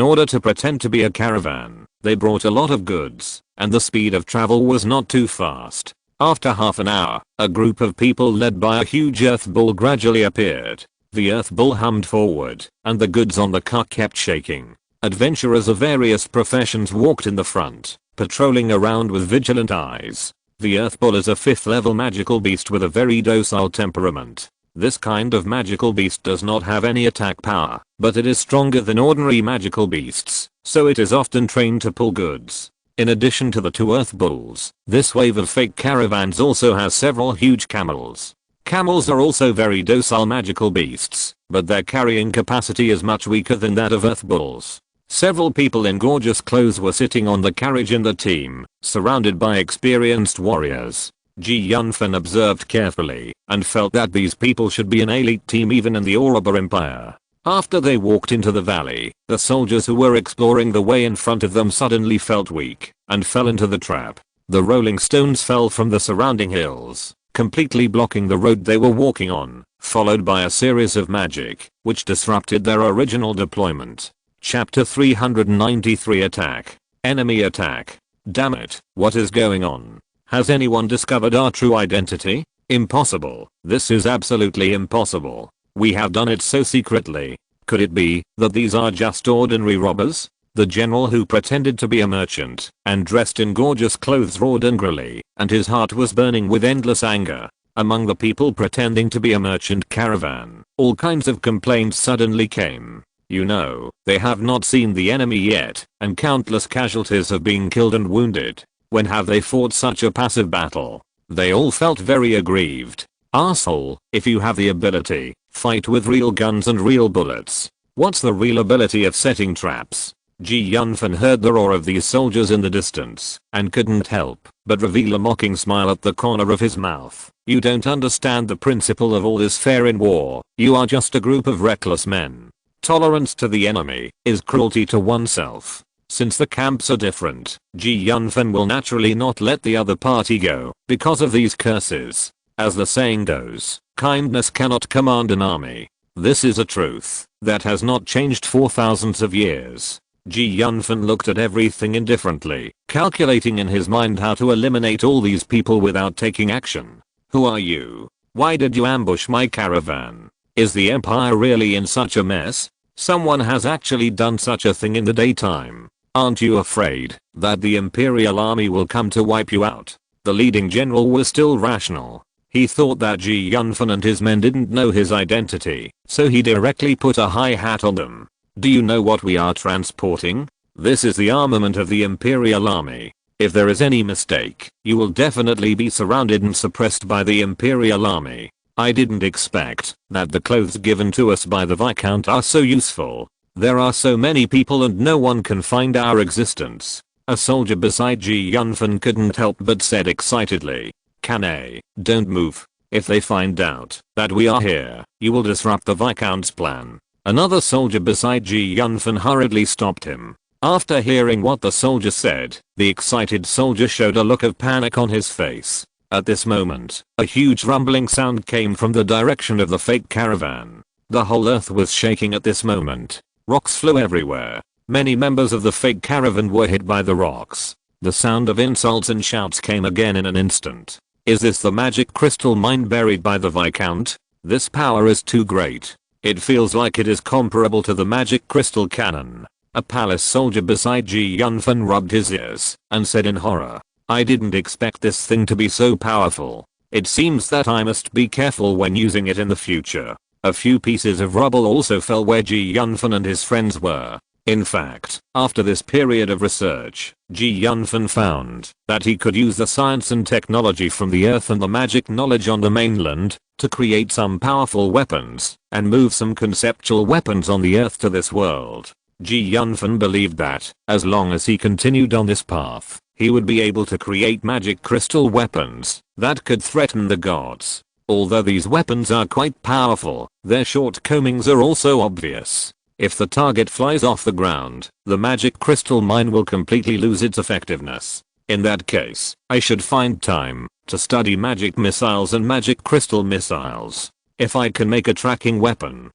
order to pretend to be a caravan, they brought a lot of goods, and the speed of travel was not too fast. After half an hour, a group of people led by a huge earth bull gradually appeared. The earth bull hummed forward, and the goods on the cart kept shaking. Adventurers of various professions walked in the front, patrolling around with vigilant eyes. The earth bull is a 5th level magical beast with a very docile temperament. This kind of magical beast does not have any attack power, but it is stronger than ordinary magical beasts, so it is often trained to pull goods. In addition to the 2 earth bulls, this wave of fake caravans also has several huge camels. Camels are also very docile magical beasts, but their carrying capacity is much weaker than that of earth bulls. Several people in gorgeous clothes were sitting on the carriage in the team, surrounded by experienced warriors. Ji Yunfan observed carefully and felt that these people should be an elite team even in the Oribald Empire. After they walked into the valley, the soldiers who were exploring the way in front of them suddenly felt weak and fell into the trap. The rolling stones fell from the surrounding hills. completely blocking the road they were walking on, followed by a series of magic, which disrupted their original deployment. Chapter 393 Attack. Enemy attack. Damn it, what is going on? Has anyone discovered our true identity? Impossible. This is absolutely impossible. We have done it so secretly. Could it be that these are just ordinary robbers? The general, who pretended to be a merchant and dressed in gorgeous clothes, roared angrily, and his heart was burning with endless anger. Among the people pretending to be a merchant caravan, all kinds of complaints suddenly came. You know, they have not seen the enemy yet, and countless casualties have been killed and wounded. When have they fought such a passive battle? They all felt very aggrieved. Arsehole, if you have the ability, fight with real guns and real bullets. What's the real ability of setting traps? Yunfan heard the roar of these soldiers in the distance, and couldn't help but reveal a mocking smile at the corner of his mouth. You don't understand the principle of all is fair in war. You are just a group of reckless men. Tolerance to the enemy is cruelty to oneself. Since the camps are different, Yunfan will naturally not let the other party go because of these curses. As the saying goes, kindness cannot command an army. This is a truth that has not changed for thousands of years. Yunfan looked at everything indifferently, calculating in his mind how to eliminate all these people without taking action. Who are you? Why did you ambush my caravan? Is the empire really in such a mess? Someone has actually done such a thing in the daytime. Aren't you afraid that the imperial army will come to wipe you out? The leading general was still rational. He thought that Yunfan and his men didn't know his identity, so he directly put a high hat on them. Do you know what we are transporting? This is the armament of the imperial army. If there is any mistake, you will definitely be surrounded and suppressed by the imperial army. I didn't expect that the clothes given to us by the Viscount are so useful. There are so many people and no one can find our existence. A soldier beside Yunfan couldn't help but said excitedly. Kane, don't move. If they find out that we are here, you will disrupt the Viscount's plan. Another soldier beside Yunfan hurriedly stopped him. After hearing what the soldier said, the excited soldier showed a look of panic on his face. At this moment, a huge rumbling sound came from the direction of the fake caravan. The whole earth was shaking at this moment. Rocks flew everywhere. Many members of the fake caravan were hit by the rocks. The sound of insults and shouts came again in an instant. Is this the magic crystal mine buried by the Viscount? This power is too great. It feels like it is comparable to the magic crystal cannon. A palace soldier beside Yunfan rubbed his ears and said in horror. I didn't expect this thing to be so powerful. It seems that I must be careful when using it in the future. A few pieces of rubble also fell where Yunfan and his friends were. In fact, after this period of research, Yunfan found that he could use the science and technology from the earth and the magic knowledge on the mainland to create some powerful weapons and move some conceptual weapons on the earth to this world. Yunfan believed that, as long as he continued on this path, he would be able to create magic crystal weapons that could threaten the gods. Although these weapons are quite powerful, their shortcomings are also obvious. If the target flies off the ground, the magic crystal mine will completely lose its effectiveness. In that case, I should find time to study magic missiles and magic crystal missiles. If I can make a tracking weapon,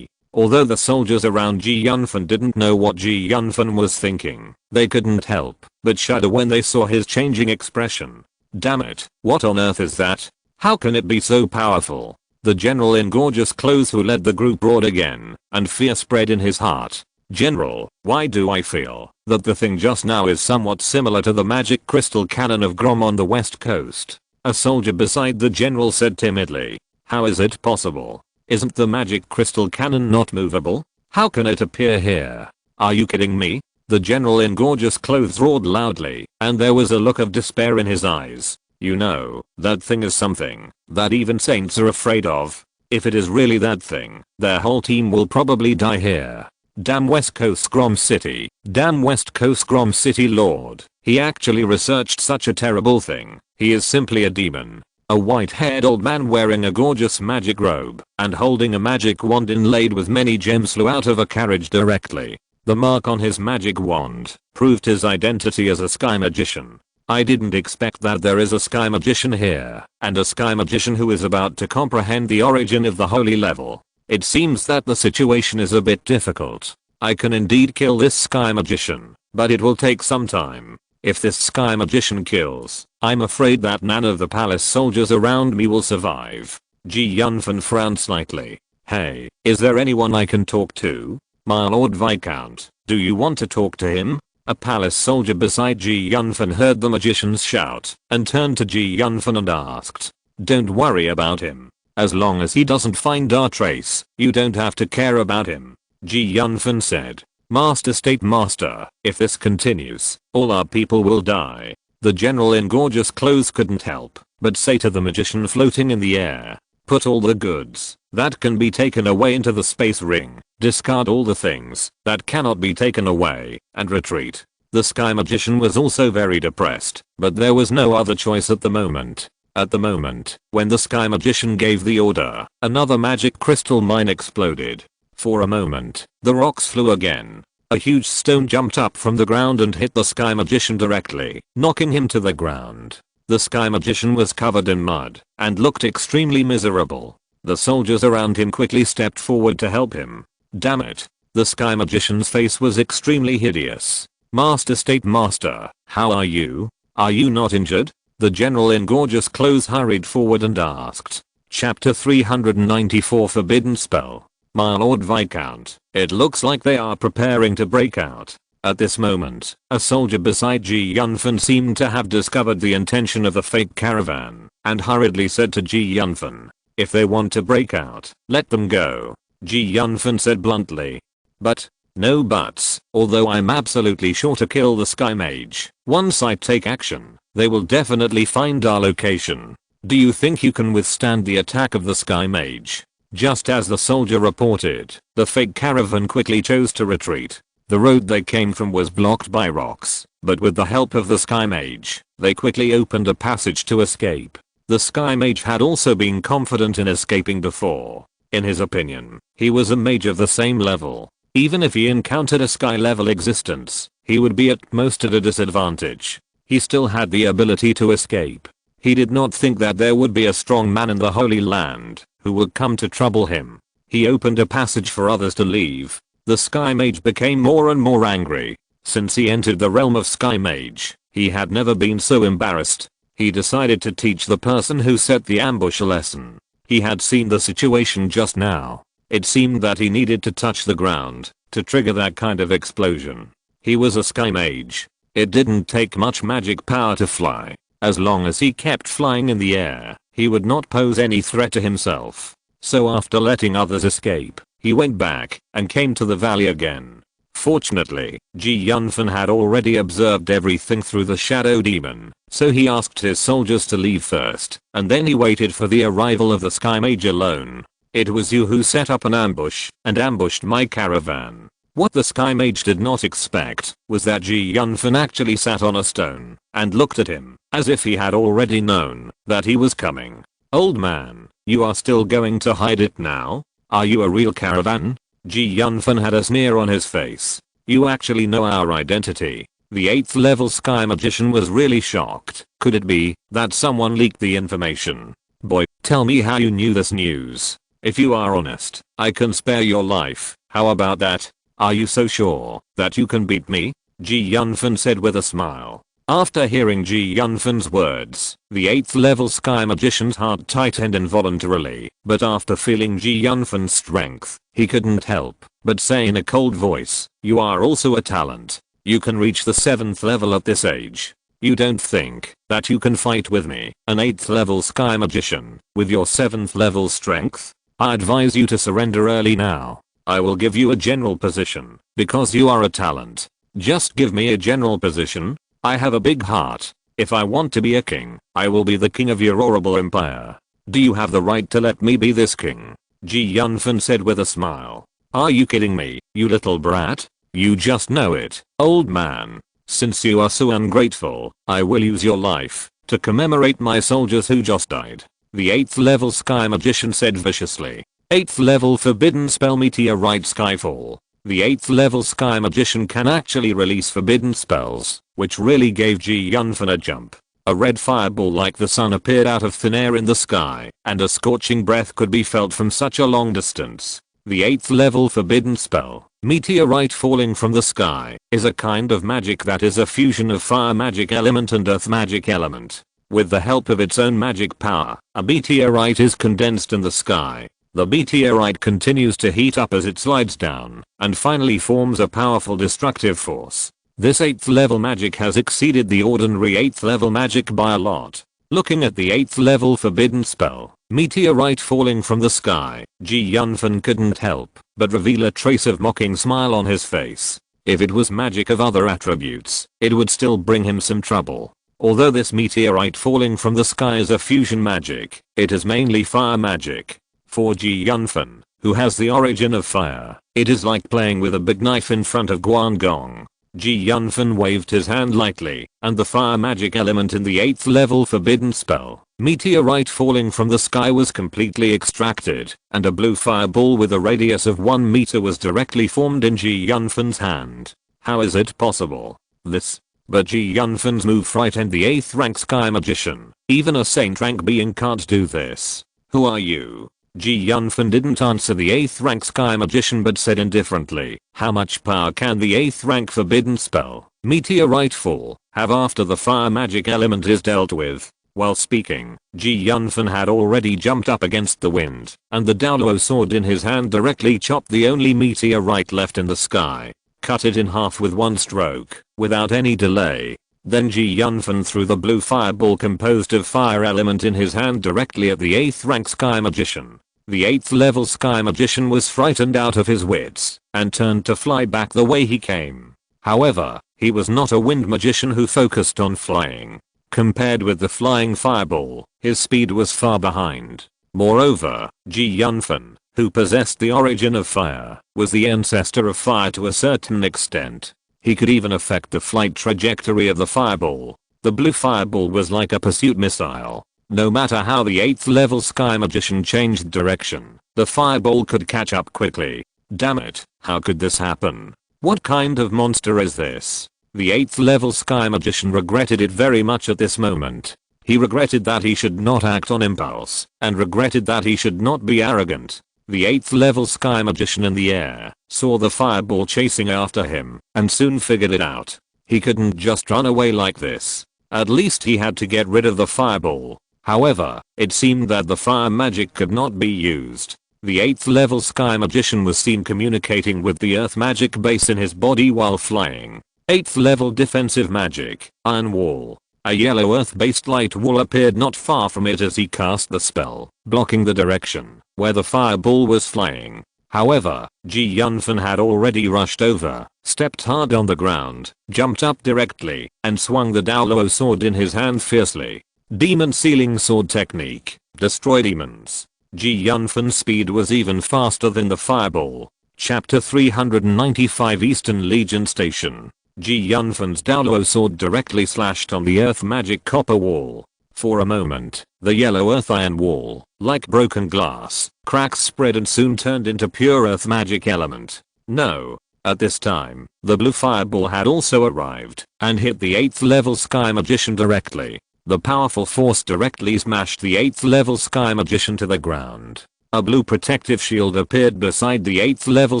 Although the soldiers around Yunfan didn't know what Yunfan was thinking, they couldn't help but shudder when they saw his changing expression. Damn it, what on earth is that? How can it be so powerful? The general in gorgeous clothes who led the group roared again, and fear spread in his heart. General, why do I feel that the thing just now is somewhat similar to the magic crystal cannon of Grom on the west coast? A soldier beside the general said timidly. How is it possible? Isn't the magic crystal cannon not movable? How can it appear here? Are you kidding me? The general in gorgeous clothes roared loudly, and there was a look of despair in his eyes. You know, that thing is something that even saints are afraid of. If it is really that thing, their whole team will probably die here. Damn West Coast Grom City. Damn West Coast Grom City Lord. He actually researched such a terrible thing. He is simply a demon. A white-haired old man wearing a gorgeous magic robe and holding a magic wand inlaid with many gems flew out of a carriage directly. The mark on his magic wand proved his identity as a sky magician. I didn't expect that there is a sky magician here, and a sky magician who is about to comprehend the origin of the holy level. It seems that the situation is a bit difficult. I can indeed kill this sky magician, but it will take some time. If this sky magician kills, I'm afraid that none of the palace soldiers around me will survive. Yunfan frowned slightly. Hey, is there anyone I can talk to? My Lord Viscount, do you want to talk to him? A palace soldier beside Yunfan heard the magician's shout and turned to Yunfan and asked, "Don't worry about him. As long as he doesn't find our trace, you don't have to care about him." Yunfan said, "Master State Master, if this continues, all our people will die." The general in gorgeous clothes couldn't help but say to the magician floating in the air, "Put all the goods that can be taken away into the space ring, discard all the things that cannot be taken away, and retreat." The sky magician was also very depressed, but there was no other choice at the moment. At the moment, when the sky magician gave the order, another magic crystal mine exploded. For a moment, the rocks flew again. A huge stone jumped up from the ground and hit the sky magician directly, knocking him to the ground. The sky magician was covered in mud and looked extremely miserable. The soldiers around him quickly stepped forward to help him. Damn it. The sky magician's face was extremely hideous. "Master State Master, how are you? Are you not injured?" The general in gorgeous clothes hurried forward and asked. Chapter 394 Forbidden Spell. "My Lord Viscount, it looks like they are preparing to break out." At this moment, a soldier beside Yunfan seemed to have discovered the intention of the fake caravan, and hurriedly said to Yunfan, "If they want to break out, let them go." Yunfan said bluntly. "But, no buts, although I'm absolutely sure to kill the sky mage. Once I take action, they will definitely find our location. Do you think you can withstand the attack of the sky mage?" Just as the soldier reported, the fake caravan quickly chose to retreat. The road they came from was blocked by rocks, but with the help of the sky mage, they quickly opened a passage to escape. The sky mage had also been confident in escaping before. In his opinion, he was a mage of the same level. Even if he encountered a sky level existence, he would be at most at a disadvantage. He still had the ability to escape. He did not think that there would be a strong man in the Holy Land who would come to trouble him. He opened a passage for others to leave. The Sky Mage became more and more angry. Since he entered the realm of Sky Mage, he had never been so embarrassed. He decided to teach the person who set the ambush a lesson. He had seen the situation just now. It seemed that he needed to touch the ground to trigger that kind of explosion. He was a Sky Mage. It didn't take much magic power to fly. As long as he kept flying in the air, he would not pose any threat to himself. So after letting others escape, he went back and came to the valley again. Fortunately, Yunfan had already observed everything through the shadow demon, so he asked his soldiers to leave first, and then he waited for the arrival of the Sky Mage alone. "It was you who set up an ambush and ambushed my caravan." What the Sky Mage did not expect was that Yunfan actually sat on a stone and looked at him as if he had already known that he was coming. "Old man, you are still going to hide it now? Are you a real caravan?" Yunfan had a sneer on his face. "You actually know our identity." The 8th level Sky Magician was really shocked. Could it be that someone leaked the information? "Boy, tell me how you knew this news. If you are honest, I can spare your life. How about that? Are you so sure that you can beat me?" Yunfan said with a smile. After hearing Yunfan's words, the 8th level Sky Magician's heart tightened involuntarily, but after feeling Yunfan's strength, he couldn't help but say in a cold voice, "You are also a talent. You can reach the 7th level at this age. You don't think that you can fight with me, an 8th level Sky Magician, with your 7th level strength? I advise you to surrender early now. I will give you a general position, because you are a talent. Just give me a general position. I have a big heart. If I want to be a king, I will be the king of your horrible empire. Do you have the right to let me be this king?" Yunfan said with a smile. "Are you kidding me, you little brat? You just know it, old man. Since you are so ungrateful, I will use your life to commemorate my soldiers who just died." The 8th level Sky Magician said viciously. 8th level Forbidden Spell Meteorite Skyfall. The 8th level Sky Magician can actually release forbidden spells, which really gave Ji Yunfan a jump. A red fireball like the sun appeared out of thin air in the sky, and a scorching breath could be felt from such a long distance. The 8th level forbidden spell, meteorite falling from the sky, is a kind of magic that is a fusion of fire magic element and earth magic element. With the help of its own magic power, a meteorite is condensed in the sky. The meteorite continues to heat up as it slides down, and finally forms a powerful destructive force. This 8th level magic has exceeded the ordinary 8th level magic by a lot. Looking at the 8th level forbidden spell, meteorite falling from the sky, Ji Yunfan couldn't help but reveal a trace of mocking smile on his face. If it was magic of other attributes, it would still bring him some trouble. Although this meteorite falling from the sky is a fusion magic, it is mainly fire magic. For Ji Yunfan, who has the origin of fire, it is like playing with a big knife in front of Guangong. Ji Yunfan waved his hand lightly, and the fire magic element in the 8th level forbidden spell, meteorite falling from the sky, was completely extracted, and a blue fireball with a radius of 1 meter was directly formed in Ji Yunfan's hand. How is it possible? But Ji Yunfan's move frightened the 8th rank Sky Magician. Even a saint rank being can't do this. Who are you? Ji Yunfan didn't answer the 8th rank Sky Magician but said indifferently, how much power can the 8th rank forbidden spell, meteorite fall, have after the fire magic element is dealt with? While speaking, Ji Yunfan had already jumped up against the wind, and the Daoluo sword in his hand directly chopped the only meteorite left in the sky. Cut it in half with one stroke, without any delay. Then Ji Yunfan threw the blue fireball composed of fire element in his hand directly at the 8th rank Sky Magician. The 8th level Sky Magician was frightened out of his wits, and turned to fly back the way he came. However, he was not a wind magician who focused on flying. Compared with the flying fireball, his speed was far behind. Moreover, Ji Yunfan, who possessed the origin of fire, was the ancestor of fire to a certain extent. He could even affect the flight trajectory of the fireball. The blue fireball was like a pursuit missile. No matter how the 8th level Sky Magician changed direction, the fireball could catch up quickly. Damn it, how could this happen? What kind of monster is this? The 8th level Sky Magician regretted it very much at this moment. He regretted that he should not act on impulse, and regretted that he should not be arrogant. The 8th level Sky Magician in the air saw the fireball chasing after him, and soon figured it out. He couldn't just run away like this. At least he had to get rid of the fireball. However, it seemed that the fire magic could not be used. The 8th level Sky Magician was seen communicating with the earth magic base in his body while flying. 8th level defensive magic, Iron Wall. A yellow earth-based light wall appeared not far from it as he cast the spell, blocking the direction where the fireball was flying. However, Ji Yunfan had already rushed over, stepped hard on the ground, jumped up directly, and swung the Daoluo sword in his hand fiercely. Demon Sealing Sword Technique, destroy demons. Ji Yunfan's speed was even faster than the fireball. Chapter 395 Eastern Legion Station. Ji Yunfan's Daoluo sword directly slashed on the earth magic copper wall. For a moment, the yellow earth iron wall, like broken glass, cracks spread and soon turned into pure earth magic element. No. At this time, the blue fireball had also arrived, and hit the 8th level Sky Magician directly. The powerful force directly smashed the 8th level Sky Magician to the ground. A blue protective shield appeared beside the 8th level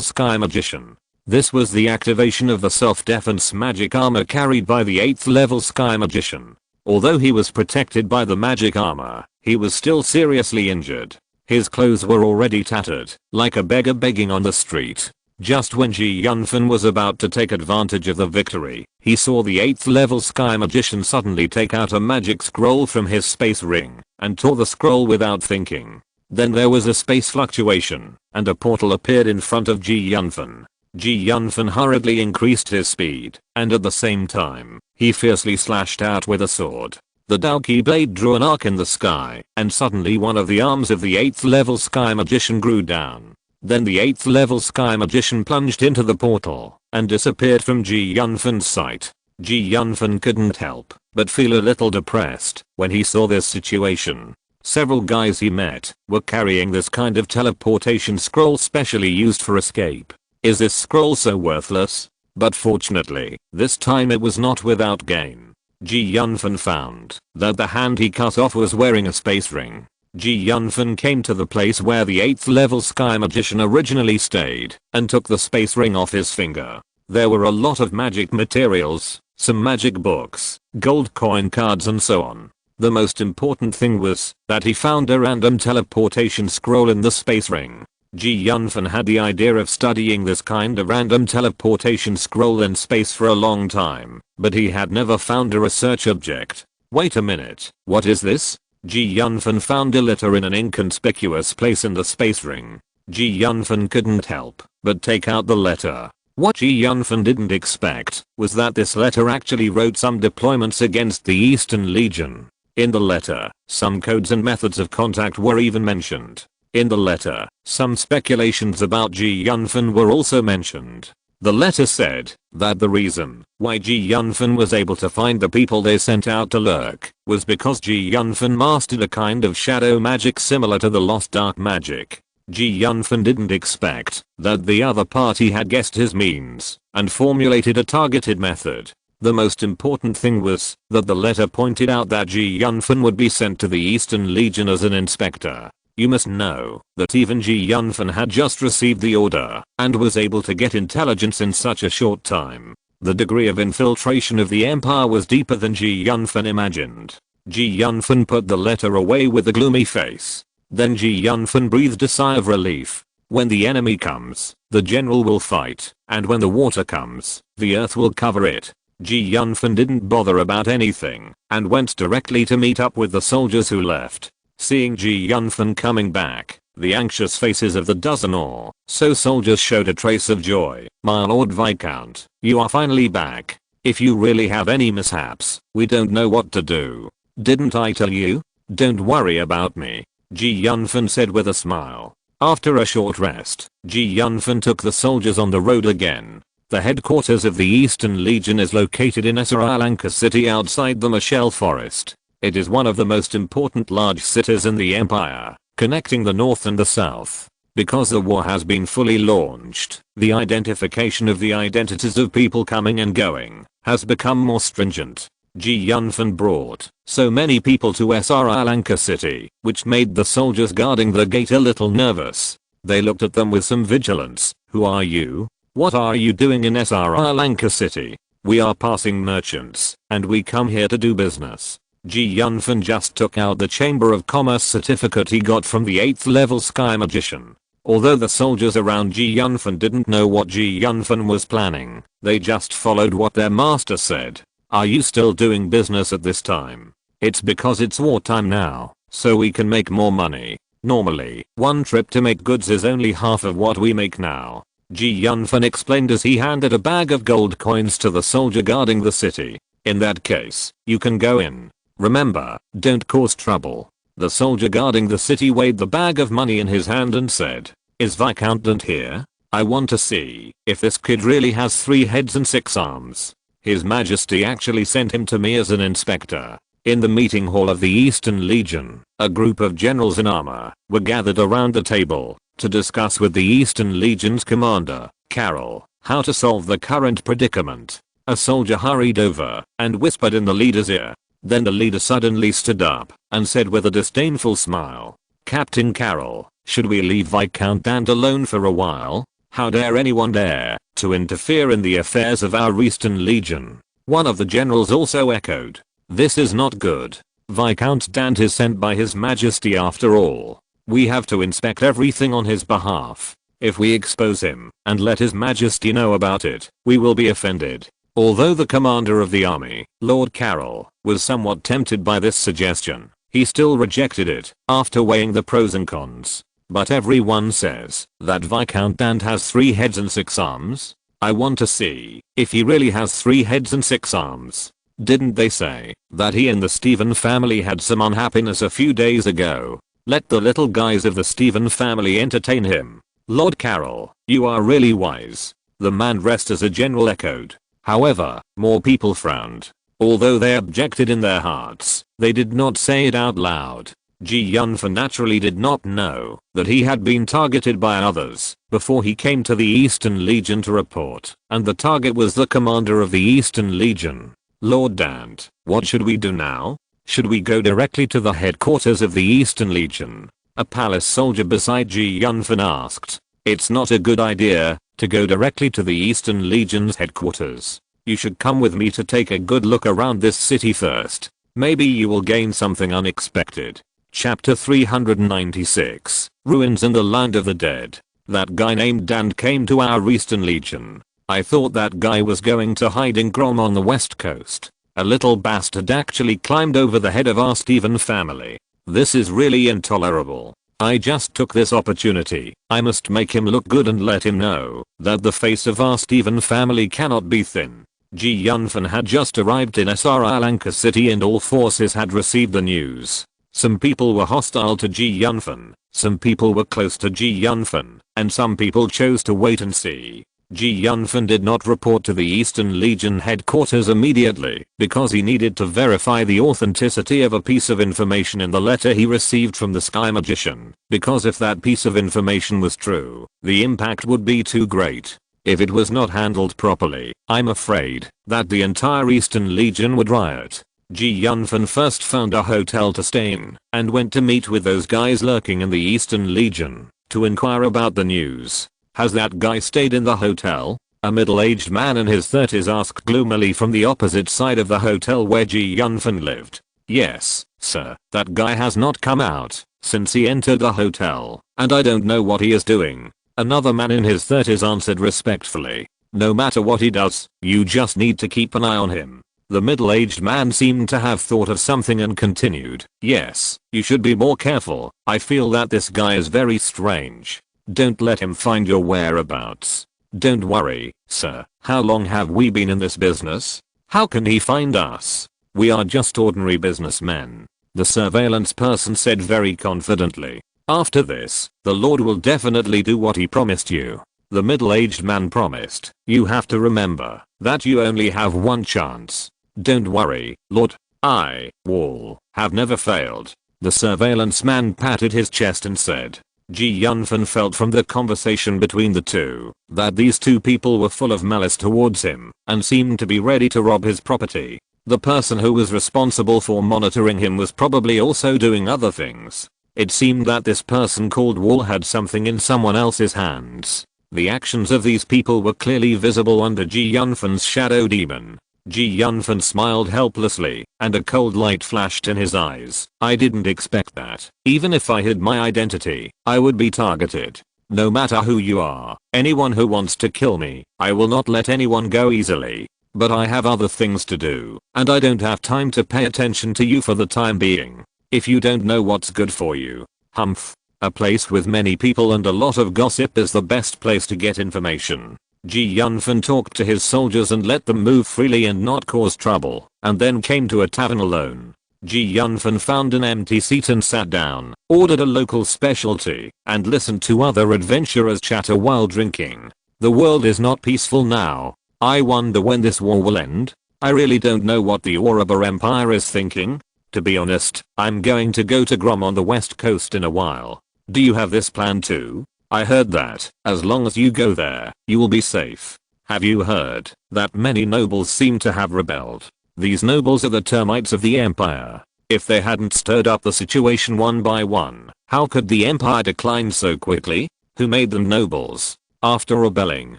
Sky Magician. This was the activation of the self-defense magic armor carried by the 8th level Sky Magician. Although he was protected by the magic armor, he was still seriously injured. His clothes were already tattered, like a beggar begging on the street. Just when Ji Yunfan was about to take advantage of the victory, he saw the 8th level Sky Magician suddenly take out a magic scroll from his space ring, and tore the scroll without thinking. Then there was a space fluctuation, and a portal appeared in front of Ji Yunfan. Ji Yunfan hurriedly increased his speed, and at the same time, he fiercely slashed out with a sword. The Daoki blade drew an arc in the sky, and suddenly one of the arms of the 8th level Sky Magician grew down. Then the 8th level Sky Magician plunged into the portal, and disappeared from Ji Yunfan's sight. Ji Yunfan couldn't help but feel a little depressed when he saw this situation. Several guys he met were carrying this kind of teleportation scroll specially used for escape. Is this scroll so worthless? But fortunately, this time it was not without gain. Yunfan found that the hand he cut off was wearing a space ring. Yunfan came to the place where the 8th level sky magician originally stayed and took the space ring off his finger. There were a lot of magic materials, some magic books, gold coin cards and so on. The most important thing was that he found a random teleportation scroll in the space ring. Yunfan had the idea of studying this kind of random teleportation scroll in space for a long time, but he had never found a research object. Wait a minute, what is this? Yunfan found a letter in an inconspicuous place in the space ring. Yunfan couldn't help but take out the letter. What Yunfan didn't expect was that this letter actually wrote some deployments against the Eastern Legion. In the letter, some codes and methods of contact were even mentioned. In the letter, some speculations about Yunfan were also mentioned. The letter said that the reason why Yunfan was able to find the people they sent out to lurk was because Yunfan mastered a kind of shadow magic similar to the lost dark magic. Yunfan didn't expect that the other party had guessed his means and formulated a targeted method. The most important thing was that the letter pointed out that Yunfan would be sent to the Eastern Legion as an inspector. You must know that even Yunfan had just received the order and was able to get intelligence in such a short time. The degree of infiltration of the Empire was deeper than Yunfan imagined. Yunfan put the letter away with a gloomy face. Then Yunfan breathed a sigh of relief. When the enemy comes, the general will fight, and when the water comes, the earth will cover it. Yunfan didn't bother about anything and went directly to meet up with the soldiers who left. Seeing Yunfan coming back, the anxious faces of the dozen or so soldiers showed a trace of joy. My lord Viscount, you are finally back. If you really have any mishaps, we don't know what to do. Didn't I tell you? Don't worry about me, Yunfan said with a smile. After a short rest, Yunfan took the soldiers on the road again. The headquarters of the Eastern Legion is located in Sri City outside the Michelle Forest. It is one of the most important large cities in the Empire, connecting the north and the south. Because the war has been fully launched, the identification of the identities of people coming and going has become more stringent. Yunfan brought so many people to Sri City, which made the soldiers guarding the gate a little nervous. They looked at them with some vigilance. Who are you? What are you doing in Sri City? We are passing merchants, and we come here to do business. Yunfan just took out the Chamber of Commerce certificate he got from the 8th level sky magician. Although the soldiers around Yunfan didn't know what Yunfan was planning, they just followed what their master said. Are you still doing business at this time? It's because it's wartime now, so we can make more money. Normally, one trip to make goods is only half of what we make now. Yunfan explained as he handed a bag of gold coins to the soldier guarding the city. In that case, you can go in. Remember, don't cause trouble. The soldier guarding the city weighed the bag of money in his hand and said, Is Viscount Dante here? I want to see if this kid really has 3 heads and 6 arms. His Majesty actually sent him to me as an inspector. In the meeting hall of the Eastern Legion, a group of generals in armor were gathered around the table to discuss with the Eastern Legion's commander, Carol, how to solve the current predicament. A soldier hurried over and whispered in the leader's ear. Then the leader suddenly stood up and said with a disdainful smile, Captain Carroll, should we leave Viscount Dante alone for a while? How dare anyone dare to interfere in the affairs of our Eastern Legion? One of the generals also echoed, This is not good. Viscount Dante is sent by His Majesty after all. We have to inspect everything on his behalf. If we expose him and let His Majesty know about it, we will be offended. Although the commander of the army, Lord Carroll, was somewhat tempted by this suggestion, he still rejected it after weighing the pros and cons. But everyone says that Viscount Dante has 3 heads and 6 arms. I want to see if he really has 3 heads and 6 arms. Didn't they say that he and the Stephen family had some unhappiness a few days ago? Let the little guys of the Stephen family entertain him. Lord Carroll, you are really wise. The man dressed as a general echoed. However, more people frowned. Although they objected in their hearts, they did not say it out loud. Ji Yunfan naturally did not know that he had been targeted by others before he came to the Eastern Legion to report, and the target was the commander of the Eastern Legion. Lord Dante, what should we do now? Should we go directly to the headquarters of the Eastern Legion? A palace soldier beside Ji Yunfan asked. It's not a good idea to go directly to the Eastern Legion's headquarters. You should come with me to take a good look around this city first. Maybe you will gain something unexpected. Chapter 396, Ruins in the Land of the Dead. That guy named Dante came to our Eastern Legion. I thought that guy was going to hide in Grom on the west coast. A little bastard actually climbed over the head of our Stephen family. This is really intolerable. I just took this opportunity. I must make him look good and let him know that the face of our Stephen family cannot be thin. Ji Yunfan had just arrived in Sri Lanka City and all forces had received the news. Some people were hostile to Ji Yunfan, some people were close to Ji Yunfan, and some people chose to wait and see. Ji Yunfan did not report to the Eastern Legion headquarters immediately because he needed to verify the authenticity of a piece of information in the letter he received from the Sky Magician, because if that piece of information was true, the impact would be too great. If it was not handled properly, I'm afraid that the entire Eastern Legion would riot. Ji Yunfan first found a hotel to stay in and went to meet with those guys lurking in the Eastern Legion to inquire about the news. Has that guy stayed in the hotel? A middle-aged man in his 30s asked gloomily from the opposite side of the hotel where Ji Yunfan lived. Yes, sir, that guy has not come out since he entered the hotel, and I don't know what he is doing. Another man in his 30s answered respectfully. No matter what he does, you just need to keep an eye on him. The middle-aged man seemed to have thought of something and continued. Yes, you should be more careful. I feel that this guy is very strange. Don't let him find your whereabouts. Don't worry, sir. How long have we been in this business? How can he find us? We are just ordinary businessmen. The surveillance person said very confidently. After this, the Lord will definitely do what he promised you. The middle-aged man promised. You have to remember that you only have one chance. Don't worry, Lord. I will have never failed. The surveillance man patted his chest and said. Ji Yunfan felt from the conversation between the two that these two people were full of malice towards him and seemed to be ready to rob his property. The person who was responsible for monitoring him was probably also doing other things. It seemed that this person called Wall had something in someone else's hands. The actions of these people were clearly visible under Ji Yunfan's shadow demon. Ji Yunfan smiled helplessly, and a cold light flashed in his eyes. I didn't expect that. Even if I hid my identity, I would be targeted. No matter who you are, anyone who wants to kill me, I will not let anyone go easily. But I have other things to do, and I don't have time to pay attention to you for the time being. If you don't know what's good for you, humph. A place with many people and a lot of gossip is the best place to get information. Ji Yunfan talked to his soldiers and let them move freely and not cause trouble, and then came to a tavern alone. Ji Yunfan found an empty seat and sat down, ordered a local specialty, and listened to other adventurers chatter while drinking. The world is not peaceful now. I wonder when this war will end. I really don't know what the Ouroboros Empire is thinking. To be honest, I'm going to go to Grom on the west coast in a while. Do you have this plan too? I heard that, as long as you go there, you will be safe. Have you heard that many nobles seem to have rebelled? These nobles are the termites of the empire. If they hadn't stirred up the situation one by one, how could the empire decline so quickly? Who made them nobles? After rebelling,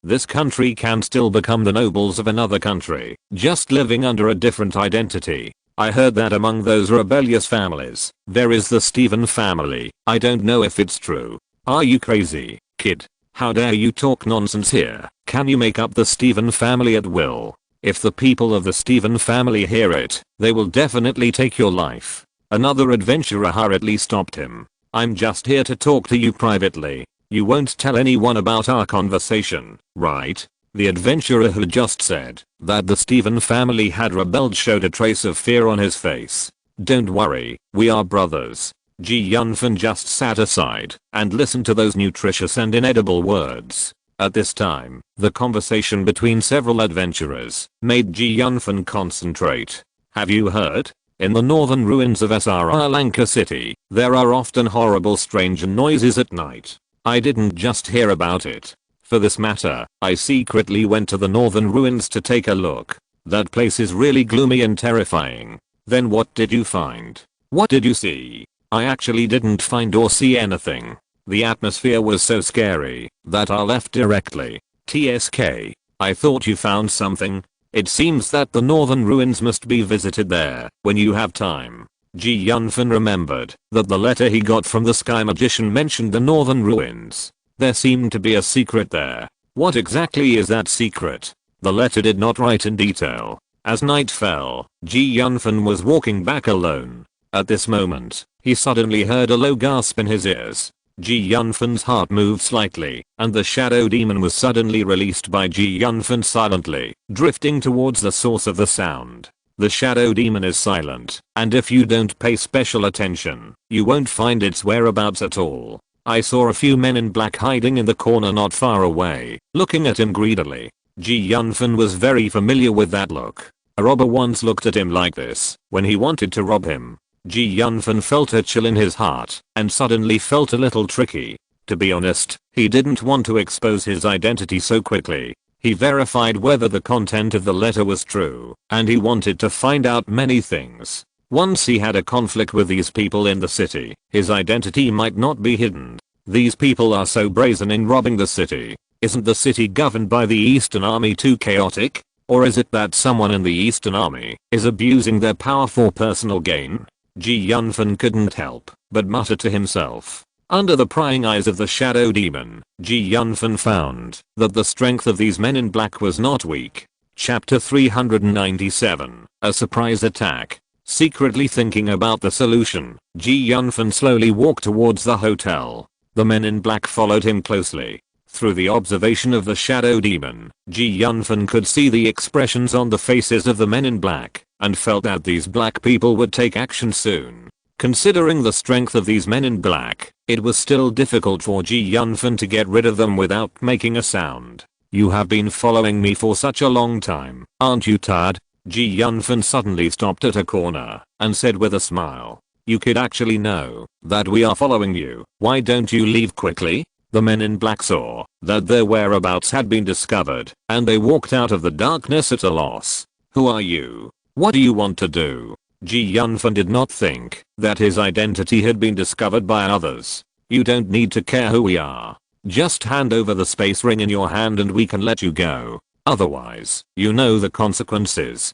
this country can still become the nobles of another country, just living under a different identity. I heard that among those rebellious families, there is the Stephen family. I don't know if it's true. Are you crazy, kid? How dare you talk nonsense here? Can you make up the Stephen family at will? If the people of the Stephen family hear it, they will definitely take your life. Another adventurer hurriedly stopped him. I'm just here to talk to you privately. You won't tell anyone about our conversation, right? The adventurer who just said that the Stephen family had rebelled showed a trace of fear on his face. Don't worry, we are brothers. Ji Yunfan just sat aside and listened to those nutritious and inedible words. At this time, the conversation between several adventurers made Ji Yunfan concentrate. Have you heard? In the northern ruins of Sri Lanka City, there are often horrible strange noises at night. I didn't just hear about it. For this matter, I secretly went to the northern ruins to take a look. That place is really gloomy and terrifying. Then what did you find? What did you see? I actually didn't find or see anything. The atmosphere was so scary that I left directly. TSK. I thought you found something. It seems that the northern ruins must be visited there when you have time. Yunfan remembered that the letter he got from the sky magician mentioned the northern ruins. There seemed to be a secret there. What exactly is that secret? The letter did not write in detail. As night fell, Yunfan was walking back alone. At this moment, he suddenly heard a low gasp in his ears. Yunfan's heart moved slightly, and the shadow demon was suddenly released by Yunfan silently, drifting towards the source of the sound. The shadow demon is silent, and if you don't pay special attention, you won't find its whereabouts at all. I saw a few men in black hiding in the corner not far away, looking at him greedily. Yunfan was very familiar with that look. A robber once looked at him like this when he wanted to rob him. Yunfan felt a chill in his heart and suddenly felt a little tricky. To be honest, he didn't want to expose his identity so quickly. He verified whether the content of the letter was true, and he wanted to find out many things. Once he had a conflict with these people in the city, his identity might not be hidden. These people are so brazen in robbing the city. Isn't the city governed by the Eastern Army too chaotic? Or is it that someone in the Eastern Army is abusing their power for personal gain? Yunfan couldn't help but mutter to himself. Under the prying eyes of the shadow demon, Yunfan found that the strength of these men in black was not weak. Chapter 397, A Surprise Attack. Secretly thinking about the solution, Yunfan slowly walked towards the hotel. The men in black followed him closely. Through the observation of the shadow demon, Yunfan could see the expressions on the faces of the men in black, and felt that these black people would take action soon. Considering the strength of these men in black, it was still difficult for Yunfan to get rid of them without making a sound. You have been following me for such a long time, aren't you tired? Yunfan suddenly stopped at a corner and said with a smile. You could actually know that we are following you. Why don't you leave quickly? The men in black saw that their whereabouts had been discovered, and they walked out of the darkness at a loss. Who are you? What do you want to do? Yunfan did not think that his identity had been discovered by others. You don't need to care who we are. Just hand over the space ring in your hand and we can let you go. Otherwise, you know the consequences.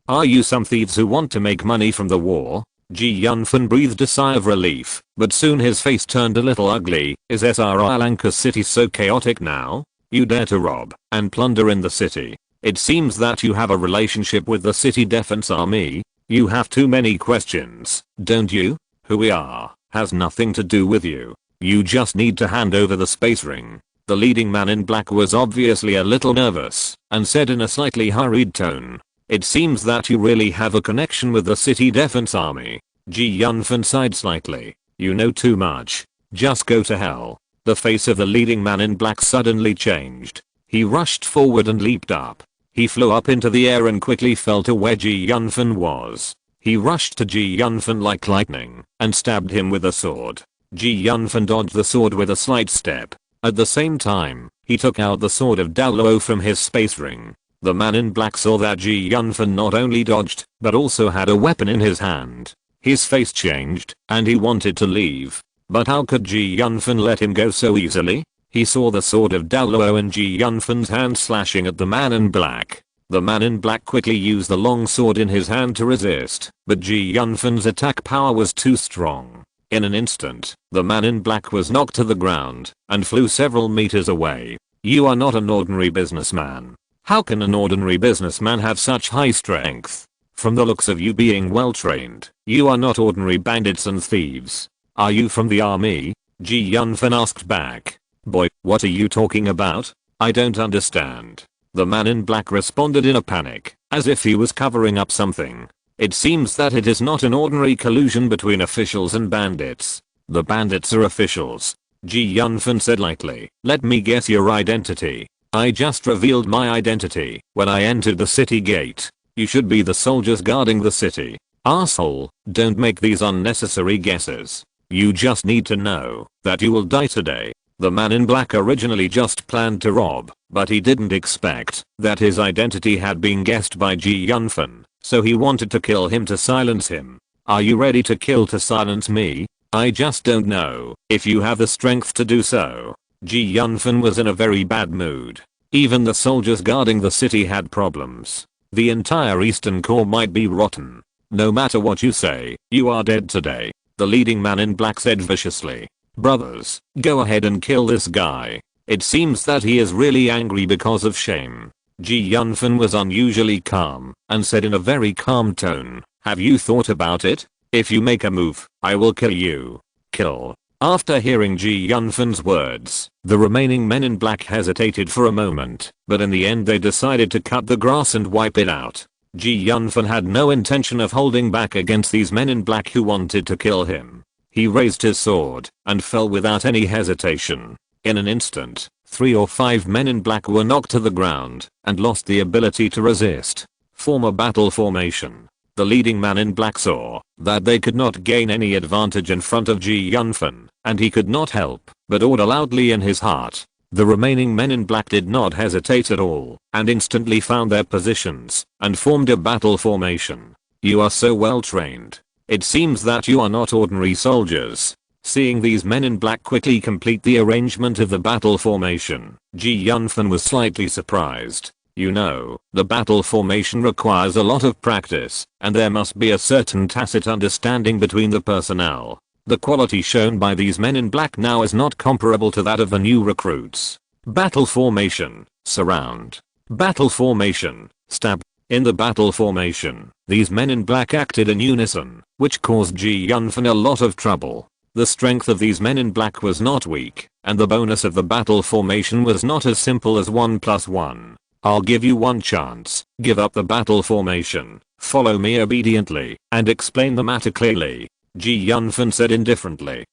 Are you some thieves who want to make money from the war? Yunfan breathed a sigh of relief, but soon his face turned a little ugly. Is Sri Lanka City so chaotic now? You dare to rob and plunder in the city. It seems that you have a relationship with the city defense army. You have too many questions, don't you? Who we are has nothing to do with you. You just need to hand over the space ring. The leading man in black was obviously a little nervous and said in a slightly hurried tone. It seems that you really have a connection with the city defense army. Yunfan sighed slightly. You know too much. Just go to hell. The face of the leading man in black suddenly changed. He rushed forward and leaped up. He flew up into the air and quickly fell to where Yunfan was. He rushed to Yunfan like lightning and stabbed him with a sword. Yunfan dodged the sword with a slight step. At the same time, he took out the sword of Dallo from his space ring. The man in black saw that Yunfan not only dodged, but also had a weapon in his hand. His face changed, and he wanted to leave. But how could Yunfan let him go so easily? He saw the sword of Dallo in Yunfan's hand slashing at the man in black. The man in black quickly used the long sword in his hand to resist, but Yunfan's attack power was too strong. In an instant, the man in black was knocked to the ground and flew several meters away. You are not an ordinary businessman. How can an ordinary businessman have such high strength? From the looks of you being well trained, you are not ordinary bandits and thieves. Are you from the army? Yunfan asked back. Boy, what are you talking about? I don't understand. The man in black responded in a panic, as if he was covering up something. It seems that it is not an ordinary collusion between officials and bandits. The bandits are officials. Yunfan said lightly. Let me guess your identity. I just revealed my identity when I entered the city gate. You should be the soldiers guarding the city. Asshole, don't make these unnecessary guesses. You just need to know that you will die today. The man in black originally just planned to rob, but he didn't expect that his identity had been guessed by Yunfan, so he wanted to kill him to silence him. Are you ready to kill to silence me? I just don't know if you have the strength to do so. Yunfan was in a very bad mood. Even the soldiers guarding the city had problems. The entire eastern core might be rotten. No matter what you say, you are dead today, the leading man in black said viciously. Brothers, go ahead and kill this guy. It seems that he is really angry because of shame. Yunfan was unusually calm and said in a very calm tone, have you thought about it? If you make a move, I will kill you. Kill. After hearing Yunfan's words, the remaining men in black hesitated for a moment, but in the end they decided to cut the grass and wipe it out. Yunfan had no intention of holding back against these men in black who wanted to kill him. He raised his sword and fell without any hesitation. In an instant, 3 or 5 men in black were knocked to the ground and lost the ability to resist. Form a battle formation. The leading man in black saw that they could not gain any advantage in front of Yunfan, and he could not help but order loudly in his heart. The remaining men in black did not hesitate at all and instantly found their positions and formed a battle formation. You are so well trained. It seems that you are not ordinary soldiers. Seeing these men in black quickly complete the arrangement of the battle formation, Yunfan was slightly surprised. You know, the battle formation requires a lot of practice, and there must be a certain tacit understanding between the personnel. The quality shown by these men in black now is not comparable to that of the new recruits. Battle formation, surround. Battle formation, stab. In the battle formation, these men in black acted in unison, which caused Yunfan a lot of trouble. The strength of these men in black was not weak, and the bonus of the battle formation was not as simple as 1 + 1. I'll give you one chance. Give up the battle formation, follow me obediently, and explain the matter clearly. Yunfan said indifferently.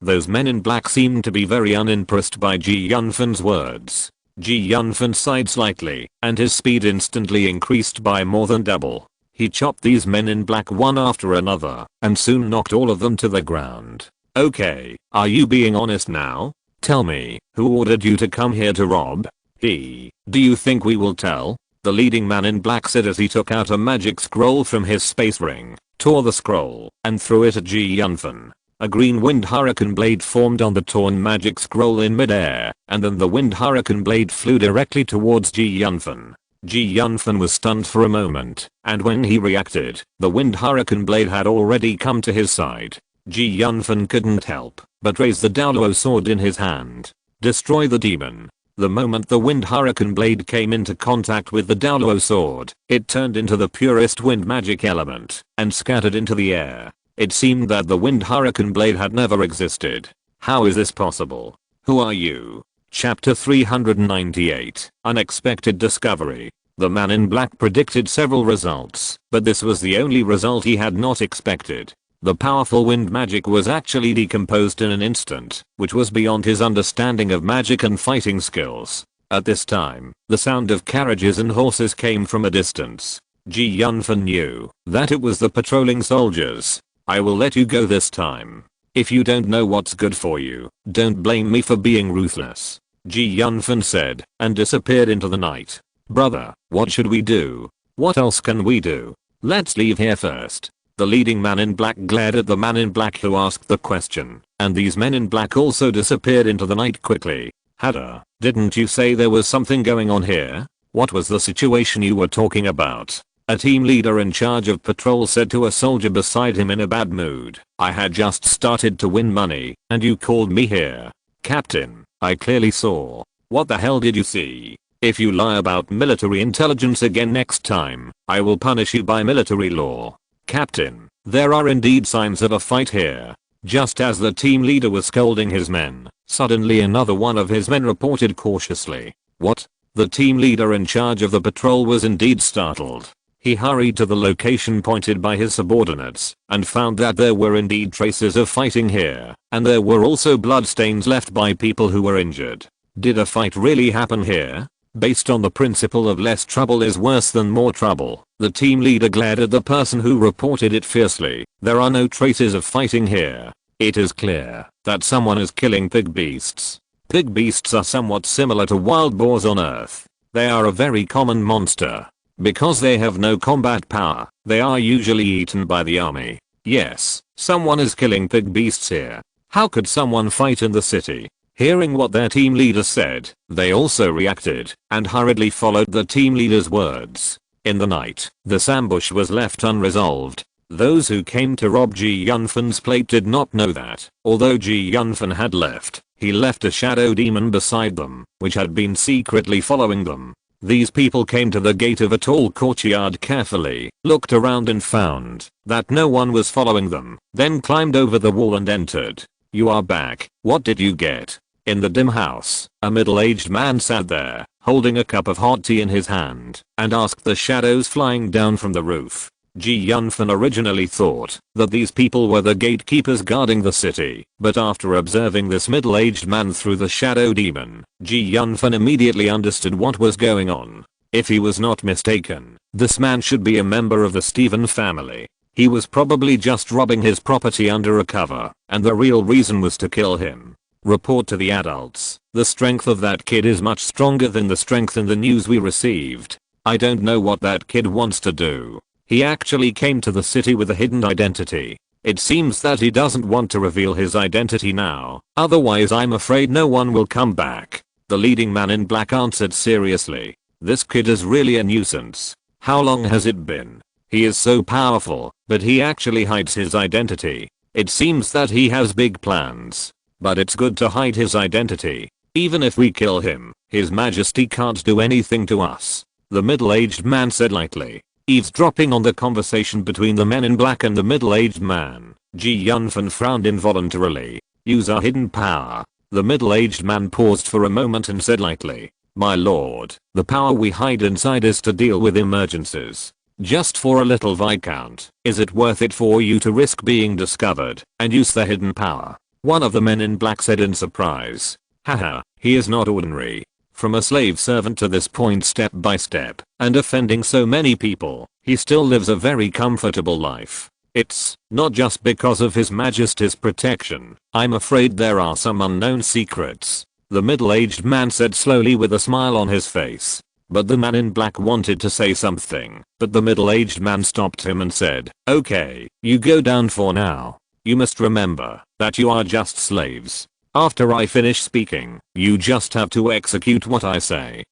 Those men in black seemed to be very unimpressed by Yunfan's words. Yunfan sighed slightly, and his speed instantly increased by more than double. He chopped these men in black one after another, and soon knocked all of them to the ground. Okay, are you being honest now? Tell me, who ordered you to come here to rob? Do you think we will tell? The leading man in black said as he took out a magic scroll from his space ring, tore the scroll, and threw it at Yunfan. A green wind hurricane blade formed on the torn magic scroll in midair, and then the wind hurricane blade flew directly towards Yunfan. Yunfan was stunned for a moment, and when he reacted, the wind hurricane blade had already come to his side. Yunfan couldn't help but raise the Daoluo sword in his hand. Destroy the demon. The moment the wind hurricane blade came into contact with the Daoluo sword, it turned into the purest wind magic element and scattered into the air. It seemed that the wind hurricane blade had never existed. How is this possible? Who are you? Chapter 398, Unexpected Discovery. The man in black predicted several results, but this was the only result he had not expected. The powerful wind magic was actually decomposed in an instant, which was beyond his understanding of magic and fighting skills. At this time, the sound of carriages and horses came from a distance. Yunfan knew that it was the patrolling soldiers. I will let you go this time. If you don't know what's good for you, don't blame me for being ruthless. Yunfan said, and disappeared into the night. Brother, what should we do? What else can we do? Let's leave here first. The leading man in black glared at the man in black who asked the question, and these men in black also disappeared into the night quickly. Hada, didn't you say there was something going on here? What was the situation you were talking about? A team leader in charge of patrol said to a soldier beside him in a bad mood. I had just started to win money, and you called me here. Captain, I clearly saw. What the hell did you see? If you lie about military intelligence again next time, I will punish you by military law. Captain, there are indeed signs of a fight here. Just as the team leader was scolding his men, suddenly another one of his men reported cautiously. What? The team leader in charge of the patrol was indeed startled. He hurried to the location pointed by his subordinates and found that there were indeed traces of fighting here, and there were also bloodstains left by people who were injured. Did a fight really happen here? Based on the principle of less trouble is worse than more trouble, the team leader glared at the person who reported it fiercely. There are no traces of fighting here. It is clear that someone is killing pig beasts. Pig beasts are somewhat similar to wild boars on Earth. They are a very common monster. Because they have no combat power, they are usually eaten by the army. Yes, someone is killing pig beasts here. How could someone fight in the city? Hearing what their team leader said, they also reacted and hurriedly followed the team leader's words. In the night, this ambush was left unresolved. Those who came to rob Ji Yunfan's plate did not know that, although Ji Yunfan had left, he left a shadow demon beside them, which had been secretly following them. These people came to the gate of a tall courtyard carefully, looked around and found that no one was following them, then climbed over the wall and entered. You are back. What did you get? In the dim house, a middle-aged man sat there, holding a cup of hot tea in his hand, and asked the shadows flying down from the roof. Ji Yunfan originally thought that these people were the gatekeepers guarding the city, but after observing this middle-aged man through the shadow demon, Ji Yunfan immediately understood what was going on. If he was not mistaken, this man should be a member of the Stephen family. He was probably just robbing his property under a cover, and the real reason was to kill him. Report to the adults. The strength of that kid is much stronger than the strength in the news we received. I don't know what that kid wants to do. He actually came to the city with a hidden identity. It seems that he doesn't want to reveal his identity now, otherwise I'm afraid no one will come back. The leading man in black answered seriously. This kid is really a nuisance. How long has it been? He is so powerful, but he actually hides his identity. It seems that he has big plans. But it's good to hide his identity. Even if we kill him, His Majesty can't do anything to us. The middle-aged man said lightly, eavesdropping on the conversation between the men in black and the middle-aged man. Ji Yunfan frowned involuntarily. Use our hidden power. The middle-aged man paused for a moment and said lightly, my lord, the power we hide inside is to deal with emergencies. Just for a little viscount, is it worth it for you to risk being discovered and use the hidden power? One of the men in black said in surprise. Haha, he is not ordinary. From a slave servant to this point step by step, and offending so many people, he still lives a very comfortable life. It's not just because of His Majesty's protection. I'm afraid there are some unknown secrets. The middle-aged man said slowly with a smile on his face. But the man in black wanted to say something, but the middle-aged man stopped him and said, okay, you go down for now. You must remember that you are just slaves. After I finish speaking, you just have to execute what I say.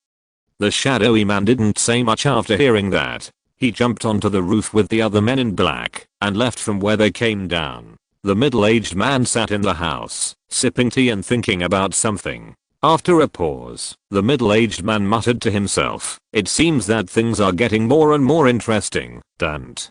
The shadowy man didn't say much after hearing that. He jumped onto the roof with the other men in black and left from where they came down. The middle-aged man sat in the house, sipping tea and thinking about something. After a pause, the middle-aged man muttered to himself, it seems that things are getting more and more interesting. Dante.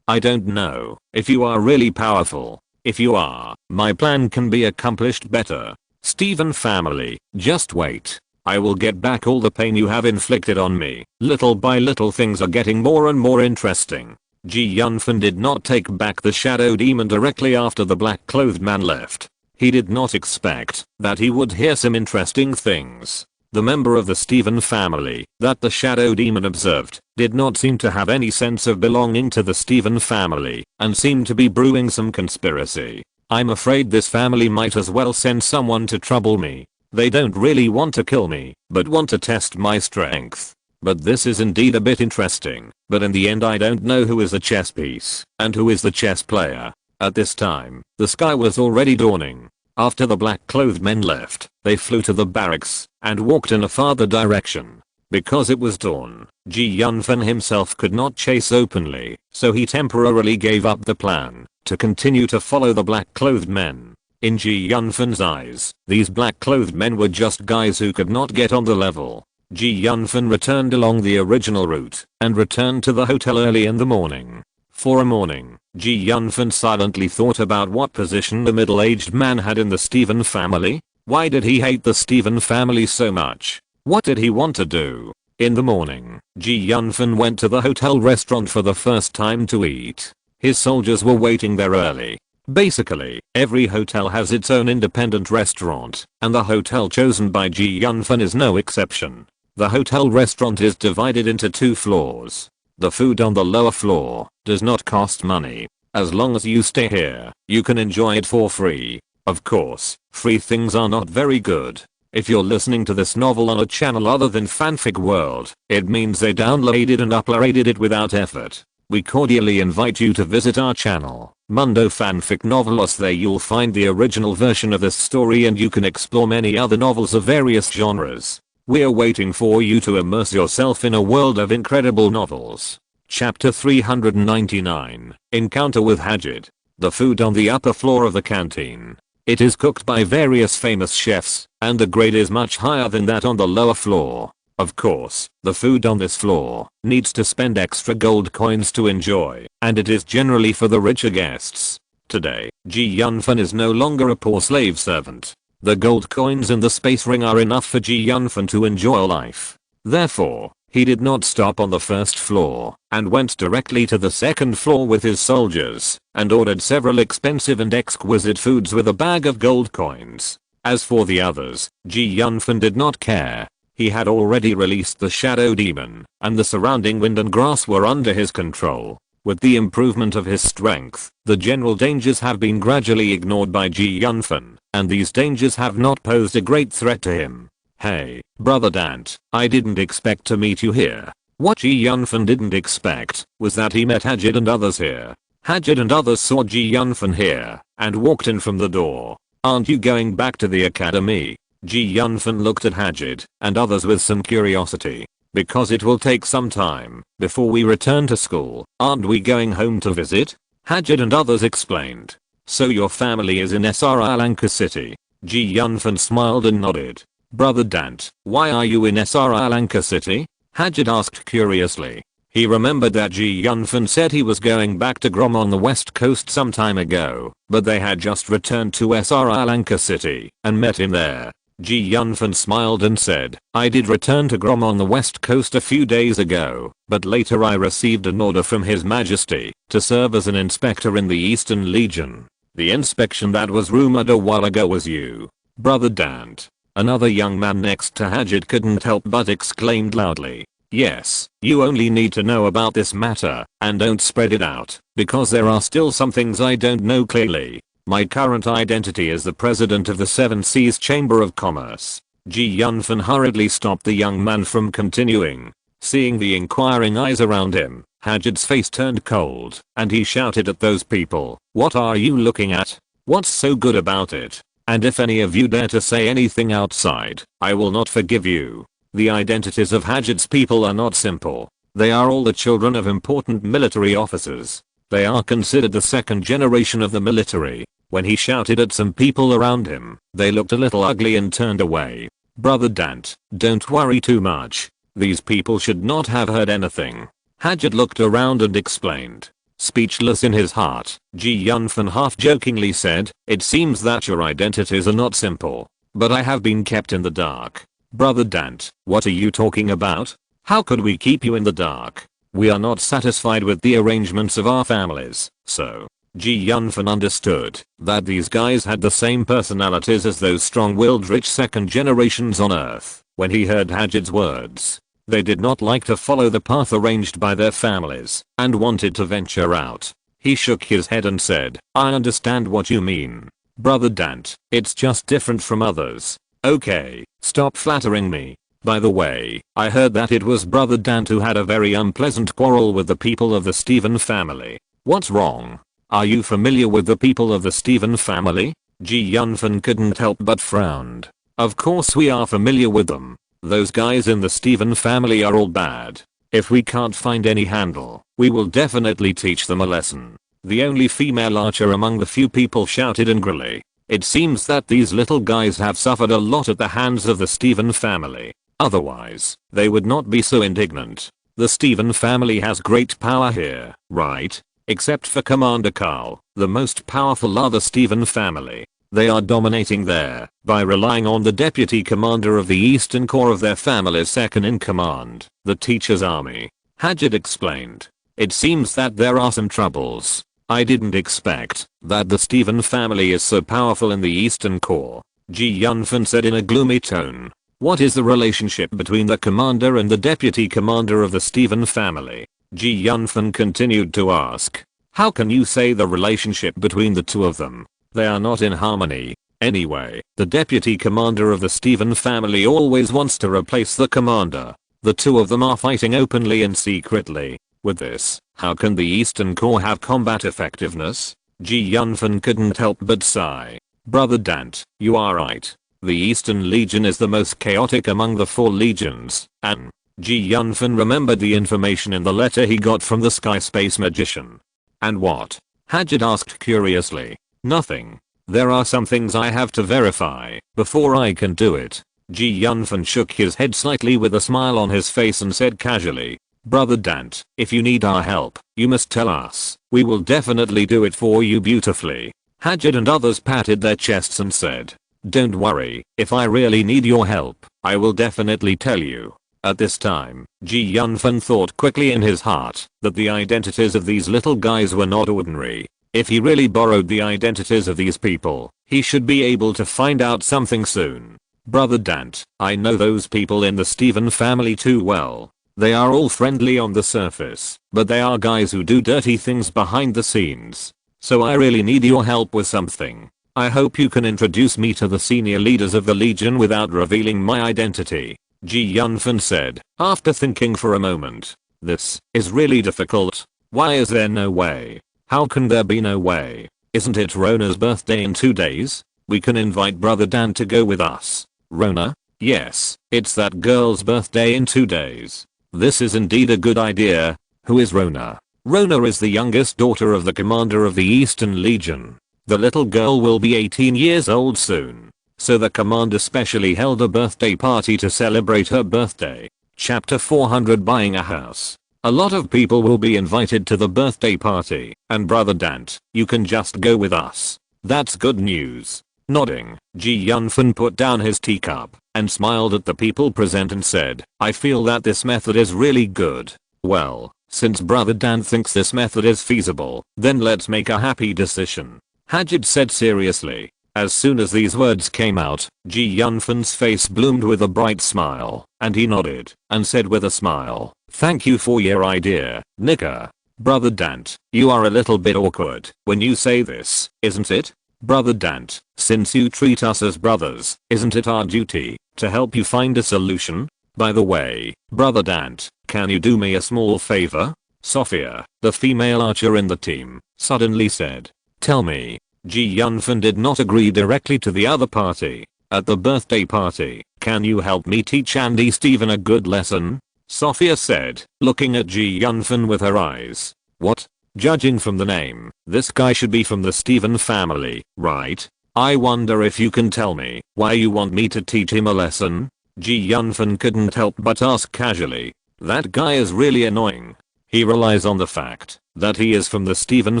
I don't know if you are really powerful. If you are, my plan can be accomplished better. Stephen family, just wait. I will get back all the pain you have inflicted on me. Little by little things are getting more and more interesting. Ji Yunfan did not take back the shadow demon directly after the black-clothed man left. He did not expect that he would hear some interesting things. The member of the Stephen family that the shadow demon observed did not seem to have any sense of belonging to the Stephen family and seemed to be brewing some conspiracy. I'm afraid this family might as well send someone to trouble me. They don't really want to kill me, but want to test my strength. But this is indeed a bit interesting, but in the end I don't know who is the chess piece and who is the chess player. At this time, the sky was already dawning. After the black-clothed men left, they flew to the barracks and walked in a farther direction. Because it was dawn, Ji Yunfan himself could not chase openly, so he temporarily gave up the plan to continue to follow the black-clothed men. In Ji Yunfan's eyes, these black-clothed men were just guys who could not get on the level. Ji Yunfan returned along the original route and returned to the hotel early in the morning. For a morning, Ji Yunfan silently thought about what position the middle-aged man had in the Stephen family. Why did he hate the Stephen family so much? What did he want to do? In the morning, Ji Yunfan went to the hotel restaurant for the first time to eat. His soldiers were waiting there early. Basically, every hotel has its own independent restaurant, and the hotel chosen by Ji Yunfan is no exception. The hotel restaurant is divided into 2 floors. The food on the lower floor does not cost money. As long as you stay here, you can enjoy it for free. Of course, free things are not very good. If you're listening to this novel on a channel other than Fanfic World, it means they downloaded and uploaded it without effort. We cordially invite you to visit our channel, Mundo Fanfic Novelos. There you'll find the original version of this story and you can explore many other novels of various genres. We're waiting for you to immerse yourself in a world of incredible novels. Chapter 399, Encounter with Hagrid. The food on the upper floor of the canteen. It is cooked by various famous chefs, and the grade is much higher than that on the lower floor. Of course, the food on this floor needs to spend extra gold coins to enjoy, and it is generally for the richer guests. Today, Yunfan is no longer a poor slave servant. The gold coins in the space ring are enough for Yunfan to enjoy life. Therefore, he did not stop on the first floor, and went directly to the second floor with his soldiers, and ordered several expensive and exquisite foods with a bag of gold coins. As for the others, Yunfan did not care. He had already released the shadow demon, and the surrounding wind and grass were under his control. With the improvement of his strength, the general dangers have been gradually ignored by Yunfan, and these dangers have not posed a great threat to him. Hey, brother Dante, I didn't expect to meet you here. What Yunfan didn't expect was that he met Hagrid and others here. Hagrid and others saw Yunfan here and walked in from the door. Aren't you going back to the academy? Yunfan looked at Hagrid and others with some curiosity. Because it will take some time before we return to school, aren't we going home to visit? Hagrid and others explained. So your family is in Sri City. Yunfan smiled and nodded. Brother Dante, why are you in Sri City? Hagrid asked curiously. He remembered that Yunfan said he was going back to Grom on the west coast some time ago, but they had just returned to Sri City and met him there. Yunfan smiled and said, I did return to Grom on the west coast a few days ago, but later I received an order from His Majesty to serve as an inspector in the Eastern Legion. The inspection that was rumored a while ago was you, Brother Dante. Another young man next to Hagrid couldn't help but exclaimed loudly. Yes, you only need to know about this matter, and don't spread it out, because there are still some things I don't know clearly. My current identity is the president of the Seven Seas Chamber of Commerce. Yunfan hurriedly stopped the young man from continuing. Seeing the inquiring eyes around him, Hagrid's face turned cold, and he shouted at those people, what are you looking at? What's so good about it? And if any of you dare to say anything outside, I will not forgive you. The identities of Hagrid's people are not simple. They are all the children of important military officers. They are considered the second generation of the military. When he shouted at some people around him, they looked a little ugly and turned away. Brother Dante, don't worry too much. These people should not have heard anything. Hagrid looked around and explained. Speechless in his heart, Yunfan half-jokingly said, it seems that your identities are not simple. But I have been kept in the dark. Brother Dante, what are you talking about? How could we keep you in the dark? We are not satisfied with the arrangements of our families, so. Yunfan understood that these guys had the same personalities as those strong-willed rich second generations on Earth. When he heard Hagrid's words, they did not like to follow the path arranged by their families and wanted to venture out. He shook his head and said, I understand what you mean. Brother Dante, it's just different from others. Okay, stop flattering me. By the way, I heard that it was Brother Dante who had a very unpleasant quarrel with the people of the Stephen family. What's wrong? Are you familiar with the people of the Stephen family? Yunfan couldn't help but frowned. Of course we are familiar with them. Those guys in the Stephen family are all bad. If we can't find any handle, we will definitely teach them a lesson. The only female archer among the few people shouted angrily. It seems that these little guys have suffered a lot at the hands of the Stephen family. Otherwise, they would not be so indignant. The Stephen family has great power here, right? Except for Commander Carl, the most powerful are the Stephen family. They are dominating there by relying on the deputy commander of the Eastern Corps of their family's second in command, the Teacher's Army. Hagrid explained. It seems that there are some troubles. I didn't expect that the Stephen family is so powerful in the Eastern Corps. Yunfan said in a gloomy tone. What is the relationship between the commander and the deputy commander of the Stephen family? Yunfan continued to ask. How can you say the relationship between the two of them? They are not in harmony. Anyway, the deputy commander of the Stephen family always wants to replace the commander. The two of them are fighting openly and secretly. With this, how can the Eastern Corps have combat effectiveness? Yunfan couldn't help but sigh. Brother Dante, you are right. The Eastern Legion is the most chaotic among the 4 legions, and Yunfan remembered the information in the letter he got from the Sky Space Magician. And what? Hadjid asked curiously. Nothing. There are some things I have to verify before I can do it. Yunfan shook his head slightly with a smile on his face and said casually, Brother Dante, if you need our help, you must tell us. We will definitely do it for you beautifully. Hadjid and others patted their chests and said, don't worry, if I really need your help, I will definitely tell you. At this time, Yunfan thought quickly in his heart that the identities of these little guys were not ordinary. If he really borrowed the identities of these people, he should be able to find out something soon. Brother Dante, I know those people in the Stephen family too well. They are all friendly on the surface, but they are guys who do dirty things behind the scenes. So I really need your help with something. I hope you can introduce me to the senior leaders of the Legion without revealing my identity. Yunfan said, after thinking for a moment. This is really difficult. Why is there no way? How can there be no way? Isn't it Rona's birthday in 2 days? We can invite Brother Dan to go with us. Rona? Yes, it's that girl's birthday in 2 days. This is indeed a good idea. Who is Rona? Rona is the youngest daughter of the commander of the Eastern Legion. The little girl will be 18 years old soon. So the commander specially held a birthday party to celebrate her birthday. Chapter 400 Buying a House. A lot of people will be invited to the birthday party, and Brother Dante, you can just go with us. That's good news. Nodding, Yunfan put down his teacup and smiled at the people present and said, I feel that this method is really good. Well, since Brother Dan thinks this method is feasible, then let's make a happy decision. Hadjid said seriously. As soon as these words came out, Yunfan's face bloomed with a bright smile, and he nodded and said with a smile, thank you for your idea, Nika. Brother Dante, you are a little bit awkward when you say this, isn't it? Brother Dante, since you treat us as brothers, isn't it our duty to help you find a solution? By the way, Brother Dante, can you do me a small favor? Sophia, the female archer in the team, suddenly said. Tell me. Yunfan did not agree directly to the other party. At the birthday party, can you help me teach Andy Steven a good lesson? Sophia said, looking at Yunfan with her eyes. What? Judging from the name, this guy should be from the Steven family, right? I wonder if you can tell me why you want me to teach him a lesson? Yunfan couldn't help but ask casually. That guy is really annoying. He relies on the fact that he is from the Steven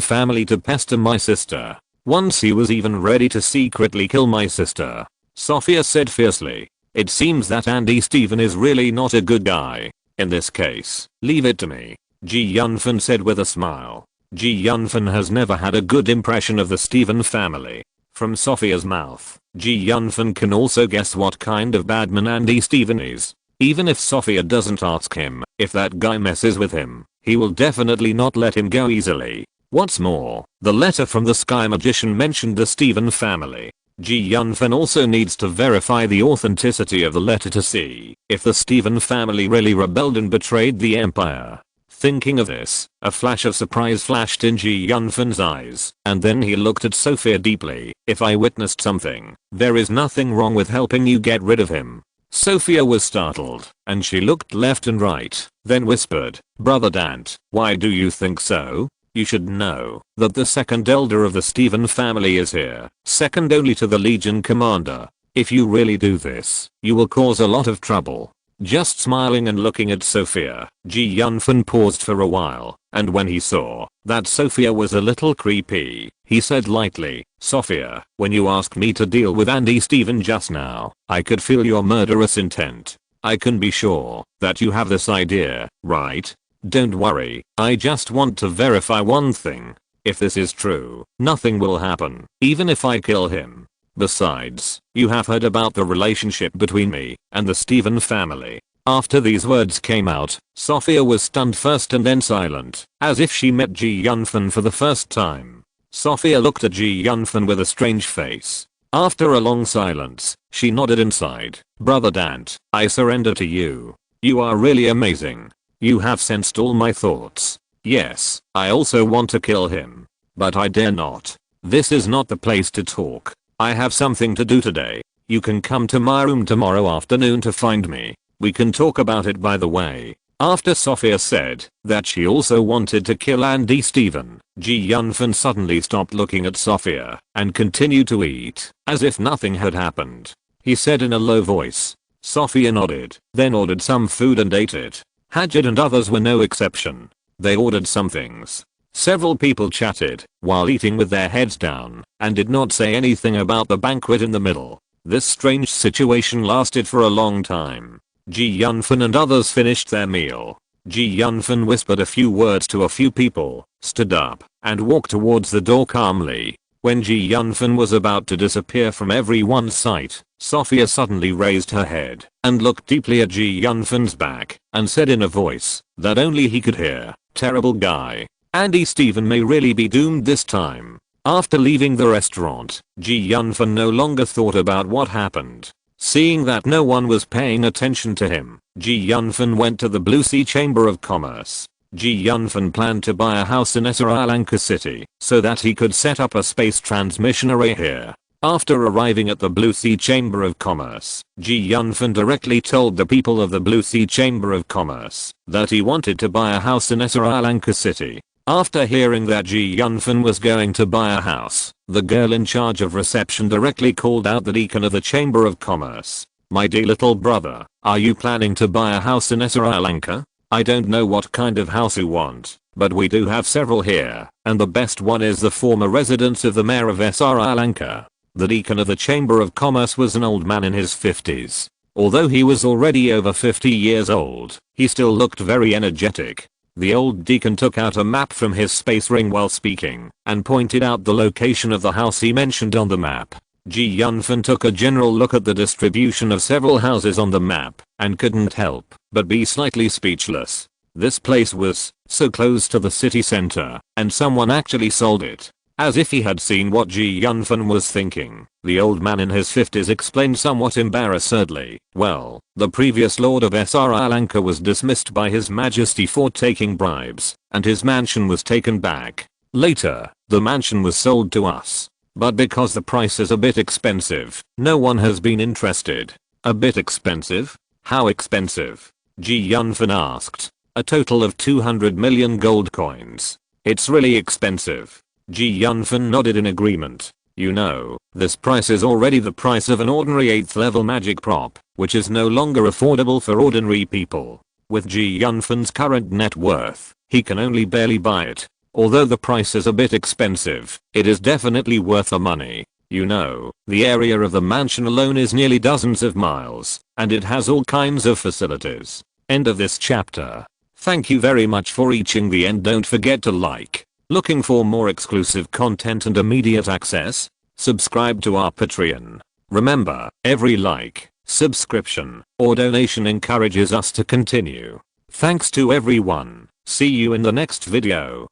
family to pester my sister. Once he was even ready to secretly kill my sister. Sophia said fiercely. It seems that Andy Steven is really not a good guy. In this case, leave it to me. Yunfan said with a smile. Yunfan has never had a good impression of the Steven family. From Sophia's mouth, Yunfan can also guess what kind of bad man Andy Steven is. Even if Sophia doesn't ask him if that guy messes with him, he will definitely not let him go easily. What's more, the letter from the Sky Magician mentioned the Steven family. Yunfan also needs to verify the authenticity of the letter to see if the Steven family really rebelled and betrayed the Empire. Thinking of this, a flash of surprise flashed in Yunfan's eyes, and then he looked at Sophia deeply. If I witnessed something, there is nothing wrong with helping you get rid of him. Sophia was startled, and she looked left and right, then whispered, Brother Dante, why do you think so? You should know that the second elder of the Steven family is here, second only to the Legion commander. If you really do this, you will cause a lot of trouble. Just smiling and looking at Sophia, Yunfan paused for a while, and when he saw that Sophia was a little creepy, he said lightly, Sophia, when you asked me to deal with Andy Steven just now, I could feel your murderous intent. I can be sure that you have this idea, right? Don't worry, I just want to verify one thing. If this is true, nothing will happen, even if I kill him. Besides, You have heard about the relationship between me and the Steven family. After these words came out, Sophia was stunned first and then silent, as if she met Ji Yunfan for the first time. Sophia looked at Ji Yunfan with a strange face. After a long silence, she nodded inside. Brother Dante, I surrender to you. You are really amazing. You have sensed all my thoughts. Yes, I also want to kill him. But I dare not. This is not the place to talk. I have something to do today. You can come to my room tomorrow afternoon to find me. We can talk about it by the way. After Sophia said that she also wanted to kill Andy Steven, Ji Yunfan suddenly stopped looking at Sophia and continued to eat as if nothing had happened. He said in a low voice. Sophia nodded, then ordered some food and ate it. Hajid and others were no exception. They ordered some things. Several people chatted while eating with their heads down and did not say anything about the banquet in the middle. This strange situation lasted for a long time. Ji Yunfan and others finished their meal. Ji Yunfan whispered a few words to a few people, stood up, and walked towards the door calmly. When Ji Yunfan was about to disappear from everyone's sight, Sophia suddenly raised her head and looked deeply at Ji Yunfan's back and said in a voice that only he could hear, "Terrible guy. Andy Steven may really be doomed this time." After leaving the restaurant, Ji Yunfan no longer thought about what happened. Seeing that no one was paying attention to him, Ji Yunfan went to the Blue Sea Chamber of Commerce. Ji Yunfan planned to buy a house in Sri Lanka City so that he could set up a space transmission array here. After arriving at the Blue Sea Chamber of Commerce, Ji Yunfan directly told the people of the Blue Sea Chamber of Commerce that he wanted to buy a house in Sri Lanka City. After hearing that Ji Yunfan was going to buy a house, the girl in charge of reception directly called out the deacon of the Chamber of Commerce. "My dear little brother, are you planning to buy a house in Sri Lanka? I don't know what kind of house you want, but we do have several here, and the best one is the former residence of the mayor of Sri Lanka." The deacon of the Chamber of Commerce was an old man in his 50s. Although he was already over 50 years old, he still looked very energetic. The old deacon took out a map from his space ring while speaking and pointed out the location of the house he mentioned on the map. Ji Yunfan took a general look at the distribution of several houses on the map and couldn't help but be slightly speechless. This place was so close to the city center, and someone actually sold it. As if he had seen what Ji Yunfan was thinking, the old man in his 50s explained somewhat embarrassedly, "Well, the previous lord of Sri Lanka was dismissed by his majesty for taking bribes, and his mansion was taken back. Later, the mansion was sold to us. But because the price is a bit expensive, no one has been interested." "A bit expensive? How expensive?" Ji Yunfan asked. "A total of 200 million gold coins. It's really expensive." Ji Yunfan nodded in agreement. "You know, this price is already the price of an ordinary 8th level magic prop, which is no longer affordable for ordinary people. With Ji Yunfan's current net worth, he can only barely buy it. Although the price is a bit expensive, it is definitely worth the money. You know, the area of the mansion alone is nearly dozens of miles, and it has all kinds of facilities." End of this chapter. Thank you very much for reaching the end. Don't forget to like. Looking for more exclusive content and immediate access? Subscribe to our Patreon. Remember, every like, subscription, or donation encourages us to continue. Thanks to everyone. See you in the next video.